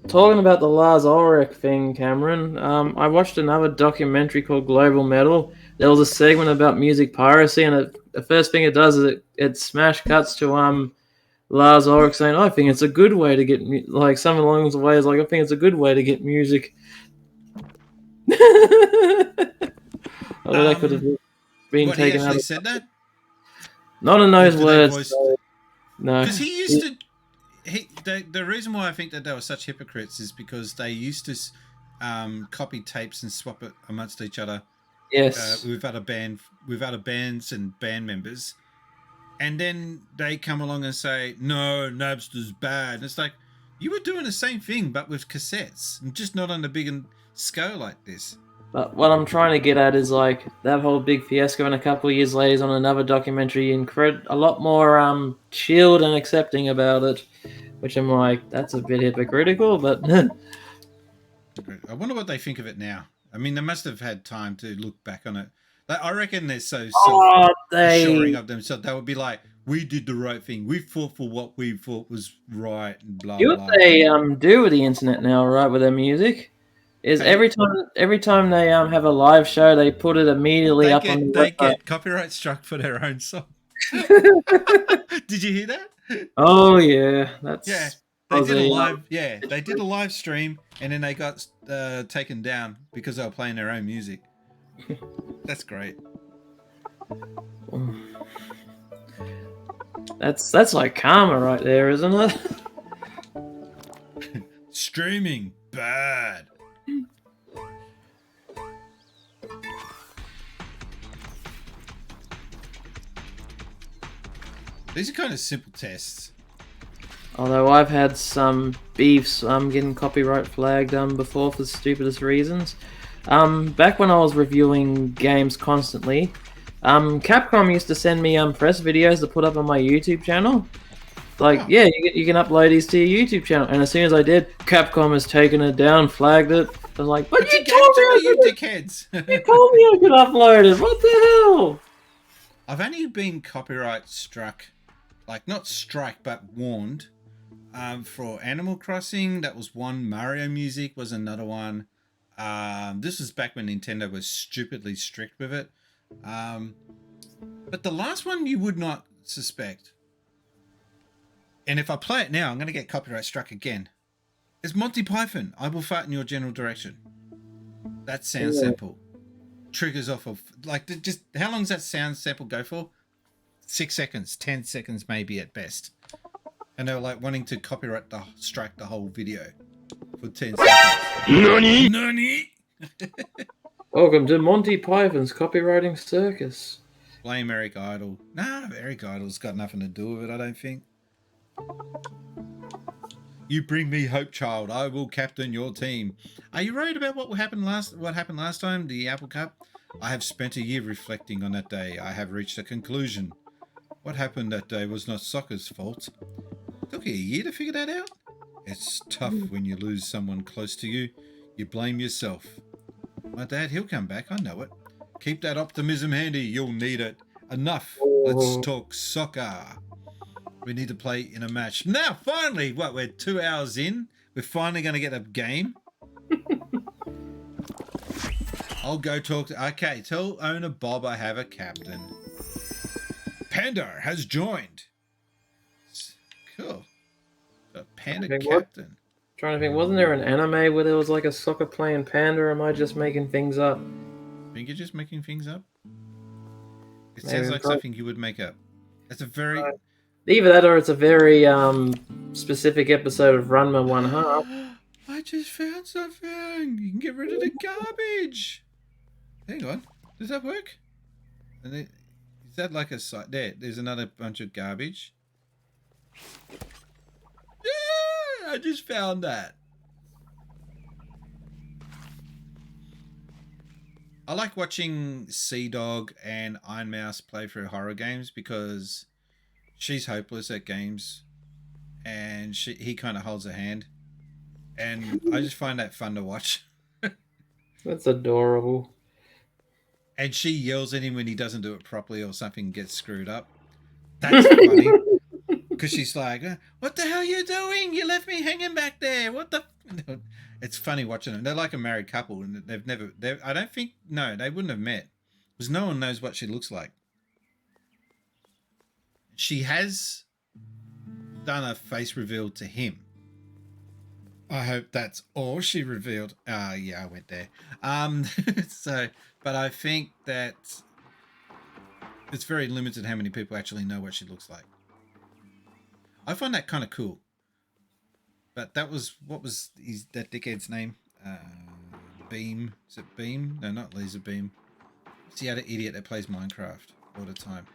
Talking about the Lars Ulrich thing, Cameron, I watched another documentary called Global Metal. There was a segment about music piracy, and the first thing it does is it smash cuts to Lars Ulrich saying, "I think it's a good way to get like something along the ways like I think it's a good way to get music." That could have been taken out. He said that? Not in those After they words. voiced- No. Because he used to. The reason why I think that they were such hypocrites is because they used to copy tapes and swap it amongst each other. Yes. With other bands and band members, and then they come along and say, "No, Napster's bad." And it's like you were doing the same thing, but with cassettes, and just not on a big scale like this. But what I'm trying to get at is like that whole big fiasco, and a couple of years later, he's on another documentary, a lot more chilled and accepting about it, which I'm like, that's a bit hypocritical, but I wonder what they think of it now. I mean, they must have had time to look back on it. I reckon they're so assuring of themselves. They would be like, "We did the right thing. We fought for what we thought was right." And blah you know blah. what they do with the internet now, right? With their music, is every time they have a live show, they put it immediately up on the They website. get copyright struck for their own song. Did you hear that? Oh yeah, that's Yeah. They did a live stream, and then they got taken down because they were playing their own music. That's great. That's like karma right there, isn't it? Streaming bad. These are kind of simple tests. Although I've had some beefs getting copyright flagged before for the stupidest reasons. Back when I was reviewing games constantly, Capcom used to send me press videos to put up on my YouTube channel. Like, yeah, you can upload these to your YouTube channel. And as soon as I did, Capcom has taken it down, flagged it. I was like, but you told me you dickheads. You told me I could upload it. What the hell? I've only been copyright struck, like not strike, but warned. For Animal Crossing, that was one. Mario Music was another one. This was back when Nintendo was stupidly strict with it. But the last one you would not suspect. And if I play it now, I'm going to get copyright struck again. It's Monty Python. I will fart in your general direction. That sound sample triggers off of just how long does that sound sample go for? 6 seconds, 10 seconds maybe at best. And they were like wanting to copyright strike the whole video for 10 seconds. NANI? Nani? Welcome to Monty Python's copywriting circus. Blame Eric Idle. Nah, Eric Idle's got nothing to do with it, I don't think. You bring me hope, child. I will captain your team. Are you worried about what happened last time, the Apple Cup? I have spent a year reflecting on that day. I have reached a conclusion. What happened that day was not soccer's fault. It took you a year to figure that out? It's tough when you lose someone close to you. You blame yourself. My dad, he'll come back. I know it. Keep that optimism handy. You'll need it. Enough. Let's talk soccer. We need to play in a match. Now, finally, we're 2 hours in. We're finally going to get a game. I'll go talk to... Okay, tell owner Bob I have a captain. Panda has joined. Cool. A panda captain. Trying to think, wasn't there an anime where there was like a soccer playing panda, or am I just making things up? I think you're just making things up. It sounds like something you would make up. It's a very... Either that or it's a very specific episode of Ranma 1/2. I just found something. You can get rid of the garbage. Hang on. Does that work? Is that like a site? There's another bunch of garbage. Yeah, I just found that. I like watching Sea Dog and Iron Mouse play through horror games because she's hopeless at games and he kind of holds her hand. And I just find that fun to watch. That's adorable. And she yells at him when he doesn't do it properly or something gets screwed up. That's funny. Because she's like, what the hell are you doing? You left me hanging back there. What the... It's funny watching them. They're like a married couple and I don't think... No, they wouldn't have met. Because no one knows what she looks like. She has done a face reveal to him. I hope that's all she revealed. Yeah, I went there. But I think that it's very limited how many people actually know what she looks like. I find that kind of cool. But that was, what was that dickhead's name? Beam. Is it Beam? No, not Laser Beam. What's the other idiot that plays Minecraft all the time?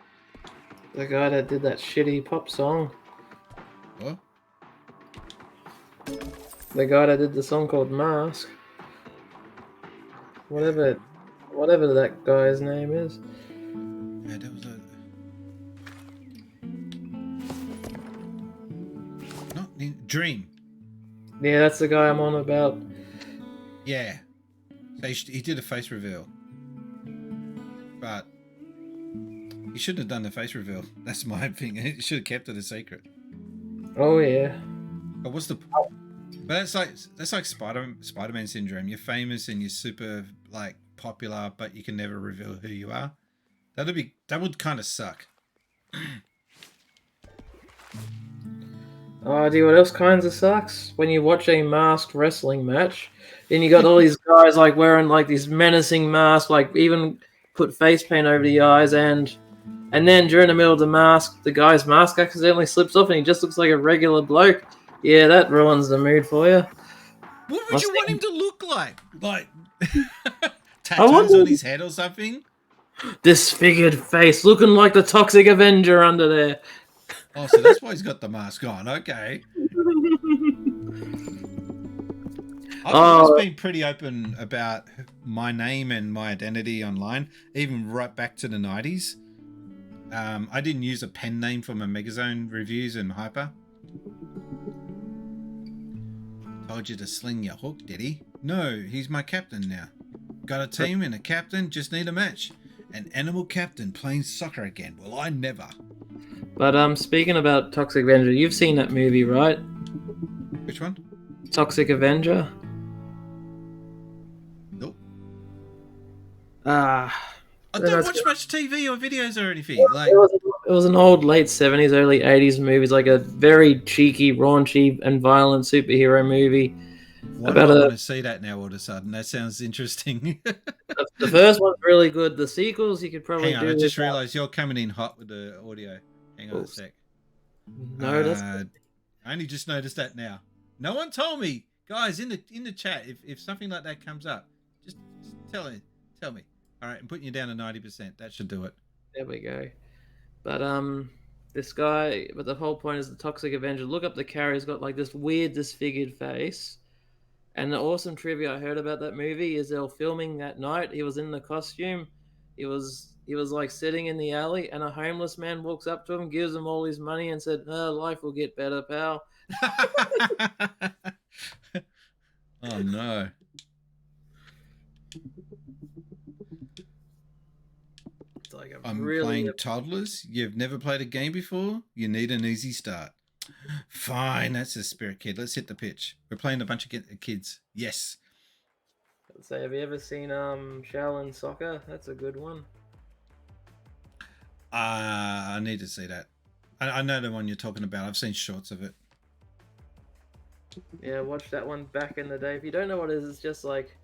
The guy that did that shitty pop song. What? The guy that did the song called Mask. Whatever that guy's name is. Yeah, that was a... Dream. Yeah, that's the guy I'm on about. Yeah. So he did a face reveal. But he shouldn't have done the face reveal. That's my thing. He should have kept it a secret. Oh yeah. But what's the... But that's like Spider-Man syndrome. You're famous and you're super like popular, but you can never reveal who you are. That would kind of suck. Oh, do you know what else kinds of sucks? When you watch a masked wrestling match, and you got all these guys like wearing like these menacing masks, like even put face paint over the eyes, and then during the middle of the guy's mask accidentally slips off and he just looks like a regular bloke. Yeah, that ruins the mood for you. What would you want him to look like? Like I tattoos wonder- on his head or something? Disfigured face, looking like the Toxic Avenger under there. Oh, so that's why he's got the mask on. Okay. I've always been pretty open about my name and my identity online, even right back to the 90s. I didn't use a pen name for my Megazone reviews and Hyper. Told you to sling your hook, did he? No, he's my captain now. Got a team and a captain, just need a match. An animal captain playing soccer again. Well, I never. But speaking about Toxic Avenger, you've seen that movie, right? Which one? Toxic Avenger. Nope. Ah. I Then don't that's watch much TV or videos or anything. Like, It was an old late 70s, early 80s movie. It's like a very cheeky, raunchy, and violent superhero movie. why about do I a- want to see that now all of a sudden? That sounds interesting. The first one's really good. The sequels you could probably Hang on, do. I just without- realised you're coming in hot with the audio. Hang on a Oops. sec. No, that's I only just noticed that now. No one told me, guys, in the chat. If something like that comes up, just tell me. All right, I'm putting you down to 90%. That should do it. there we go. But this guy. But the whole point is the Toxic Avenger. Look up the character. He's got like this weird disfigured face. And the awesome trivia I heard about that movie is they were filming that night. He was in the costume. He was like sitting in the alley, and a homeless man walks up to him, gives him all his money, and said, "Life will get better, pal." Oh no. It's like a I'm really playing toddlers. You've never played a game before? You need an easy start. Fine, that's the spirit, kid. Let's hit the pitch. We're playing a bunch of kids. Yes. So have you ever seen Shaolin Soccer? That's a good one. I need to see that. I know the one you're talking about. I've seen shorts of it. Yeah, watch that one back in the day. If you don't know what it is, it's just like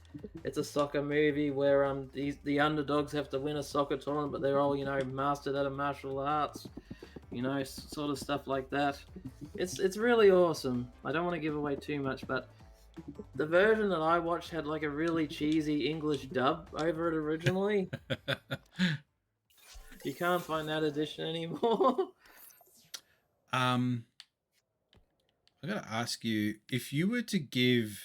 it's a soccer movie where the underdogs have to win a soccer tournament, but they're all mastered at a martial arts, sort of stuff like that. It's really awesome. I don't want to give away too much, but the version that I watched had like a really cheesy English dub over it originally. You can't find that edition anymore. I gotta ask you, if you were to give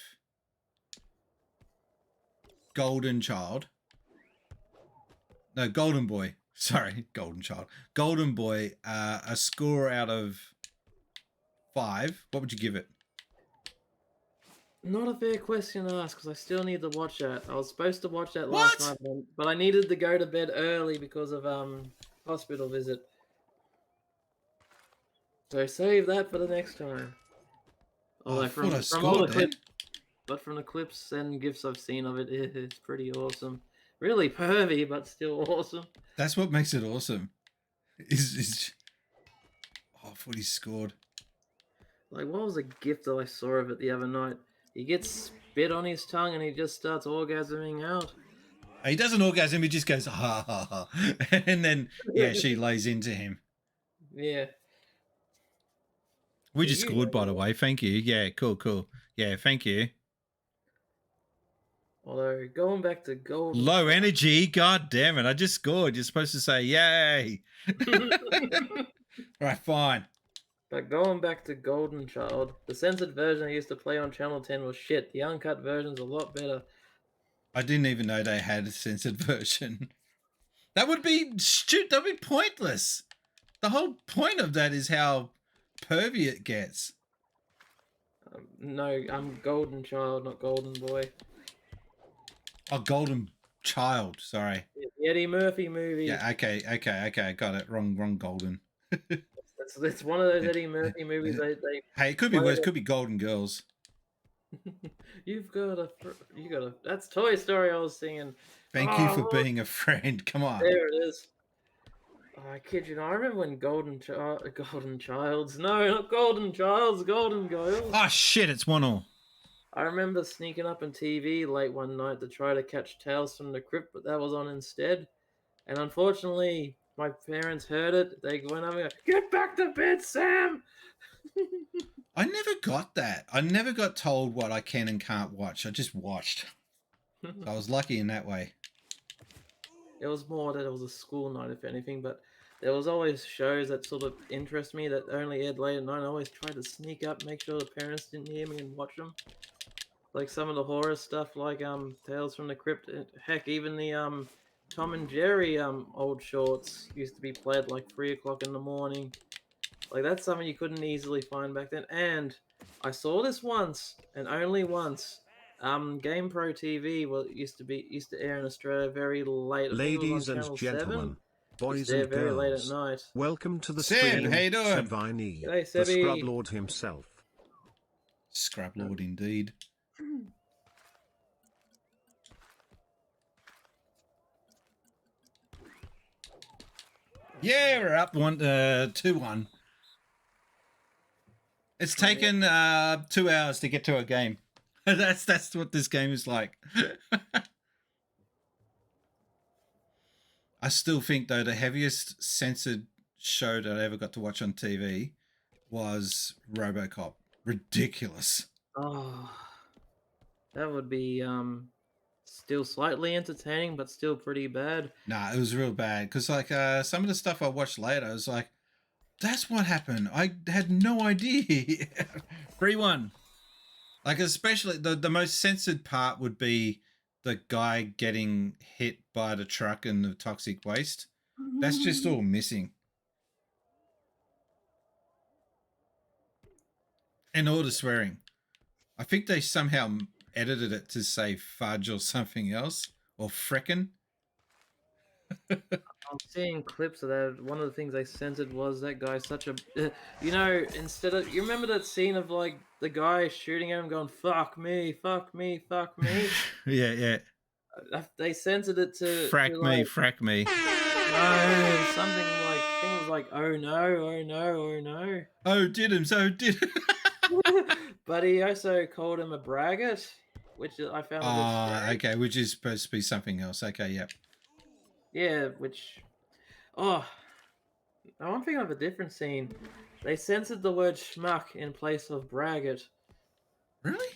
Golden Boy, a score out of 5, what would you give it? Not a fair question to ask because I still need to watch that. I was supposed to watch that last What? night, but I needed to go to bed early because of hospital visit. So save that for the next time. Although I from thought I all scored the then. clips, but from the clips and gifs I've seen of it, it's pretty awesome. Really pervy, but still awesome. That's what makes it awesome. I thought he scored. Like, what was a gift that I saw of it the other night? He gets spit on his tongue and he just starts orgasming out. He doesn't orgasm, he just goes, ha ha ha. And then, she lays into him. Yeah. We Yeah, just you scored, know by the way. Thank you. Yeah, cool. Yeah, thank you. Although, going back to Golden... Low energy. God damn it. I just scored. You're supposed to say, yay. Right, fine. But going back to Golden Child, the censored version I used to play on Channel 10 was shit. The uncut version's a lot better. I didn't even know they had a censored version. That would be that'd be pointless. The whole point of that is how pervy it gets. No, I'm Golden Child, not Golden Boy. Oh, Golden Child. Sorry. The Eddie Murphy movie. Yeah. Okay. Got it. Wrong. Golden. It's one of those Eddie Murphy movies. They Hey, it could be Why worse. not? Could be Golden Girls. you got a. That's Toy Story I was singing. Thank you for Oh, being a friend. Come on. There it is. Oh, I kid you not. I remember when Golden Childs. No, not Golden Childs. Golden Girls. Oh shit! It's 1-1. I remember sneaking up on TV late one night to try to catch Tales from the Crypt, but that was on instead. And unfortunately, my parents heard it. They went over and go, "Get back to bed, Sam!" I never got that. I never got told what I can and can't watch. I just watched. So I was lucky in that way. It was more that it was a school night, if anything, but there was always shows that sort of interest me that only aired late at night. I always tried to sneak up, make sure the parents didn't hear me, and watch them. Like some of the horror stuff, like Tales from the Crypt. Heck, even the Tom and Jerry old shorts used to be played at like 3 o'clock in the morning. Like that's something you couldn't easily find back then. And I saw this once, and only once. GamePro TV used to air in Australia very late. I think it was Ladies on and Channel gentlemen, 7. boys They're and very late at girls, night. welcome to the Seb, stream, how you doing? Seb Viney, G'day, the Sebby. Scrub Lord himself. Scrub Lord indeed. Yeah, we're up 2-1. It's taken 2 hours to get to a game. That's what this game is like. I still think though the heaviest censored show that I ever got to watch on TV was RoboCop. Ridiculous. Oh, that would be still slightly entertaining, but still pretty bad. Nah, it was real bad because like some of the stuff I watched later, I was like, that's what happened. I had no idea. 3-1. Like especially the most censored part would be the guy getting hit by the truck and the toxic waste. That's just all missing. And all the swearing. I think they somehow edited it to say fudge or something else. Or frickin'. I'm seeing clips of that. One of the things they censored was that guy's such a, you know, instead of, you remember that scene of like the guy shooting at him going, "Fuck me, fuck me, fuck me." Yeah. They censored it to Frack me, like, frack me. no, something like, I think it was like, "Oh no, oh no, oh no." Oh, did him, so did him. But he also called him a braggart, which I found a bit strange. Okay, which is supposed to be something else. Okay, yep. Yeah, which, oh, now I'm thinking of a different scene. They censored the word schmuck in place of braggart. Really?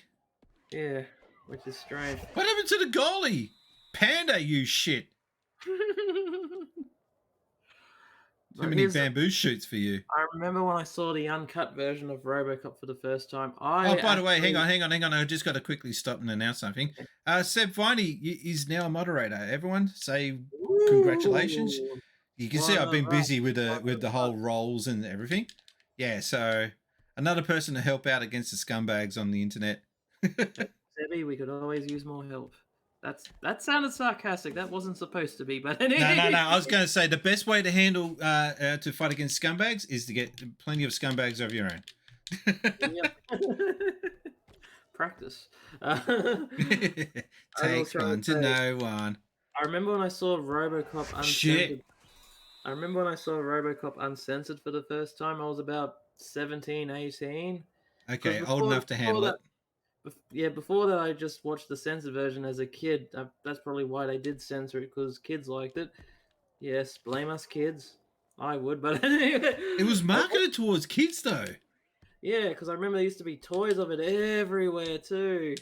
Yeah, which is strange. What happened to the goalie? Panda, you shit. Too But many here's- bamboo shoots for you. I remember when I saw the uncut version of RoboCop for the first time. Oh, by the way, hang on. I just got to quickly stop and announce something. Seb Viney is now a moderator. Everyone say congratulations. Ooh. You can see I've been Wow. busy with the whole roles and everything. Yeah, so another person to help out against the scumbags on the internet. Sebby, we could always use more help. That sounded sarcastic. That wasn't supposed to be, but No. I was going to say the best way to handle to fight against scumbags is to get plenty of scumbags of your own. Practice. Takes trying one to to say- know one. I remember when I saw RoboCop uncensored. Shit. I remember when I saw RoboCop uncensored for the first time. I was about 17, 18. Okay, Because old before- enough to handle before it. Before that, I just watched the censored version as a kid. That's probably why they did censor it, because kids liked it. Yes, blame us kids. I would, but It was marketed towards kids though. Yeah, because I remember there used to be toys of it everywhere too.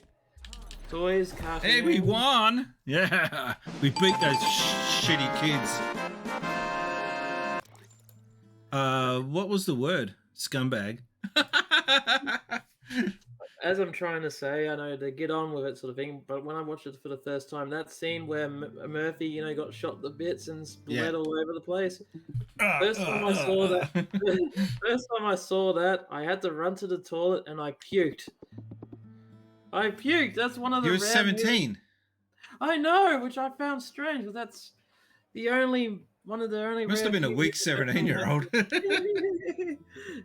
Toys, cartoons. Hey, we won! Yeah, we beat those shitty kids. What was the word? Scumbag. As I'm trying to say, I know to get on with it, sort of thing. But when I watched it for the first time, that scene where Murphy, got shot to bits and bled Yeah. all over the place. First time I saw that, first time I saw that, I had to run to the toilet and I puked. I puked. That's one of the. You were rare 17. I know, which I found strange because that's one of the only. Must have rare been a weak movies- 17-year-old. It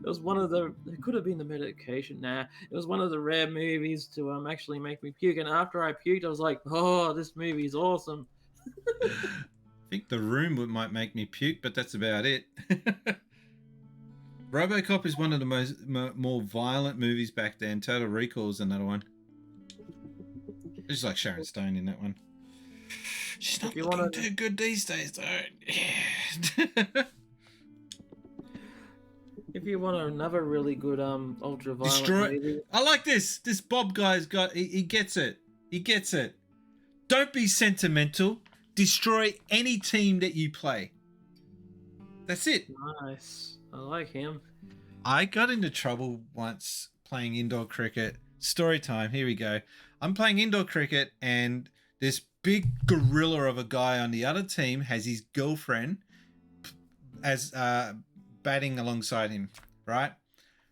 was one of the. It could have been the medication. Nah, it was one of the rare movies to actually make me puke. And after I puked, I was like, "Oh, this movie is awesome." I think The Room might make me puke, but that's about it. RoboCop is one of the more violent movies back then. Total Recall is another one. It's like Sharon Stone in that one. She's not If you looking wanna- too good these days, though. Yeah. If you want another really good ultraviolet Destroy. movie, I like this. This Bob guy's got. He gets it. He gets it. Don't be sentimental. Destroy any team that you play. That's it. nice. I like him. I got into trouble once playing indoor cricket. Story time. Here we go. I'm playing indoor cricket, and this big gorilla of a guy on the other team has his girlfriend as batting alongside him, right?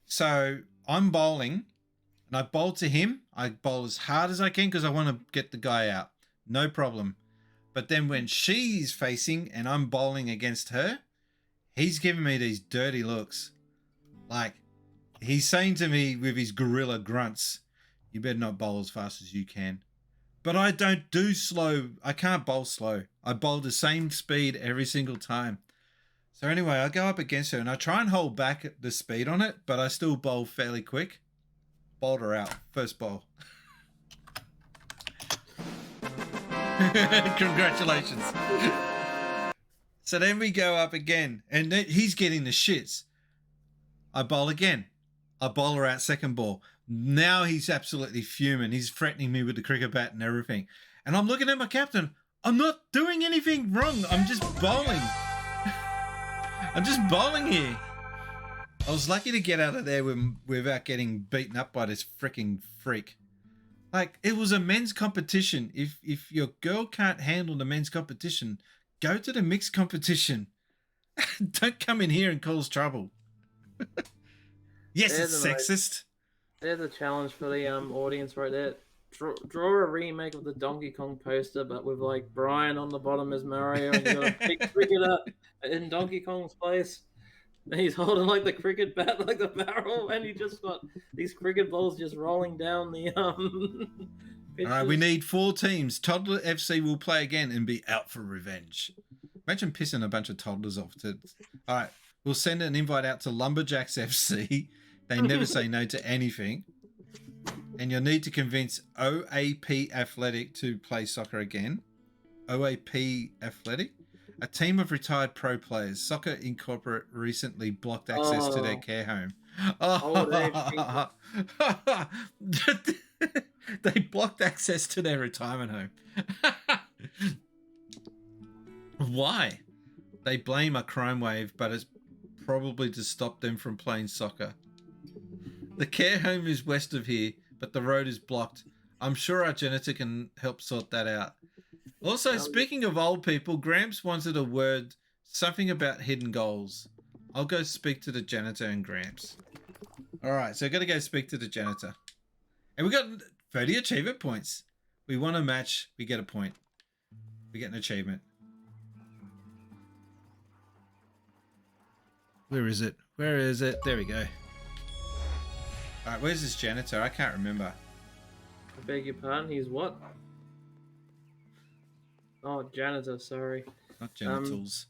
So I'm bowling, and I bowl to him. I bowl as hard as I can because I want to get the guy out. No problem. But then when she's facing and I'm bowling against her, he's giving me these dirty looks. Like, he's saying to me with his gorilla grunts, you better not bowl as fast as you can. But I don't do slow. I can't bowl slow. I bowl the same speed every single time. So anyway, I go up against her and I try and hold back the speed on it, but I still bowl fairly quick. Bowled her out. First bowl. Congratulations. So then we go up again, and he's getting the shits. I bowl again. I bowl her out second ball. Now he's absolutely fuming. He's threatening me with the cricket bat and everything. And I'm looking at my captain. I'm not doing anything wrong. I'm just bowling. I'm just bowling here. I was lucky to get out of there without getting beaten up by this freaking freak. Like, it was a men's competition. If your girl can't handle the men's competition, go to the mixed competition. Don't come in here and cause trouble. Yes, There's it's sexist. There's a challenge for the audience right there. Draw a remake of the Donkey Kong poster, but with like Brian on the bottom as Mario, and you got a big cricketer in Donkey Kong's place. And he's holding like the cricket bat, like the barrel, and he just got these cricket balls just rolling down the All right, we need 4 teams. Toddler FC will play again and be out for revenge. Imagine pissing a bunch of toddlers off. All right, we'll send an invite out to Lumberjacks FC. They never say no to anything. And you'll need to convince OAP Athletic to play soccer again. OAP Athletic? A team of retired pro players. Soccer Incorporate recently blocked access to their care home. Old age They blocked access to their retirement home. Why? They blame a crime wave, but it's probably to stop them from playing soccer. The care home is west of here, but the road is blocked. I'm sure our janitor can help sort that out. Also, speaking of old people, Gramps wanted a word, something about hidden goals. I'll go speak to the janitor and Gramps. All right, so I've got to go speak to the janitor. And we got 30 achievement points. We won a match, we get a point. We get an achievement. Where is it? Where is it? There we go. All right, where's this janitor? I can't remember. I beg your pardon, he's what? Oh, janitor, sorry. Not genitals.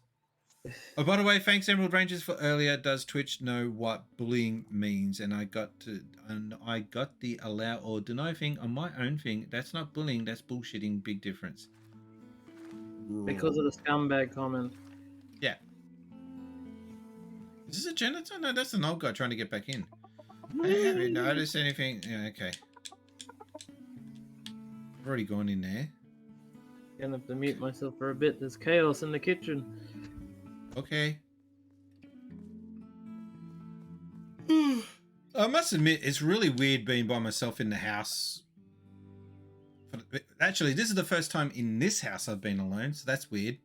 Oh, by the way, thanks Emerald Rangers for earlier. Does Twitch know what bullying means? And I got the allow or deny thing on my own thing. That's not bullying. That's bullshitting. Big difference. Because of the scumbag comment. Yeah. Is this a janitor? No, that's an old guy trying to get back in. Hey, have you noticed anything? Yeah, okay. I've already gone in there. Gonna have to mute myself for a bit. There's chaos in the kitchen. Okay. I must admit, it's really weird being by myself in the house. Actually, this is the first time in this house I've been alone, so that's weird.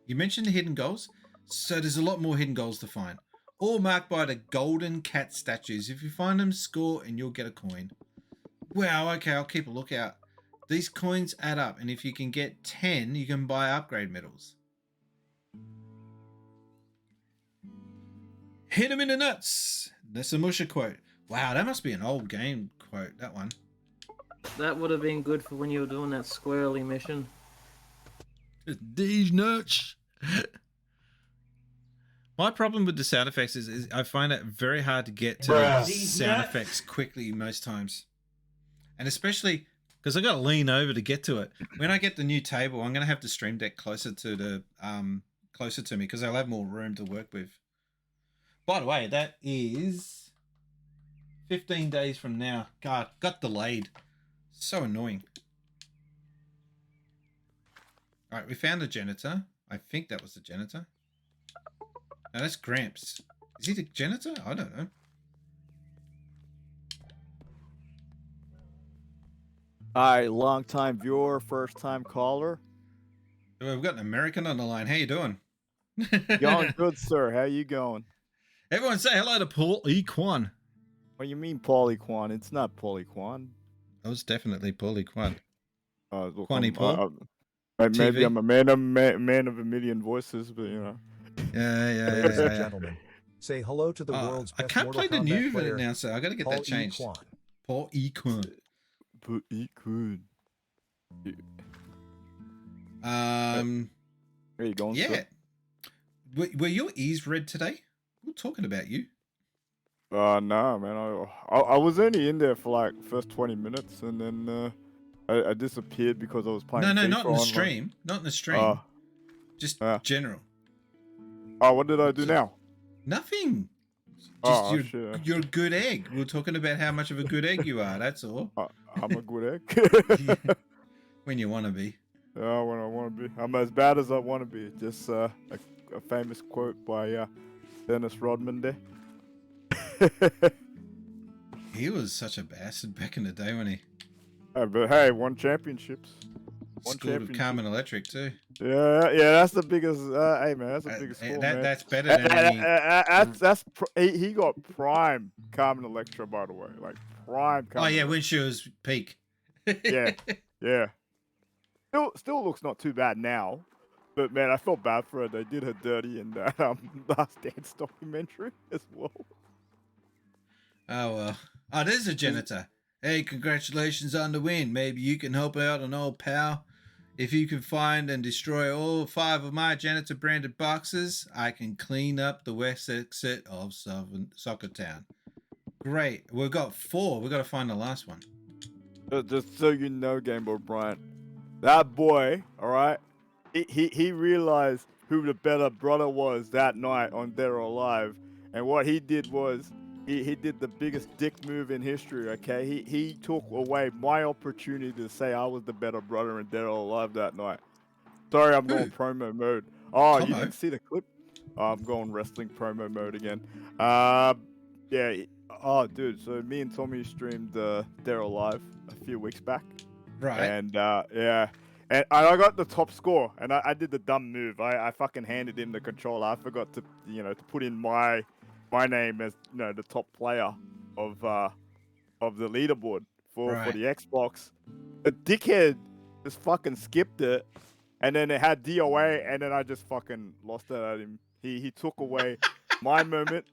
You mentioned the hidden goals, so there's a lot more hidden goals to find. All marked by the golden cat statues. If you find them, score and you'll get a coin. Wow, okay, I'll keep a lookout. These coins add up, and if you can get 10, you can buy upgrade medals. Hit him in the nuts. That's a Musha quote. Wow, that must be an old game quote, that one. That would have been good for when you were doing that squirrely mission. These nuts. My problem with the sound effects is I find it very hard to get to the sound effects quickly most times. And especially because I got to lean over to get to it. When I get the new table, I'm going to have the Stream Deck closer to me because I'll have more room to work with. By the way, that is 15 days from now. God, got delayed. So annoying. All right, we found the janitor. I think that was the janitor. No, that's Gramps. Is he the janitor? I don't know. Hi, long time viewer, first time caller. We've got an American on the line. How you doing? Going good, sir. How you going? Everyone say hello to Paul E. Kwan. What do you mean, Paulie Quan? It's not Paulie Quan. That was definitely Paul E. Kwan. Look, Quanny Paul? Maybe TV? I'm a man of a million voices, but you know. Ladies and Yeah. gentlemen, say hello to the world's I best can't Mortal play the Kombat new player, now, so I got to get Paul that changed. E. Kwan. Paul E. Kwan. But he could. Where you going, Yeah. sir? Were your ears red today? We're talking about you. No, man. I was only in there for like first 20 minutes, and then I disappeared because I was playing. No, FIFA not in the online. stream. Not in the stream. Just general. Oh, what did I do now? Nothing. Just Shit. you're a good egg. We're talking about how much of a good egg you are. That's all. I'm a good egg. When you want to be. When I want to be. I'm as bad as I want to be. Just a famous quote by Dennis Rodman there. He was such a bastard back in the day when he But hey, won championships. scored with Carmen Electric too. Yeah, that's the biggest. Hey man, that's the biggest score, man. That's better than any... he got prime Carmen Electra, by the way, like prime. Oh Carmen yeah, when she was peak. yeah. Still looks not too bad now, but man, I felt bad for her. They did her dirty in that Last Dance documentary as well. Oh well. Oh, there's a janitor. Hey, congratulations on the win. Maybe you can help out an old pal. If you can find and destroy all 5 of my janitor branded boxes, I can clean up the west exit of Soccer Town. Great. We've got 4. We've got to find the last one. Just so you know, Game Boy Bryant, that boy, all right, he realized who the better brother was that night on Dead or Alive, and what he did was he did the biggest dick move in history. Okay, he took away my opportunity to say I was the better brother in Dead or Alive that night. Sorry, I'm going promo mode. Oh, you didn't see the clip? I'm going wrestling promo mode again. Yeah. Oh, dude. So me and Tommy streamed Dead or Alive a few weeks back. Right. And yeah. And I got the top score, and I did the dumb move. I fucking handed him the controller. I forgot to to put in my name as the top player of the leaderboard for the Xbox. The dickhead just fucking skipped it, and then it had DOA, and then I just fucking lost it at him. He took away my moment,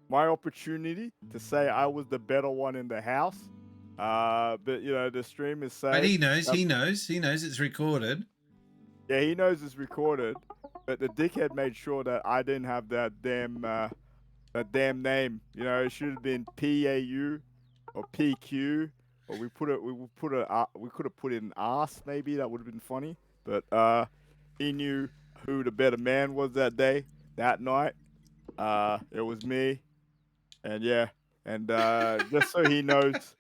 my opportunity to say I was the better one in the house. But the stream is saying. But he knows it's recorded. Yeah, he knows it's recorded. But the dickhead made sure that I didn't have that damn name. It should have been PAU or PQ, or we could have put in arse maybe. That would have been funny. But he knew who the better man was that night. It was me, and yeah, and just so he knows,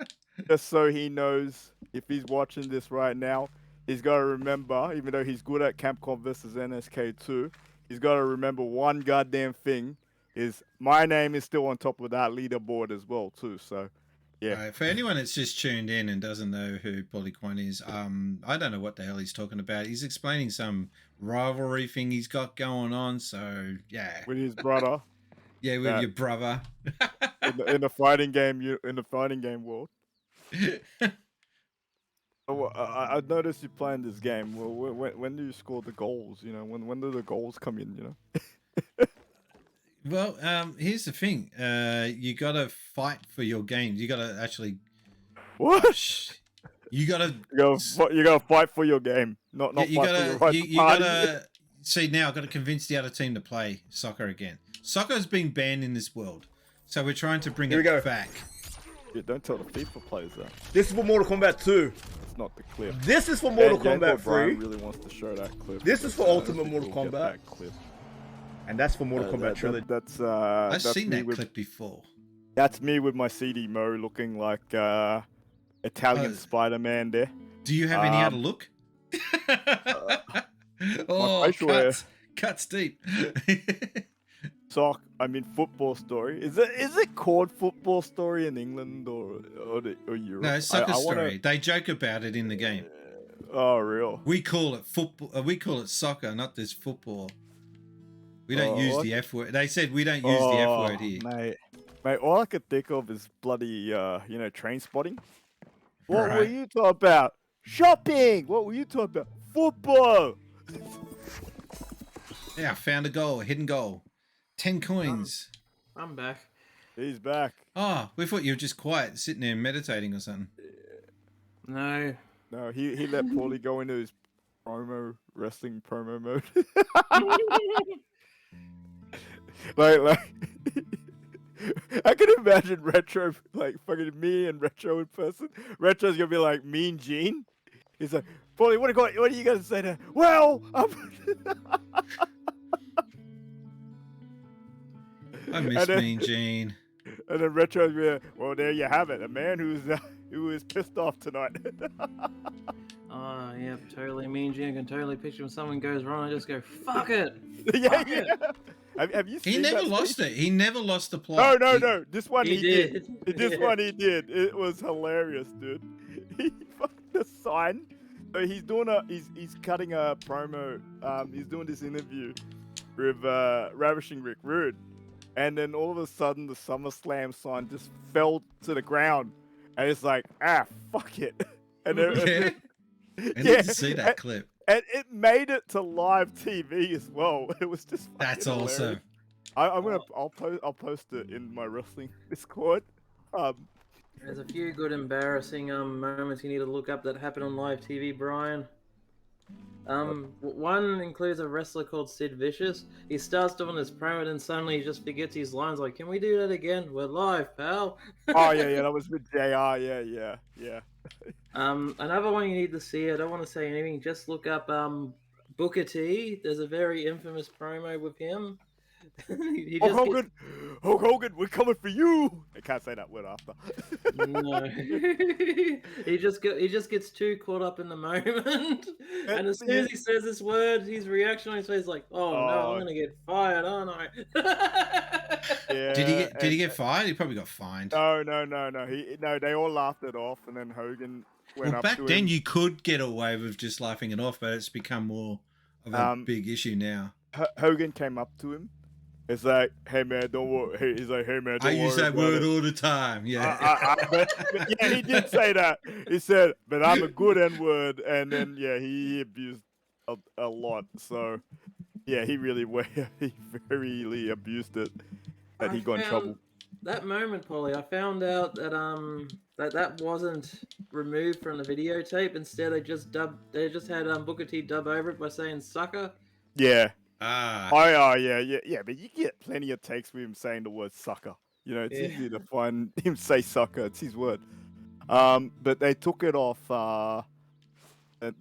if he's watching this right now, he's got to remember, even though he's good at Capcom versus NSK2, he's got to remember one goddamn thing, is my name is still on top of that leaderboard as well, too. So, yeah. Right, for anyone that's just tuned in and doesn't know who Polyquan is, I don't know what the hell he's talking about. He's explaining some rivalry thing he's got going on, so, yeah. With his brother. Yeah, with your brother. in the fighting game world. I noticed you playing this game. Well, when do you score the goals? When do the goals come in? Well, here's the thing. You gotta fight for your games. You gotta actually. What? You gotta. You gotta fight for your game, not you fight gotta, for your right you party. gotta see now. I've got to convince the other team to play soccer again. Soccer has been banned in this world, so we're trying to bring it back. Yeah, don't tell the FIFA players that. This is for Mortal Kombat 2. It's not the clip. This is for Mortal Game Boy Kombat 3. Brian really wants to show that clip. This is for I Ultimate think Mortal we'll get Kombat. that clip. And that's for Mortal Kombat Trilogy. That's I've that's seen me that with, clip before. That's me with my CD Mo looking like Italian Oh. Spider-Man there. Do you have any other look? Oh, facial hair. cuts deep. I mean, Football Story. Is it called Football Story in England or Europe? No, Soccer I wanna- Story. They joke about it in the game. Oh, real? We call it football. We call it soccer, not this football. We don't use what? the F word. They said we don't use the F word here. Mate, all I could think of is bloody, Train Spotting. What were Right. you talking about? Shopping. What were you talking about? Football. Yeah, I found a goal, a hidden goal. 10 coins. I'm back. He's back. Oh, we thought you were just quiet, sitting there meditating or something. No. No, he let Paulie go into his wrestling promo mode. like I can imagine Retro, like fucking me and Retro in person. Retro's gonna be like Mean Gene. He's like, Paulie, what are you gonna say to? Well, I miss then- Mean Gene. and then Retro's be like, well, there you have it, a man who is pissed off tonight. Oh, yeah, totally mean. You can totally picture when something goes wrong. I just go, fuck it. yeah, Fuck yeah. it. Have you seen He never that lost speech? it. He never lost the plot. No. This one he, He did. did. This Yeah. one he did. It was hilarious, dude. He fucking the sign. So he's doing he's cutting a promo. He's doing this interview with Ravishing Rick Rude, and then all of a sudden the SummerSlam sign just fell to the ground, and it's like, fuck it. And Yeah. I need Yeah, to see that clip. and it made it to live TV as well. It was just fucking That's hilarious. awesome. I'll post it in my wrestling Discord. There's a few good embarrassing moments you need to look up that happened on live TV, Brian. One includes a wrestler called Sid Vicious. He starts doing this promo and suddenly he just forgets his lines like, can we do that again? We're live, pal. Oh yeah, that was with JR. Yeah. Another one you need to see, I don't want to say anything, just look up Booker T. There's a very infamous promo with him. He Hulk just Hogan, Hulk Hogan, we're coming for you. I can't say that word after. No. he just gets too caught up in the moment. And as soon as he says this word, his reaction on his face is like, oh no, I'm gonna get fired, aren't I? Yeah. Did he get fired? He probably got fined. No. They all laughed it off, and then Hogan went Well, up back to then him. you could get away with just laughing it off, but it's become more of a big issue now. Hogan came up to him. It's like, hey man, don't worry. He's like, hey man, don't I worry use that about word it. all the time. Yeah. But yeah, he did say that. He said, but I'm a good N-word, and then yeah, he abused a lot. So yeah, he really very abused it. That he got in trouble. That moment, Polly, I found out that that wasn't removed from the videotape. Instead, they just had Booker T dub over it by saying "sucker." Yeah. Ah. Oh yeah. But you get plenty of takes with him saying the word sucker. You know, it's Yeah. easy to find him say sucker. It's his word. But they took it off the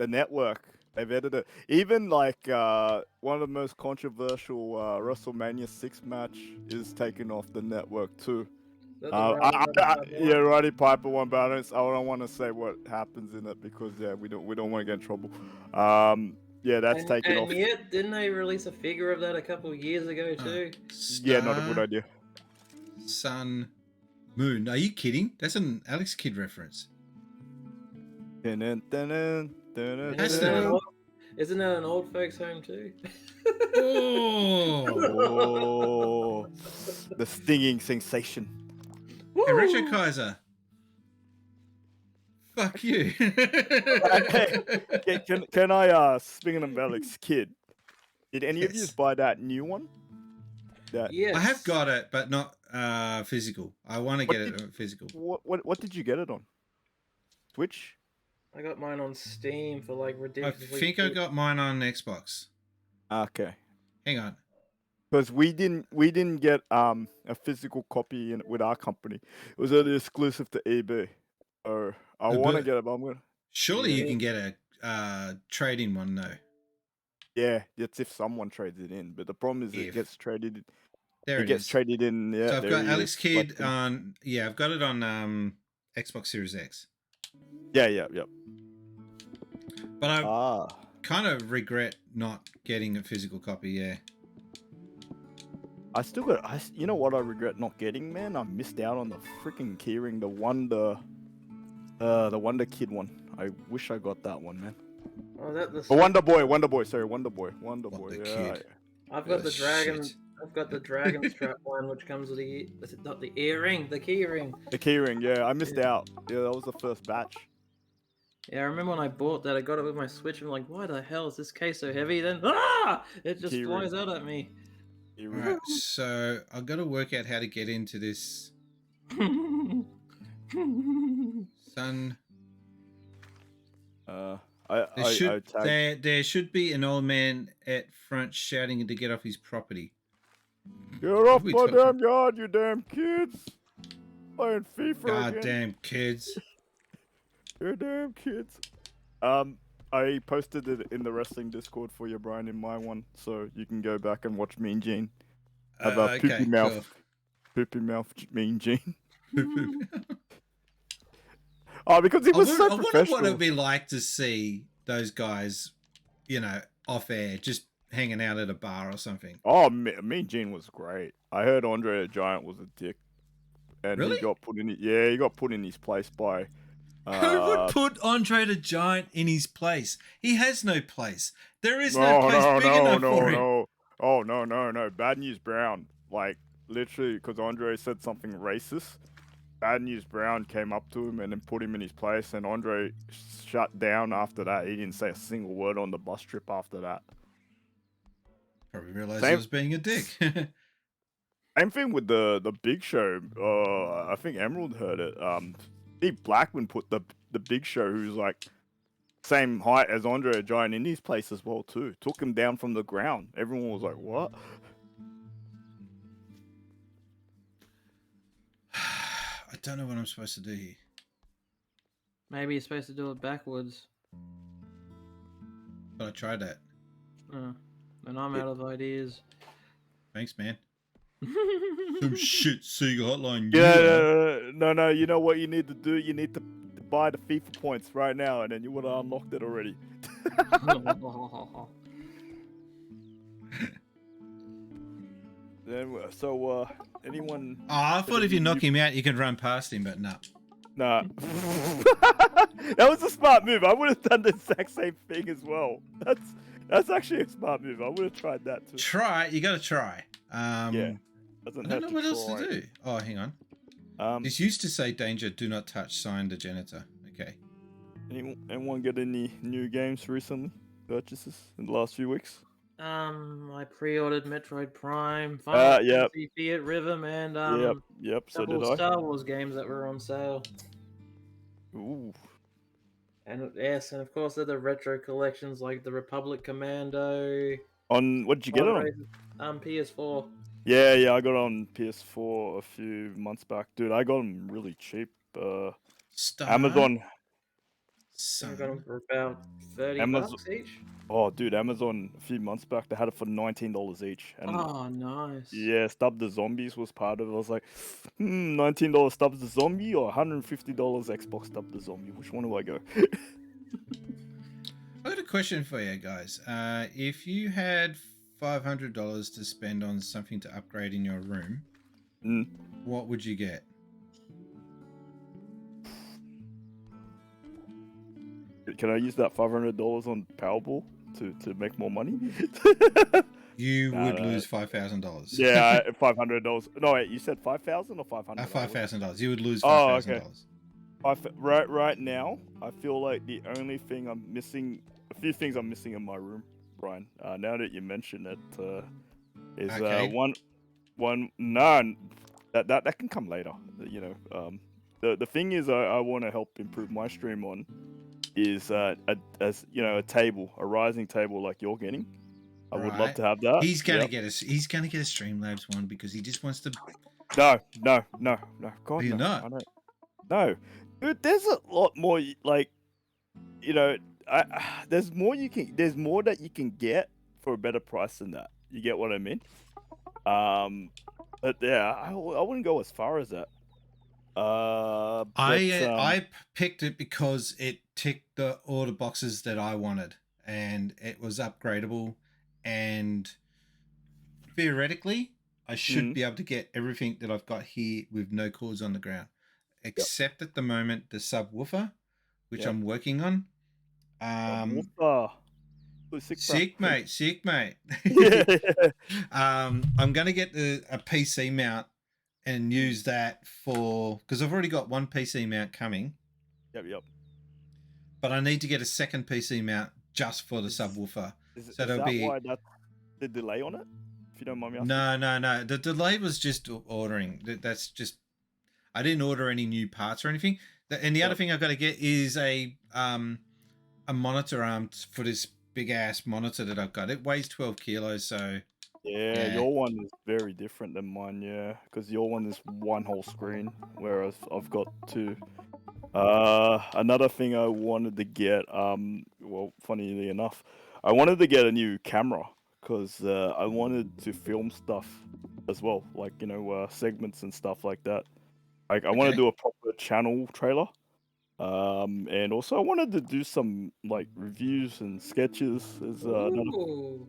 network. They've edited it. Even like one of the most controversial WrestleMania 6 match is taken off the network too. That's the Yeah, Roddy Piper one, but I don't want to say what happens in it because we don't want to get in trouble. Yeah, that's taken off. And yet, didn't they release a figure of that a couple of years ago too? Yeah, not a good idea. Sun, Moon. Are you kidding? That's an Alex Kidd reference. Isn't that an old folks' home too? Oh. Oh, the stinging sensation. Hey, Richard Kaiser. Fuck you. Can I, speaking of Alex Kidd, did any of you Yes. buy that new one? That, Yes. I have got it, but not physical. I want to What get did- it physical. What did you get it on? Switch? I got mine on Steam for like I ridiculously. think I cheap. got mine on Xbox. Okay. Hang on. Because we didn't get a physical copy in with our company. It was only exclusive to EB. So I want to But get it, but I'm gonna. surely you Yeah. can get a trade-in one though. Yeah, it's if someone trades it in. But the problem is it If. gets traded. There It it gets is. traded in. Yeah, So I've there got he Alex is, Kidd collecting. on. Yeah, I've got it on Xbox Series X. Yeah. But I Ah. kind of regret not getting a physical copy. Yeah. I still got. You know what I regret not getting, man? I missed out on the freaking keyring, the Wonder Kid one. I wish I got that one, man. Oh, that the Oh, Wonder Boy. Sorry, Wonder Boy. Wonder Yeah. Kid. I've got the dragon. Shit. I've got the dragon strap one, which comes with not the earring, the key ring. The keyring. Yeah, I missed out. Yeah, that was the first batch. Yeah, I remember when I bought that, I got it with my Switch. I'm like, why the hell is this case so heavy? Then it just Key flies ring. out at me. All right. So I've got to work out how to get into this Sun. There should be an old man at front shouting to get off his property. Get off we my talking- damn yard, you damn kids! Playing FIFA again. Goddamn kids. You damn kids. I posted it in the wrestling Discord for you, Brian, in my one, so you can go back and watch Mean Gene. Have a poopy mouth. Poopy mouth Mean Gene. Oh, because he was so I wonder professional. what it'd be like to see those guys, off air, just hanging out at a bar or something. Oh, Mean Gene was great. I heard Andre the Giant was a dick, and Really? he got put in. Yeah, he got put in his place by. Who would put Andre the Giant in his place? He has no place. There is no No, place no, big no, enough no, for him. no. Oh, no. Bad News Brown. Like, literally, because Andre said something racist, Bad News Brown came up to him and then put him in his place, and Andre shut down after that. He didn't say a single word on the bus trip after that. Probably realized Same- he was being a dick. Same thing with the Big Show. I think Emerald heard it. Steve Blackman put the Big Show, who's like same height as Andre the Giant, in his place as well too. Took him down from the ground. Everyone was like, "What?" I don't know what I'm supposed to do here. Maybe you're supposed to do it backwards. But I tried that. And I'm out of ideas. Thanks, man. Some shit, Sega Hotline. Yeah, no. You know what you need to do? You need to buy the FIFA points right now, and then you would have unlocked it already. Then, anyone? Oh, I thought if you knock him out, you could run past him, but no. Nah. That was a smart move. I would have done the exact same thing as well. That's actually a smart move. I would have tried that too. Try. You got to try. Yeah. I don't know what else to do. Oh, hang on. This used to say danger, do not touch, sign the janitor. Okay. Anyone get any new games recently? Purchases in the last few weeks? I pre-ordered Metroid Prime, Final Yep. Fantasy, Fiat Rhythm, and Yep. So couple did of I. Star Wars games that were on sale. Ooh. And yes, and of course they're the retro collections like the Republic Commando. On what did you get it on? PS4. Yeah, I got it on PS4 a few months back, dude. I got them really cheap. Amazon. I got them for about $30 each. Oh, dude, Amazon a few months back they had it for $19 each. And Oh, nice. yeah, Stub the Zombies was part of it. I was like, $19 Stub the Zombie or $150 Xbox Stub the Zombie. Which one do I go? I got a question for you guys. If you had $500 to spend on something to upgrade in your room, what would you get? Can I use that $500 on Powerball to make more money? You would lose $5,000. Yeah, $500. No, wait, you said 5,000 or 500? $5,000. You would lose $5,000. $5,000. Okay. Right now, I feel like the only thing I'm missing, a few things I'm missing in my room, Brian. Now that you mention it, is that can come later. You know, the thing is, I want to help improve my stream on is a table, a rising table like you're getting. I would love Right. to have that. He's gonna Yep. get us. He's gonna get a Streamlabs one because he just wants to. No. God, You're no. not? I don't. No, dude. There's a lot more. Like, you know, there's more you can. There's more that you can get for a better price than that. You get what I mean? But yeah, I wouldn't go as far as that. I picked it because it ticked all the boxes that I wanted, and it was upgradable, and theoretically, I should be able to get everything that I've got here with no cords on the ground, except at the moment the subwoofer, which I'm working on. Sick, mate. I'm gonna get a PC mount and use that because I've already got one PC mount coming. Yep. But I need to get a second PC mount just for the subwoofer. Is So there'll that be why that's the delay on it? If you don't mind me asking. no. The delay was just ordering. That's just I didn't order any new parts or anything. And the other thing I've got to get is a monitor arm for this big ass monitor that I've got. It weighs 12 kilos, so Yeah, your one is very different than mine, because your one is one whole screen, whereas I've got two. Another thing I wanted to get, well, funnily enough, I wanted to get a new camera because I wanted to film stuff as well, like, segments and stuff like that. Like, I want to do a proper channel trailer. And also I wanted to do some like reviews and sketches as another.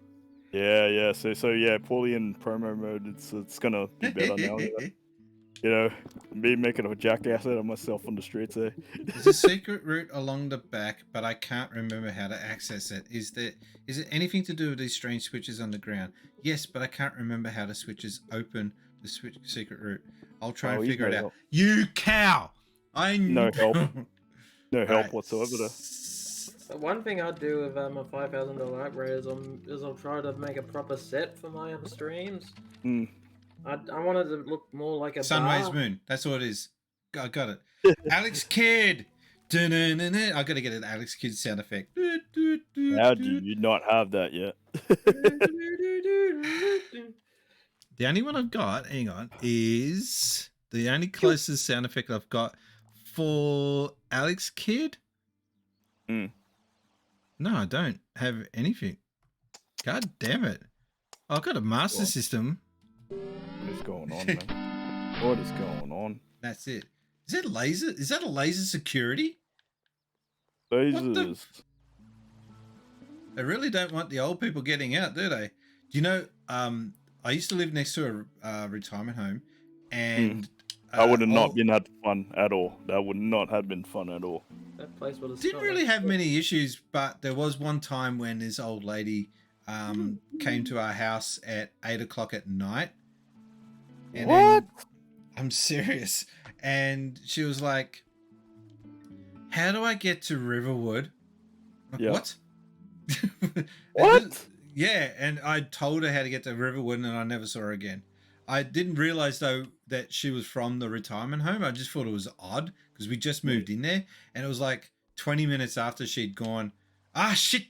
Yeah. So yeah, poorly in promo mode. It's gonna be better now. Me making a jackass out of myself on the streets. There's a secret route along the back, but I can't remember how to access it. Is it anything to do with these strange switches on the ground? Yes, but I can't remember how the switches open the secret route. I'll try and figure it out. You cow! No help. No help whatsoever. The one thing I'd do with my $5,000 upgrade is I'll try to make a proper set for my streams. I wanted to look more like a Sunrise bar. Moon. That's what it is. I got it. Alex Kidd. I got to get an Alex Kidd sound effect. How do you not have that yet? The only one I've got, hang on, is the only closest sound effect I've got for Alex Kidd. No, I don't have anything. God damn it. I've got a master system. What is going on, man? What is going on? That's it. Is that laser? Is that a laser security? Lasers. They really don't want the old people getting out, do they? Do you know, I used to live next to a retirement home, and I would have not been had fun at all. That would not have been fun at all. That place would have didn't really have many issues, but there was one time when this old lady came to our house at 8 o'clock at night. And what? I'm serious. And she was like, "How do I get to Riverwood?" Like, what? What? Yeah, and I told her how to get to Riverwood, and I never saw her again. I didn't realize though that she was from the retirement home. I just thought it was odd because we just moved in there, and it was like 20 minutes after she'd gone. Ah, shit,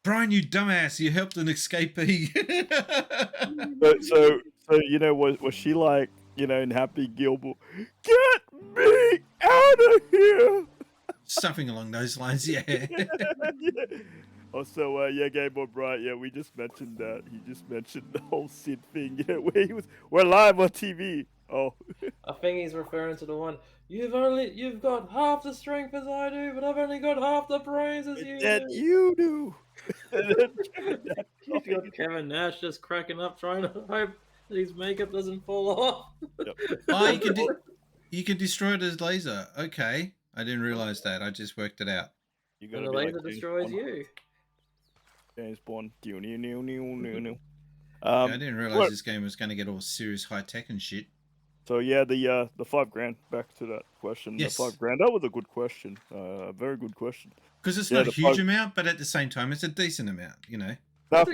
Brian, you dumbass! You helped an escapee. So was she like, in Happy Gilmore, get me out of here? Something along those lines, yeah. Also, Game Boy Bright, we just mentioned that. He just mentioned the whole Sid thing, where we're live on TV. Oh. I think he's referring to the one, you've got half the strength as I do, but I've only got half the brains as you do. That you do. You've got Kevin Nash just cracking up, trying to hope that his makeup doesn't fall off. Oh, you can destroy it as laser. Okay. I didn't realize that. I just worked it out. And the laser destroys you. James Bond. I didn't realize this game was going to get all serious high tech and shit. So yeah, the $5,000. Back to that question. Yes. The $5,000. That was a good question. Very good question. Because it's not a huge amount, but at the same time, it's a decent amount. Now,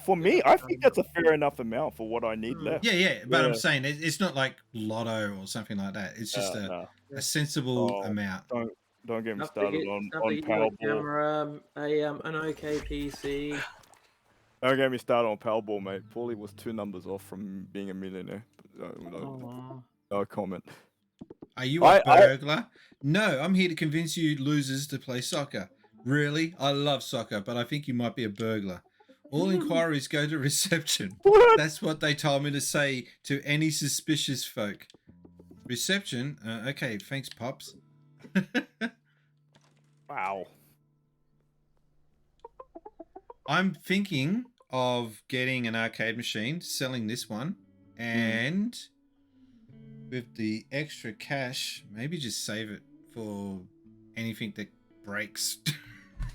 for me, I think that's a fair enough amount for what I need left. Yeah. But I'm saying it's not like Lotto or something like that. It's just a sensible amount. Don't get me started on Powerball. Camera, an okay PC. Don't get me started on Powerball, mate. Paulie was 2 numbers off from being a millionaire. No comment. Are you a burglar? No, I'm here to convince you losers to play soccer. Really? I love soccer, but I think you might be a burglar. All inquiries go to reception. What? That's what they told me to say to any suspicious folk. Reception? Okay, thanks, Pops. Wow. I'm thinking of getting an arcade machine, selling this one, and with the extra cash, maybe just save it for anything that breaks.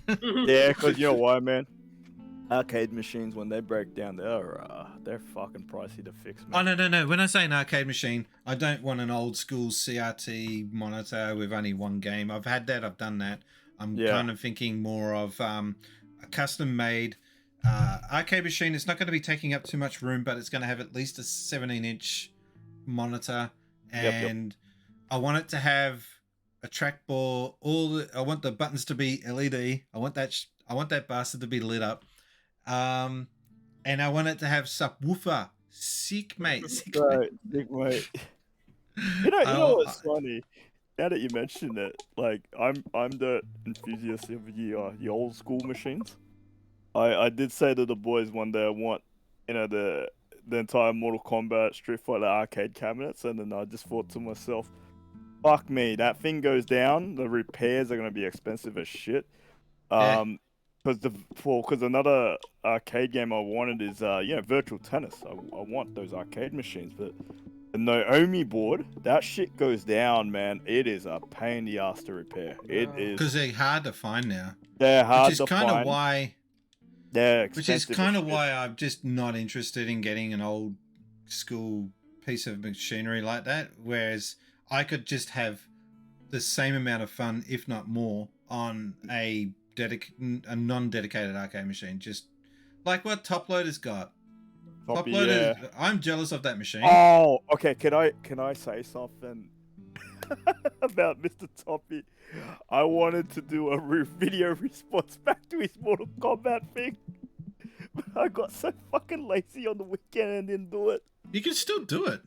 Yeah, because you know why, man? Arcade machines, when they break down, they're fucking pricey to fix, man. Oh, no. When I say an arcade machine, I don't want an old school CRT monitor with only one game. I've had that. I've done that. I'm kind of thinking more of a custom-made arcade machine. It's not going to be taking up too much room, but it's going to have at least a 17-inch monitor, and I want it to have a trackball. I want the buttons to be LED. I want that bastard to be lit up. And I want it to have subwoofer. Sick, mate. Sick, Right, big mate. You know what's funny? Now that you mention it, like I'm the enthusiast of the old school machines. I did say to the boys one day I want, the entire Mortal Kombat Street Fighter arcade cabinets, and then I just thought to myself, fuck me, that thing goes down, the repairs are gonna be expensive as shit. Because another arcade game I wanted is virtual tennis. I want those arcade machines, but the Naomi board, that shit goes down, man. It is a pain in the ass to repair. It is because they're hard to find now. They're hard which is to kind find. of why. Yeah, which is kind of why I'm just not interested in getting an old school piece of machinery like that. Whereas I could just have the same amount of fun, if not more, on a non-dedicated arcade machine, just like what Top Loader's got. Top Loader, I'm jealous of that machine. Oh, okay. Can I say something about Mr. Toppy? I wanted to do a video response back to his Mortal Kombat thing, but I got so fucking lazy on the weekend and didn't do it. You can still do it.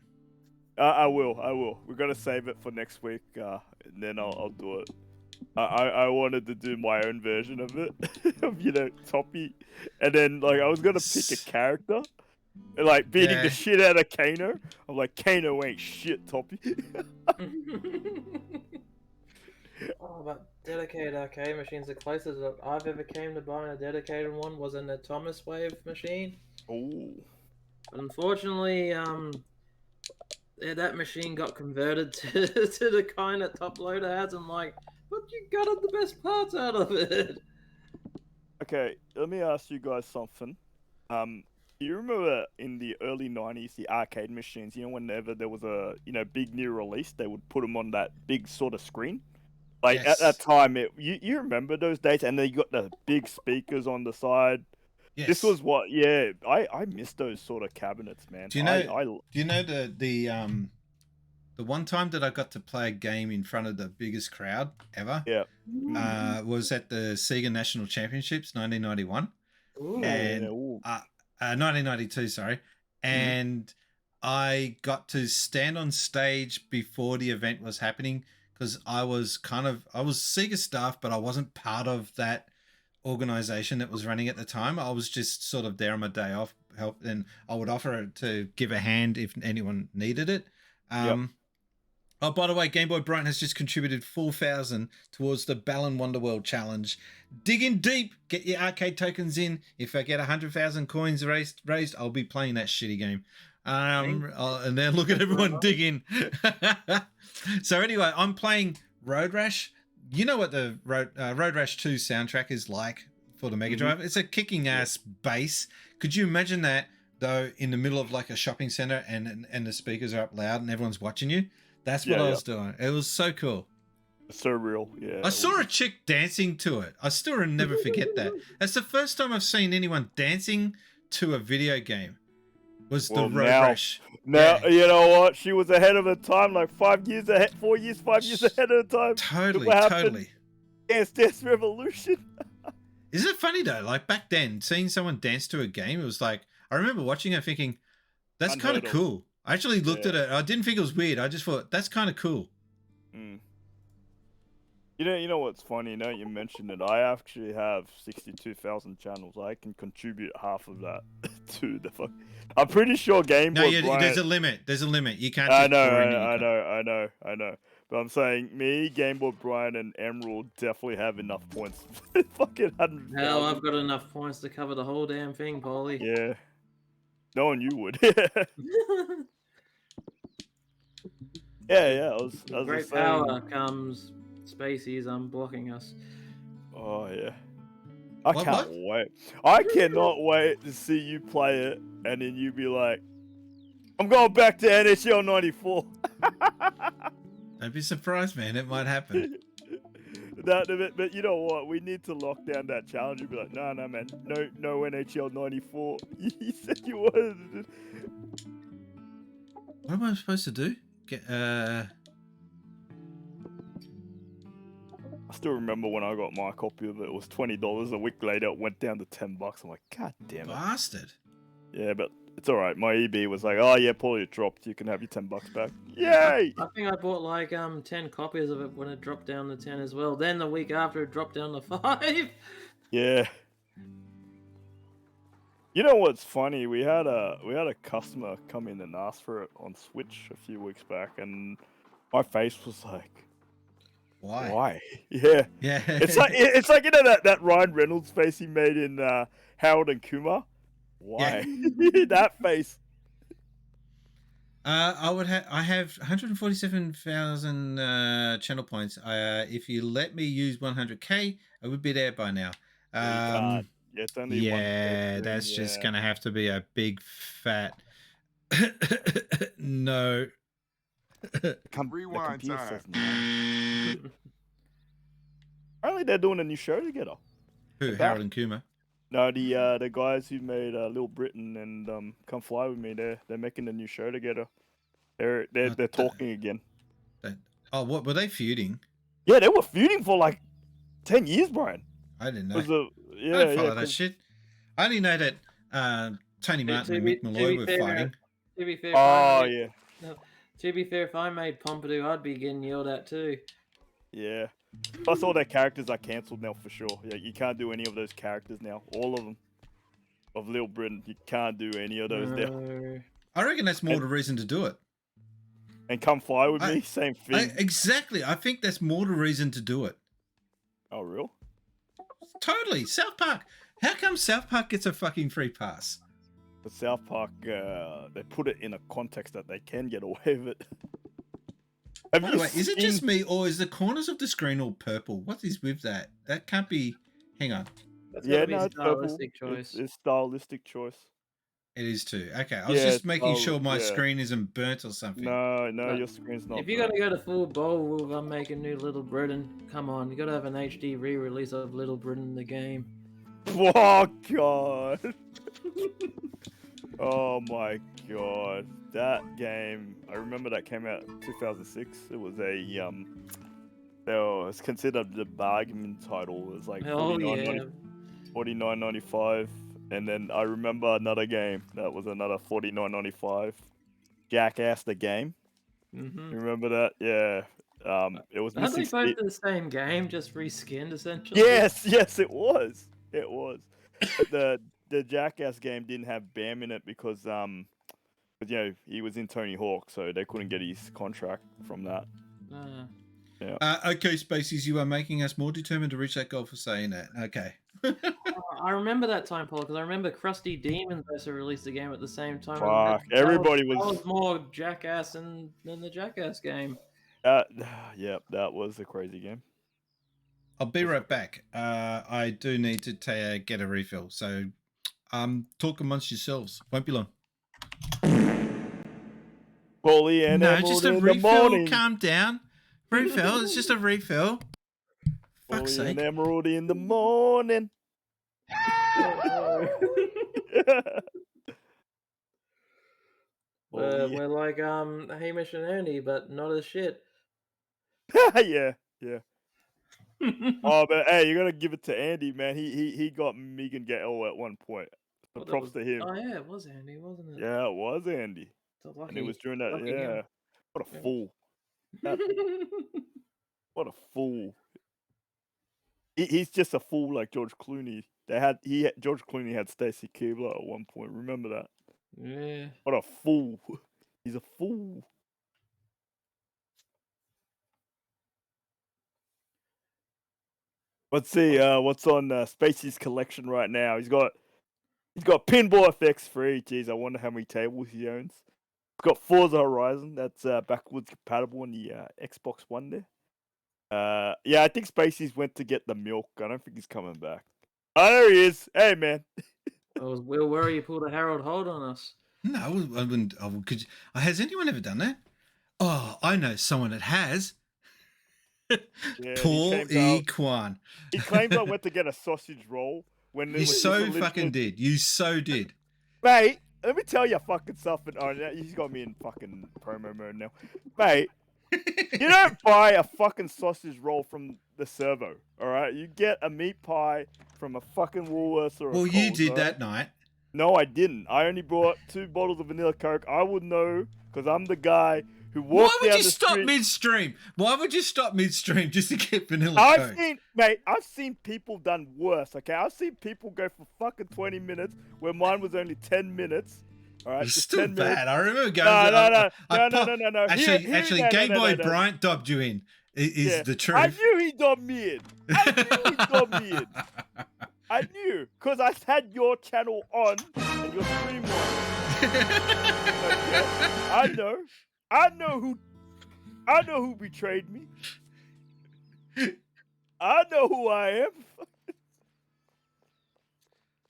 I will. We're gonna save it for next week, and then I'll do it. I wanted to do my own version of it, of Toppy, and then like I was gonna pick a character, and like beating the shit out of Kano. I'm like, Kano ain't shit, Toppy. Oh, but dedicated arcade machines, the closest that I've ever came to buying a dedicated one was an Atomis Wave machine. Oh. Unfortunately, that machine got converted to the kind that Top Loader has. I'm like, but you got the best parts out of it. Okay, let me ask you guys something. You remember in the early 90s, the arcade machines, whenever there was a, big new release, they would put them on that big sort of screen? Like, at that time, you remember those days? And then you got the big speakers on the side. Yes. This was what, I miss those sort of cabinets, man. Do you know the one time that I got to play a game in front of the biggest crowd ever? Yeah. Was at the Sega National Championships, 1991. Ooh. And 1992, sorry. And I got to stand on stage before the event was happening because I was Sega staff, but I wasn't part of that organization that was running at the time. I was just sort of there on my day off, and I would offer to give a hand if anyone needed it. Oh, by the way, Game Boy Brighton has just contributed 4,000 towards the Balan Wonderworld Challenge. Dig in deep, get your arcade tokens in. If I get 100,000 coins raised, I'll be playing that shitty game. And then look at everyone digging. So anyway, I'm playing Road Rash. You know what the Road Rash 2 soundtrack is like for the Mega Drive? It's a kicking ass bass. Could you imagine that though in the middle of like a shopping center and the speakers are up loud and everyone's watching you? That's what I was doing. It was so cool. So real, yeah. I saw a chick dancing to it. I still never forget that. That's the first time I've seen anyone dancing to a video game. Was the Road Rash. Now, you know what? She was ahead of her time, like 5 years ahead, 5 years ahead of her time. Totally. Dance Revolution. Isn't it funny though? Like back then, seeing someone dance to a game, it was like I remember watching it thinking, that's kind of Unheard of. cool. I actually looked at Yeah. it. I didn't think it was weird. I just thought that's kind of cool. Mm. You know what's funny? Now you mentioned it. I actually have 62,000 channels. I can contribute half of that to the fuck. I'm pretty sure Game No, Boy there's a Brian. limit. There's a limit. You can't. I Just know, pour in any I know. But I'm saying me, Game Boy Brian, and Emerald definitely have enough points. Fucking 100,000. Hell, I've got enough points to cover the whole damn thing, Paulie. Yeah. Knowing you would. Yeah. I was Great just saying. power comes Spaceys unblocking us. Oh yeah. I What- can't what? wait. I cannot wait to see you play it, and then you be like, "I'm going back to NHL '94." Don't be surprised, man. It might happen. But you know what? We need to lock down that challenge. You'd be like, "No, man, no NHL '94." You said you wanted. What am I supposed to do? I still remember when I got my copy of it. It was $20. A week later, it went down to $10. I'm like, God damn it. Bastard. Yeah, but it's all right. My EB was like, "Oh yeah, Paul, it dropped. You can have your $10 back." Yay! I think I bought like 10 copies of it when it dropped down to 10 as well. Then the week after it dropped down to 5. Yeah. You know what's funny? We had a customer come in and ask for it on Switch a few weeks back, and my face was like, Why? "Why?" Yeah. Yeah. It's like you know that Ryan Reynolds face he made in Harold and Kumar. Why? That face. I have 147,000 channel points. If you let me use 100k, I would be there by now. You can't. Yeah, it's only one Yeah, person, that's just yeah. gonna have to be a big fat no. Rewind computer time. says no. Apparently, they're doing a new show together. Who? About- Harold and Kumar. No, the guys who made Little Britain and Come Fly With Me, they're making a new show together. They're What the- talking again. Oh, what were they feuding? Yeah, they were feuding for like 10 years, Brian. I didn't know. Was a, I yeah, don't follow that 'cause- shit. I only know that Tony Martin and Mick to Malloy be were fair, fighting. To be fair, Oh yeah, To be fair, if I made Pompidou, I'd be getting yelled at too. yeah. Plus, all their characters are cancelled now for sure. Yeah, you can't do any of those characters now. All of them. Of Little Britain, you can't do any of those now. No. I reckon that's more the reason to do it. And Come Fly With I- Me, same thing. Exactly. I think that's more the reason to do it. Oh, real? Totally. South Park. How come South Park gets a fucking free pass? But South Park, they put it in a context that they can get away with it. Have By you the way, is it just seen- me or is the corners of the screen all purple? What is with that? That can't be. Hang on. That's Yeah, gotta be no, a it's purple. stylistic choice. It's stylistic choice. It is too. Okay. I was Yeah, just it's making sure all- my yeah. screen isn't burnt or something. No, No. your screen's not. If you're gonna go to full bowl with making new Little Britain, come on, you gotta have an HD re-release of Little Britain the game. Oh god. Oh my god. That game. I remember that came out in 2006. It was it's considered the bargain title. It was like Oh yeah. $49.95. And then I remember another game that was another $49.95. Jackass the game. Mm-hmm. You remember that? Yeah. It was Aren't they missing. both the same game, just reskinned essentially? Yes, it was. It was. But the Jackass game didn't have Bam in it because he was in Tony Hawk, so they couldn't get his contract from that. Okay, Spaceys, you are making us more determined to reach that goal for saying that. Okay. I remember that time, Paul, because I remember Krusty Demons also released a game at the same time. Fuck, That everybody that was- was more Jackass than the Jackass game. Yep, that was a crazy game. I'll be right back. I do need to get a refill. So talk amongst yourselves. Won't be long. Bully and No, Emerald just a in the refill. morning. Calm down. Refill. It's just a refill. Fuck's Bully and sake. Emerald in the morning. Oh, We're like Hamish and Andy, but not as shit. yeah. Oh, but hey, you gotta give it to Andy, man. He got Megan Gale at one point. So Well, that props was- to him. Oh yeah, it was Andy, wasn't it? Yeah, it was Andy, So and it was during that. lucky him. Yeah, what a Yeah. fool! What a fool! He's just a fool like George Clooney. George Clooney had Stacy Keebler at one point. Remember that? Yeah. What a fool! He's a fool. Let's see what's on Spacey's collection right now. He's got Pinball FX3. Jeez, I wonder how many tables he owns. He's got Forza Horizon. That's backwards compatible on the Xbox One there. Yeah, I think Spacey's went to get the milk. I don't think he's coming back. Oh, there he is. Hey, man. I was well worried you pulled a Harold Holt on us. No, I wouldn't. Has anyone ever done that? Oh, I know someone that has. Yeah, Paul E. Kwan. He claims I went to get a sausage roll when it You was so just a fucking legit- did. You so did. Mate, let me tell you fucking something. Oh, yeah, he's got me in fucking promo mode now. Mate, you don't buy a fucking sausage roll from the servo, alright? You get a meat pie from a fucking Woolworths or a Well, you Coles, did alright? that night. No, I didn't. I only brought 2 bottles of vanilla Coke. I would know, because I'm the guy who Why walked would down you the stop street. midstream? Why would you stop midstream just to get vanilla I've Coke? seen people done worse, okay? I've seen people go for fucking 20 minutes where mine was only 10 minutes. Alright, It's just still 10 minutes. bad. I remember going. No. Actually, No, Game no, Boy no. Bryant dobbed you in. Is Yeah, the truth? I knew he dobbed me in. I knew, because I had your channel on and your stream on. Okay? I know who betrayed me. I know who I am.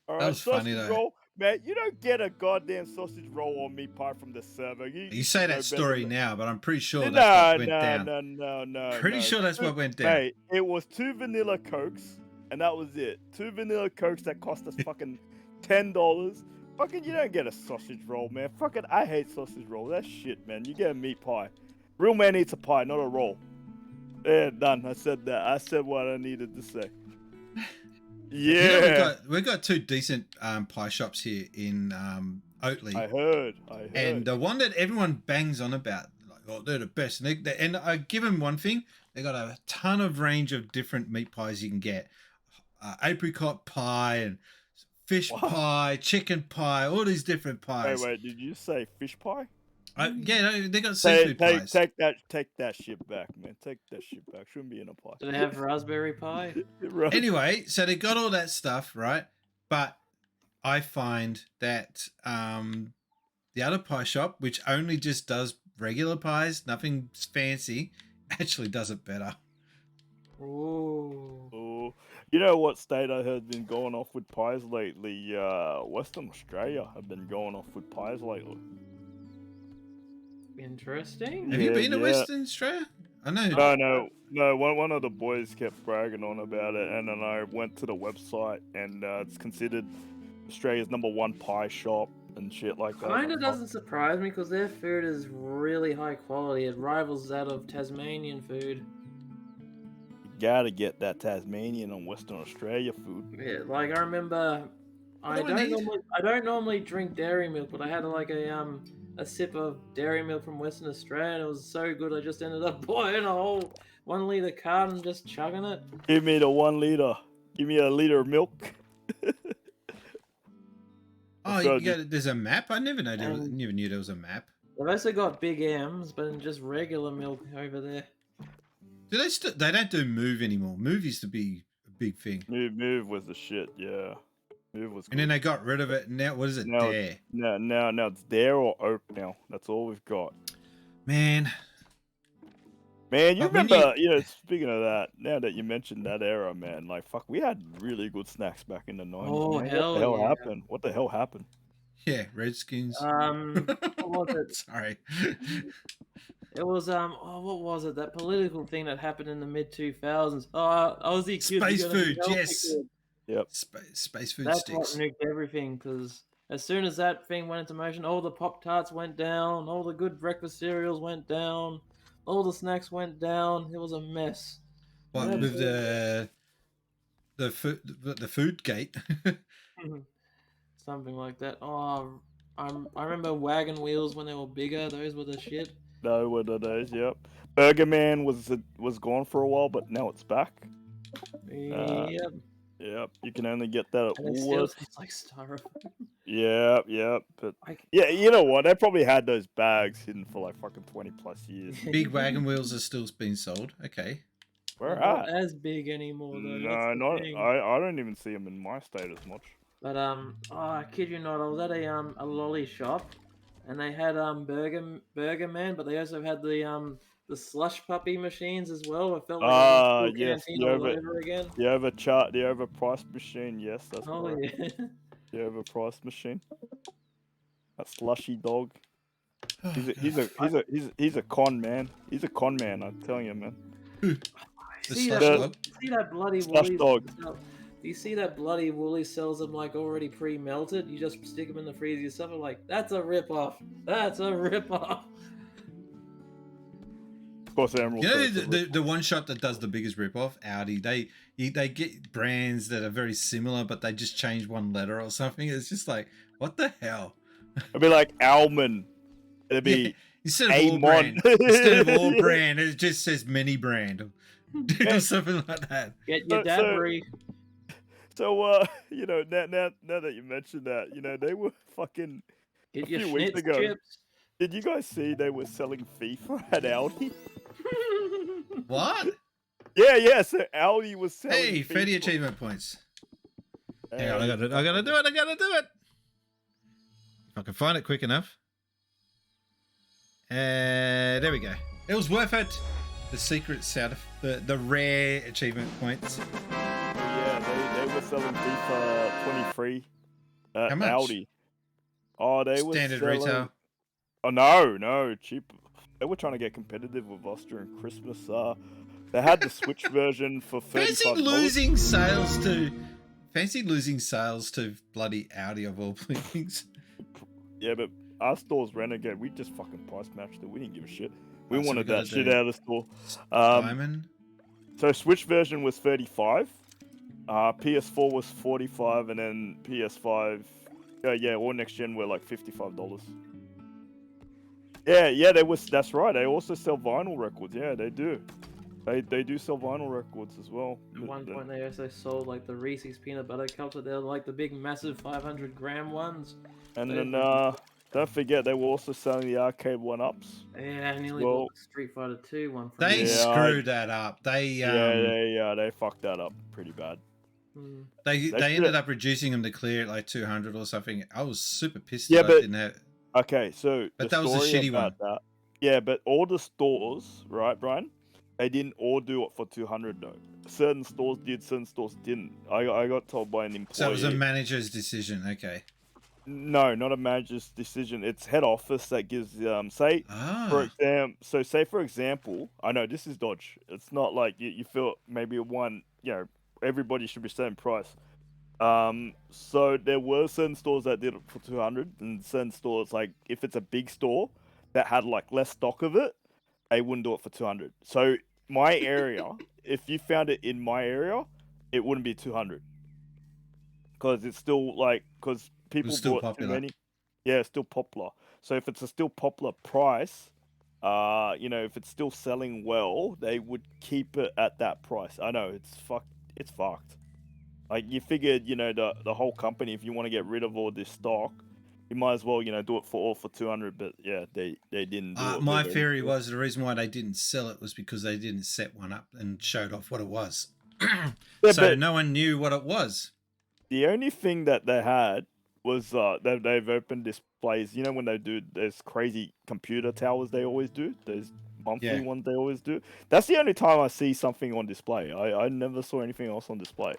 All right, was funny, sausage though. roll. Man, you don't get a goddamn sausage roll or meat pie from the server. You say that story now, but I'm pretty sure No, that's what went down. no. Pretty sure that's what went down. Mate, it was 2 vanilla Cokes, and that was it. 2 vanilla Cokes that cost us fucking $10. Fucking, you don't get a sausage roll, man. Fucking, I hate sausage roll. That's shit, man. You get a meat pie. Real man eats a pie, not a roll. Yeah, done. I said that. I said what I needed to say. You know, Yeah. we got 2 decent pie shops here in Oatley. I heard. And the one that everyone bangs on about, like, oh, they're the best. And I give them one thing: they got a ton of range of different meat pies you can get, apricot pie and fish pie, chicken pie, all these different pies. Wait, did you say fish pie? Yeah, no, they got seafood pies. Take that shit back, man. Take that shit back. Shouldn't be in a pie. Do they have raspberry pie? Right. Anyway, so they got all that stuff, right? But I find that the other pie shop, which only just does regular pies, nothing fancy, actually does it better. Ooh. Oh, you know what state I heard been going off with pies lately? Western Australia have been going off with pies lately. Interesting. Have you Yeah, been to yeah. Western Australia? I know. No. One of the boys kept bragging on about it, and then I went to the website, and it's considered Australia's #1 pie shop and shit like that. Kinda doesn't surprise me because their food is really high quality. It rivals that of Tasmanian food. You gotta get that Tasmanian and Western Australia food. Yeah, like I remember, I do I need? don't normally drink dairy milk, but I had like a sip of dairy milk from Western Australia, and it was so good. I just ended up buying a whole 1 liter carton and just chugging it. Give me the 1 liter. Give me a liter of milk. Oh, So there's a map. I never Um, never knew there was a map. They've also got big M's, but in just regular milk over there. Do they they don't do Move anymore? Move used to be a big thing, Move was the shit, yeah. Move was and then they got rid of it. And now what is it? No. Dare. now it's Dare or Oak now. That's all we've got. Man, Man, you But when remember, speaking of that, now that you mentioned that era, man, like, fuck, we had really good snacks back in the 90s. Oh, man. hell What the hell yeah. happened? What the hell happened? yeah, Redskins. What was it? Sorry. It was what was it? That political thing that happened in the mid 2000s. Oh, Aussie kids. Space are gonna be food, healthy yes. kids. Yep. Space food That's sticks. what nuked everything. Because as soon as that thing went into motion, all the Pop Tarts went down, all the good breakfast cereals went down, all the snacks went down. It was a mess. What Yeah, with the food gate? Something like that. Oh, I remember wagon wheels when they were bigger. Those were the shit. No, one of those. Yep. Burger Man was gone for a while, but now it's back. Yep. Yep. You can only get that at And it still Woolworths. tastes like styrofoam. Yep. But Like, yeah, you know what? They probably had those bags hidden for like fucking 20 plus years. Big wagon wheels are still being sold. Okay. Where they're not at? as big anymore though. No, that's the not. thing. I don't even see them in my state as much. But oh, I kid you not, I was at a lolly shop, and they had Burger Man, but they also had the slush puppy machines as well. I felt like I was in Yes, Canteen all over again. the overpriced machine. Yes, that's Oh correct. yeah. The overpriced machine. That slushy dog. Oh, He's a con man. He's a con man. I'm telling you, man. The See slush that, dog. see that bloody Slush Woolies? dog. Do you see that bloody Woolly sells them like already pre-melted? You just stick them in the freezer yourself. I'm like, that's a rip-off. That's a rip-off. Of course, Emerald. You know says it's a the one shop that does the biggest ripoff, Audi. They get brands that are very similar, but they just change one letter or something. It's just like, what the hell? It'd be like Almond. It'd be Yeah, instead of all Amon. brand, instead of all brand, it just says mini brand or something like that. Get your So- Dadbury. So you know, now that you mentioned that, you know, they were fucking. Get a your few weeks Schnitz ago. chips. Did you guys see they were selling FIFA at Audi? What? Yeah. So Audi was selling. Hey, 30 FIFA. achievement points. Hang Hey, on, I gotta do it. If I can find it quick enough. There we go. It was worth it. The secret sound, the rare achievement points. Yeah, they were selling FIFA 23 at How much? Audi. Oh, they were Standard selling... retail. Oh no, cheap. They were trying to get competitive with us during Christmas. They had the Switch version for Fancy $35. losing sales to bloody Audi of all things. Yeah, but our store's Renegade. We just fucking price matched it. We didn't give a shit. We Oh, so we wanted gotta that shit do out of the store. Diamond. So Switch version was 35. PS4 was 45, and then PS5, or next gen were like $55. Yeah, that's right. They also sell vinyl records. Yeah, they do. They do sell vinyl records as well. At one point, they also sold like the Reese's peanut butter cups. They're like the big, massive 500-gram ones. And they- then don't forget they were also selling the arcade one-ups. Yeah, I nearly Well- bought the Street Fighter 2 one. From They them. Yeah, screwed that up. They They fucked that up pretty bad. Hmm. they should've- ended up reducing them to clear at like 200 or something. I was super pissed. Yeah, that I but- didn't have. Okay, so But the that was the story shitty about that. Yeah, but all the stores, right, Brian? They didn't all do it for 200 though. Certain stores did, certain stores didn't. I got told by an employee. So it was a manager's decision. Okay. No, not a manager's decision. It's head office that gives say for Ah. say for example, I know this is Dodge. It's not like you feel maybe one, everybody should be same price. So there were certain stores that did it for 200, and certain stores, like if it's a big store that had like less stock of it, they wouldn't do it for 200. So my area, if you found it in my area, it wouldn't be 200 because it's still because people still bought popular. too many. Yeah, it's still popular. So if it's a still popular price, if it's still selling well, they would keep it at that price. I know it's fucked. Like you figured, the whole company, if you want to get rid of all this stock, you might as well, do it for 200. But yeah, they didn't do it. My They- theory was the reason why they didn't sell it was because they didn't set one up and showed off what it was. Yeah, So but no one knew what it was. the only thing that they had was they've opened displays. You know when they do those crazy computer towers they always do, those monthly Yeah. ones they always do. That's the only time I see something on display. I never saw anything else on display.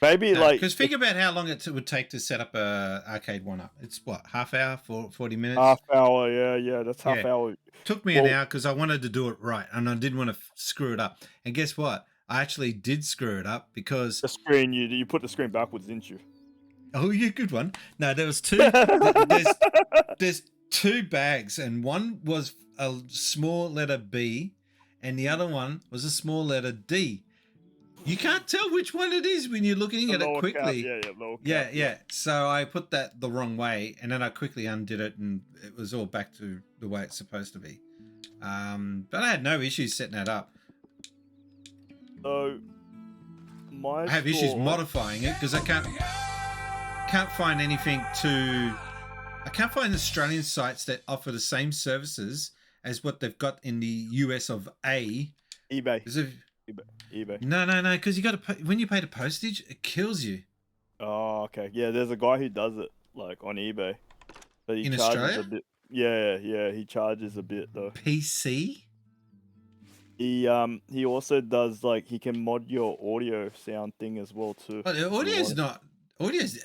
Maybe Because think about how long it would take to set up a arcade one up. It's what, half hour, 40 minutes? half hour. Yeah, that's half Yeah. hour. Took me an Well- hour because I wanted to do it right and I didn't want to screw it up. And guess what? I actually did screw it up because The screen you put the screen backwards, didn't you? oh yeah, good one. No, there was two. there's two bags, and one was a small letter B, and the other one was a small letter D. You can't tell which one it is when you're looking at it Lower cap, quickly. yeah, lower cap, Yeah. So I put that the wrong way, and then I quickly undid it, and it was all back to the way it's supposed to be. But I had no issues setting that up. So my I have issues store- modifying it because I can't find anything to. I can't find Australian sites that offer the same services as what they've got in the US of A. eBay. eBay. No, because you got to pay when you pay the postage, it kills you. Oh, okay. Yeah, there's a guy who does it like on eBay. But he In charges Australia? a bit. Yeah, he charges a bit though. PC. He also does like he can mod your audio sound thing as well too. But audio's the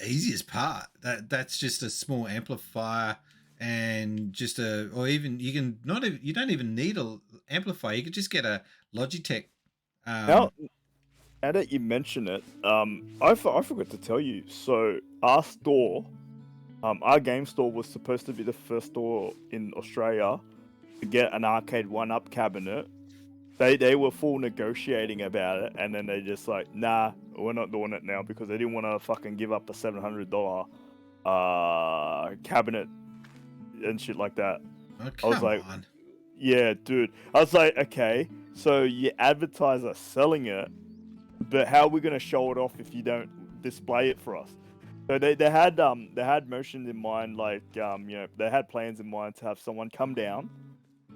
easiest part. That's just a small amplifier and just or even you don't even need a amplifier. You could just get a Logitech. Now that you mention it, I forgot to tell you. So our store, our game store was supposed to be the first store in Australia to get an arcade one-up cabinet. They were full negotiating about it, and then they just like, nah, we're not doing it now because they didn't want to fucking give up a $700 cabinet and shit like that. Oh, I was come like, on. yeah, dude. I was like, okay, so you advertise us selling it, but how are we gonna show it off if you don't display it for us? So they had motions in mind, like they had plans in mind to have someone come down,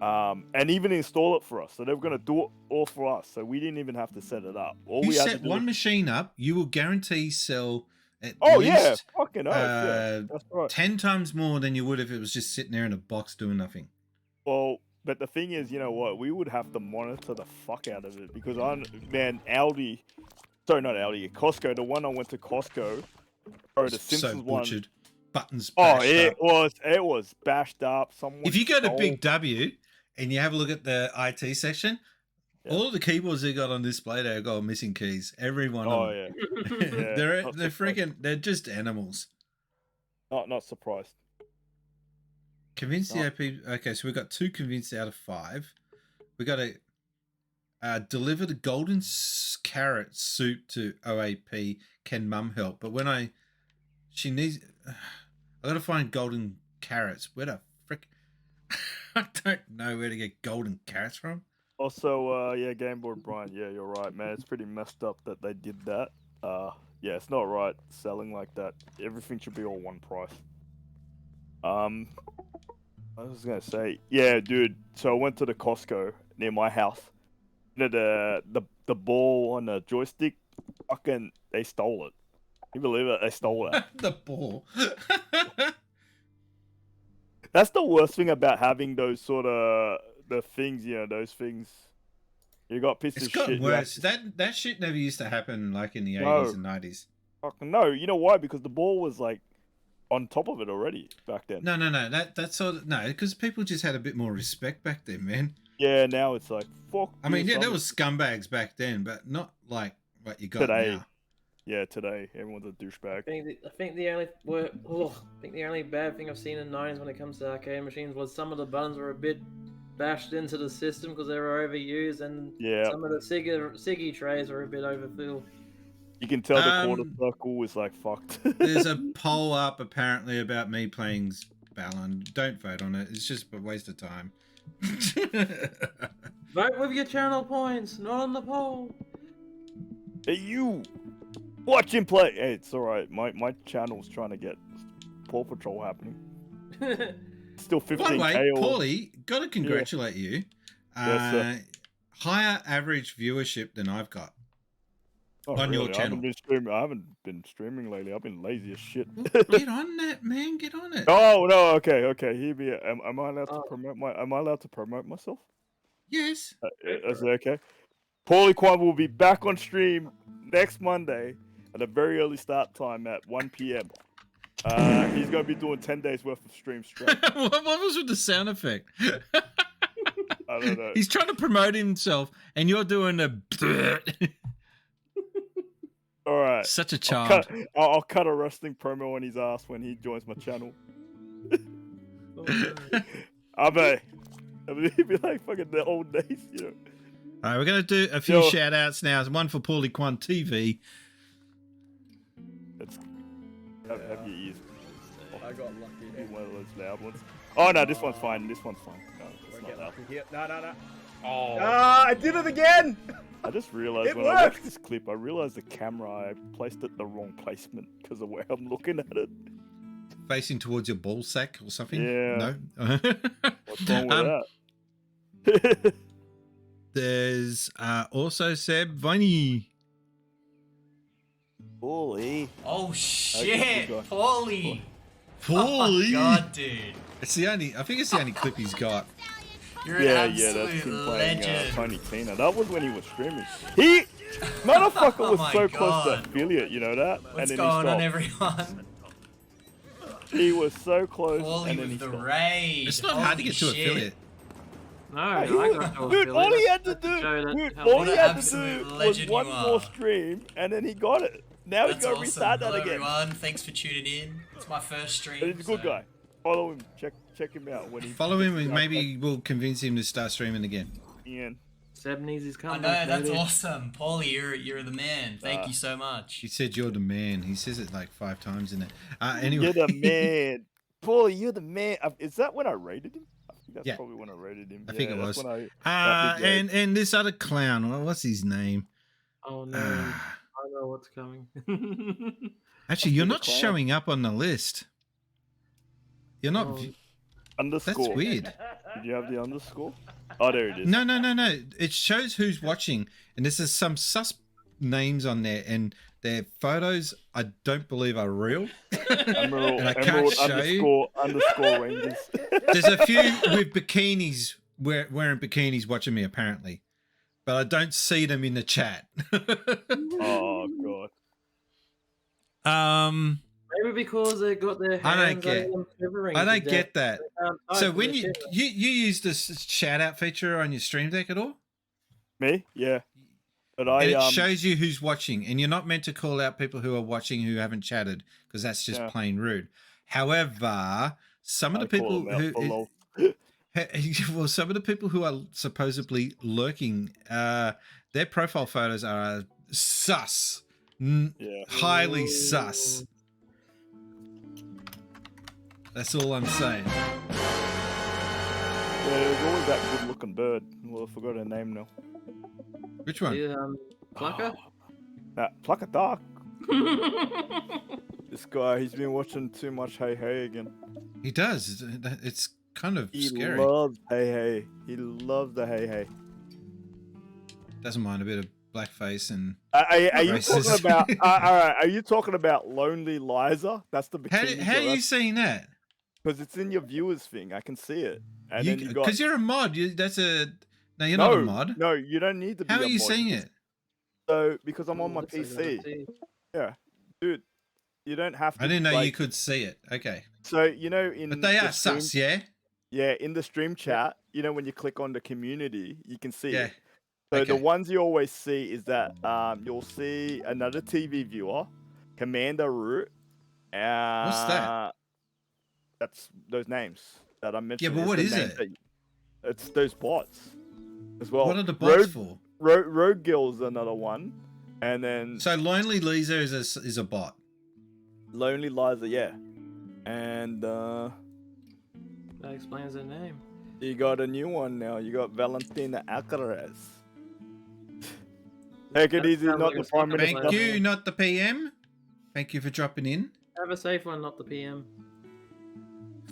and even install it for us. So they were gonna do it all for us. So we didn't even have to set it up. All You we had to set do one was- machine up, you will guarantee sell at Oh least yeah, fucking oath, yeah, that's right. 10 times more than you would if it was just sitting there in a box doing nothing. Well, but the thing is, you know what? We would have to monitor the fuck out of it because Costco. The one I went to Costco, bro, the So Simpsons one. butchered. Buttons Oh, bashed it up. was bashed up. Someone. If you go to stole- Big W and you have a look at the IT section, all of the keyboards they got on display there got missing keys. Every one Oh of them. yeah. Yeah, they're not they're surprised. freaking. They're just animals. Not surprised. Convince the No. OP. Okay, so we got 2 convinced out of 5. We got to deliver the golden carrot soup to OAP. Can Mum help? But she needs. I got to find golden carrots. Where the frick? I don't know where to get golden carrots from. Also, Game Boy Brian. Yeah, you're right, man. It's pretty messed up that they did that. Yeah, it's not right selling like that. Everything should be all one price. I was gonna say, yeah, dude. So I went to the Costco near my house. You know the ball on the joystick, fucking they stole it. You believe it? They stole it. The ball. That's the worst thing about having those sort of the things. You know, those things. You got pieces It's of shit. gotten you have worse. to- That shit never used to happen like in the No. 80s and 90s. Fucking no. You know why? Because the ball was like on top of it already back then. No. That's sort of no, because people just had a bit more respect back then, man. Yeah, now it's like fuck. I mean, you, yeah, there son. was scumbags back then, but not like what you got Today. now. Yeah, today everyone's a douchebag. I think the only bad thing I've seen in the 90s when it comes to arcade machines was some of the buttons were a bit bashed into the system because they were overused, and Yeah. some of the Siggy trays were a bit overfilled. You can tell the quarter Um, circle is like fucked. There's a poll up apparently about me playing Ballon. Don't vote on it. It's just a waste of time. Vote with your channel points, not on the poll. Hey, you! Watch him play! Hey, it's alright. My channel's trying to get Paw Patrol happening. Still 15k. By the way, or- Paulie, got to congratulate you. Yes, sir. Higher average viewership than I've got. Oh, on your really? channel. I haven't been streaming lately. I've been lazy as shit. Get on that, man. Get on it. Oh no! Okay. Hear me. Am I allowed to promote my? Am I allowed to promote myself? Yes. Is that okay? Paulie Kwan will be back on stream next Monday at a very early start time at 1 p.m. He's going to be doing 10 days worth of stream straight. What was with the sound effect? I don't know. He's trying to promote himself, and you're doing a All right. such a child. I'll cut a wrestling promo on his ass when he joins my channel. I bet. It'd be like fucking the old days, you know. All right, we're going to do a few Yo. shout outs now. One for Paulie Quan TV. It's, have your ears. I got lucky. Be one of those loud ones. Oh no, this one's fine. This one's fine. No, it's not loud. No. Oh. Ah, I did it again! I just realized It when I watched worked! this clip, I realized the camera, I placed it the wrong placement because of where I'm looking at it. Facing towards your ball sack or something? Yeah. No? What's wrong with that? There's also Seb Viney. Holy. Oh Okay, shit, good guy. Paulie. Paulie. Oh god, dude. It's the only. I think it's the only clip he's got. You're Yeah, an that's absolute him playing legend. Tony Tina. That was when he was streaming. He, motherfucker, Oh was my so close to God. affiliate. You know that? What's and then going he on, stopped. everyone? He was so close, Paulie and then he with the stopped. raid. It's not hard to get to Holy shit. affiliate. No, He I was- got to dude, all affiliate. he had to That's to do, show that dude, how all What he an had to absolute do was legend one you more are. stream, and then he got it. Now That's he's gonna awesome. restart that Hello, again. everyone. Thanks for tuning in. It's my first stream. But he's a good so- guy. Follow him. Check him out when he Follow him and maybe we'll convince him to start streaming again. Ian. Seb needs his I comeback. know, that's baby. awesome. Paulie, you're the man. Thank you so much. He said you're the man. He says it like 5 times in it. Anyway. You're the man. Paulie, you're the man. Is that when I rated him? I think that's Yeah. probably when I rated him. I think Yeah, it that's was. when that big And this other clown. What's his name? Oh no, Ah, I know what's coming. actually, you're the not clown. showing up on the list. You're not. Oh. underscore. That's weird. Did you have the underscore? Oh, there it is. No. It shows who's watching, and there's some sus names on there, and their photos I don't believe are real. Emerald, And I can't Emerald show you. underscore Rangers. There's a few with bikinis wearing bikinis watching me apparently, but I don't see them in the chat. Oh god. Maybe because they got their hands I don't get- on them shivering I to don't death. get that. They can't So type when for the you shiver. use this shout out feature on your stream deck at all? Me? Yeah. But And it I shows you who's watching, and you're not meant to call out people who are watching who haven't chatted because that's just Yeah. plain rude. However, some of the I call people them out for who lol. well, some of the people who are supposedly lurking, their profile photos are sus, Yeah. highly sus. That's all I'm saying. Yeah, there's always that good looking bird. Well, I forgot her name now. Which one? Yeah, Plucker? Nah, Plucker Dark. This guy, he's been watching too much Hey Hey again. He does. It's kind of He scary. loves Hey Hey. He loves the Hey Hey. Doesn't mind a bit of blackface and. Are you Racist. talking about? All right. Are you talking about Lonely Liza? That's the bikini. How are you seeing that? Because it's in your viewers thing. I can see it. And then you got. Because you're a mod. That's a. No, you're not a mod. No, you don't need to be. How are a you mod. seeing it? So because I'm on my Looks like PC. a T. Yeah, dude. You don't have to. I didn't know you like- could see it. Okay. So you know in. But they the are stream- sus, yeah? Yeah, in the stream chat, you know when you click on the community, you can see Yeah. it. So the Okay. ones you always see is that you'll see another TV viewer, Commander Root. What's that? That's those names that I mentioned. but is what the is names it? that it's those bots as well. What are the bots for? Road Girl's another one, and then So Lonely Lisa is a bot. Lonely Liza, yeah, and That explains their name. you got a new one now. You got Valentina Alcaraz. Take it That easy, sounds not like the a prime soccer minister. Thank player. you, not the PM. Thank you for dropping in. Have a safe one, not the PM.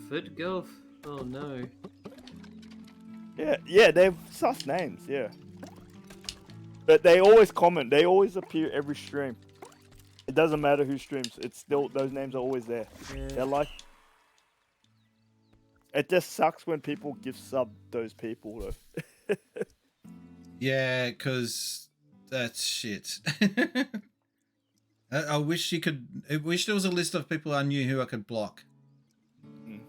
Foot golf? Oh no. Yeah, they're sus names, yeah. But they always comment. They always appear every stream. It doesn't matter who streams. It's still those names are always there. Yeah. They're like. It just sucks when people give sub those people though. Yeah, because that's shit. I wish you could. I wish there was a list of people I knew who I could block. Mm.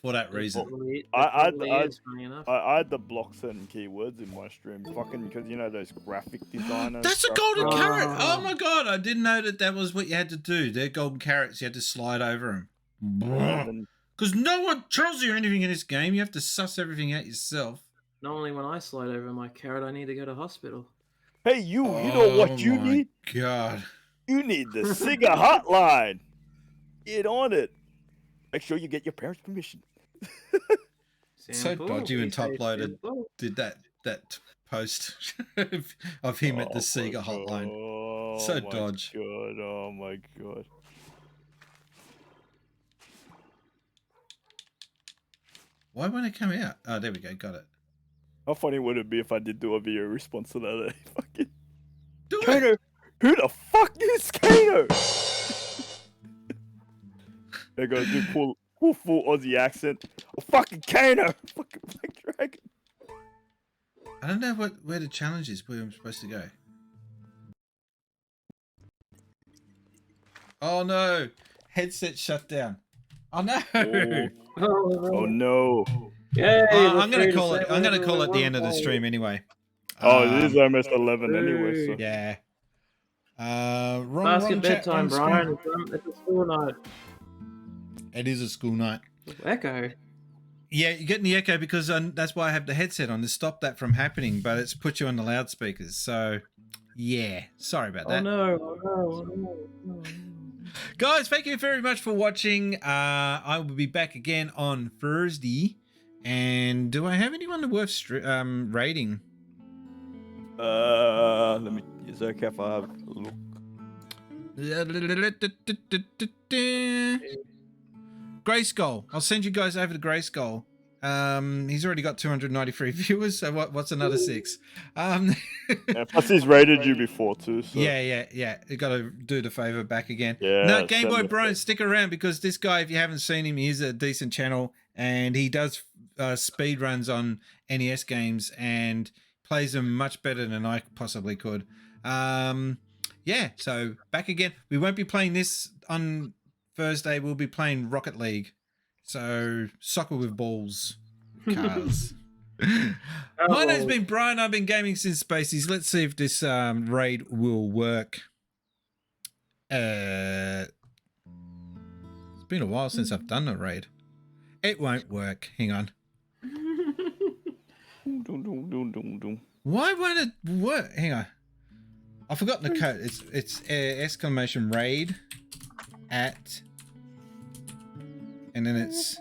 For that reason. Probably- I- probably I- is, funny enough. I had to block certain keywords in my stream, fucking because you know those graphic designers. That's a stuff. golden Oh. carrot. Oh my god, I didn't know that was what you had to do. They're golden carrots. You had to slide over them. And Because no one tells you anything in this game. You have to suss everything out yourself. Normally, when I slide over my carrot, I need to go to hospital. Hey, you know what you my need? God. You need the Sega hotline. Get on it. Make sure you get your parents' permission. So dodgy when Top Loaded did that post of him at the Sega hotline. So dodge. God, oh my god. Why won't it come out? Oh, there we go. Got it. How funny would it be if I did do a video response to that? Fucking Do Kano, it. who the fuck is Kano? They're gonna do full Aussie accent. Oh, fucking Kano, fucking Black Dragon. I don't know where the challenge is. Where I'm supposed to go. Oh no! Headset shut down. Oh no! Oh no! Yay, I'm gonna call it. I'm gonna call it the end of the stream anyway. It is almost 11 anyway. So. Yeah. Basket chat bedtime, on screen. Brian. It's a school night. It is a school night. Echo. Yeah, you're getting the echo because that's why I have the headset on to stop that from happening, but it's put you on the loudspeakers. So, yeah, sorry about that. Oh no! Oh no! Oh no! Oh no. Guys, thank you very much for watching. I will be back again on Thursday. And do I have anyone worth rating? Let me. Is it okay if I have a look? Grayskull. I'll send you guys over to Grayskull. He's already got 293 viewers, so what's another 6? Yeah, plus he's rated you before too. So. Yeah. You got to do the favor back again. Yeah, no, Game Boy Brian, stick around because this guy, if you haven't seen him, he's a decent channel and he does speed runs on NES games and plays them much better than I possibly could. Yeah, so back again. We won't be playing this on Thursday. We'll be playing Rocket League. So soccer with balls, cars. My name's been Brian. I've been gaming since Spacies. Let's see if this raid will work. It's been a while since I've done a raid. It won't work. Hang on. Why won't it work? Hang on. I've forgotten the code. It's exclamation raid at, and then it's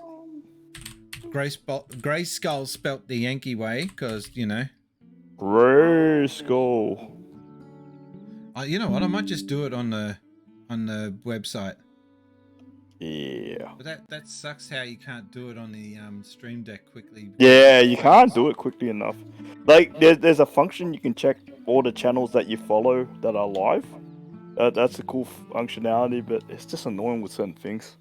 Grayskull spelt the Yankee way because you know. Grayskull. You know what? I might just do it on the website. Yeah. But that sucks how you can't do it on the Stream Deck quickly. Yeah, you can't do it quickly enough. Like, there's a function you can check all the channels that you follow that are live. That's a cool functionality, but it's just annoying with certain things.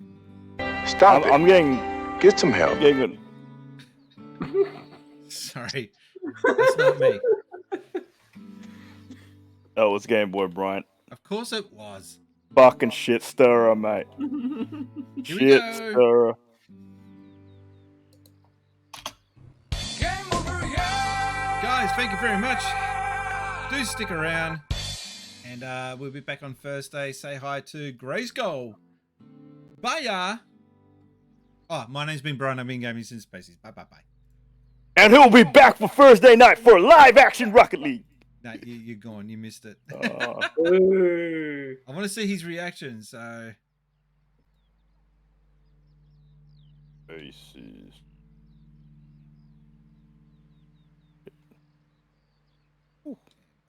Stop it. I'm getting... Get some help. I'm getting... Sorry. That's not me. That was Game Boy Bryant. Of course it was. Fucking shit stirrer, mate. Shit stirrer. Guys, thank you very much. Do stick around. And we'll be back on Thursday. Say hi to Grayskull. Bye. Oh, my name's been Brian. I've been gaming since Spacies. Bye. And he'll be back for Thursday night for live action Rocket League. No, you're gone. You missed it. I want to see his reaction, so... Faces.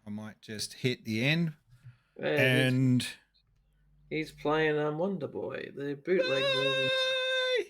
I might just hit the end. Yeah, and... He's playing Wonder Boy, the bootleg version. Bye!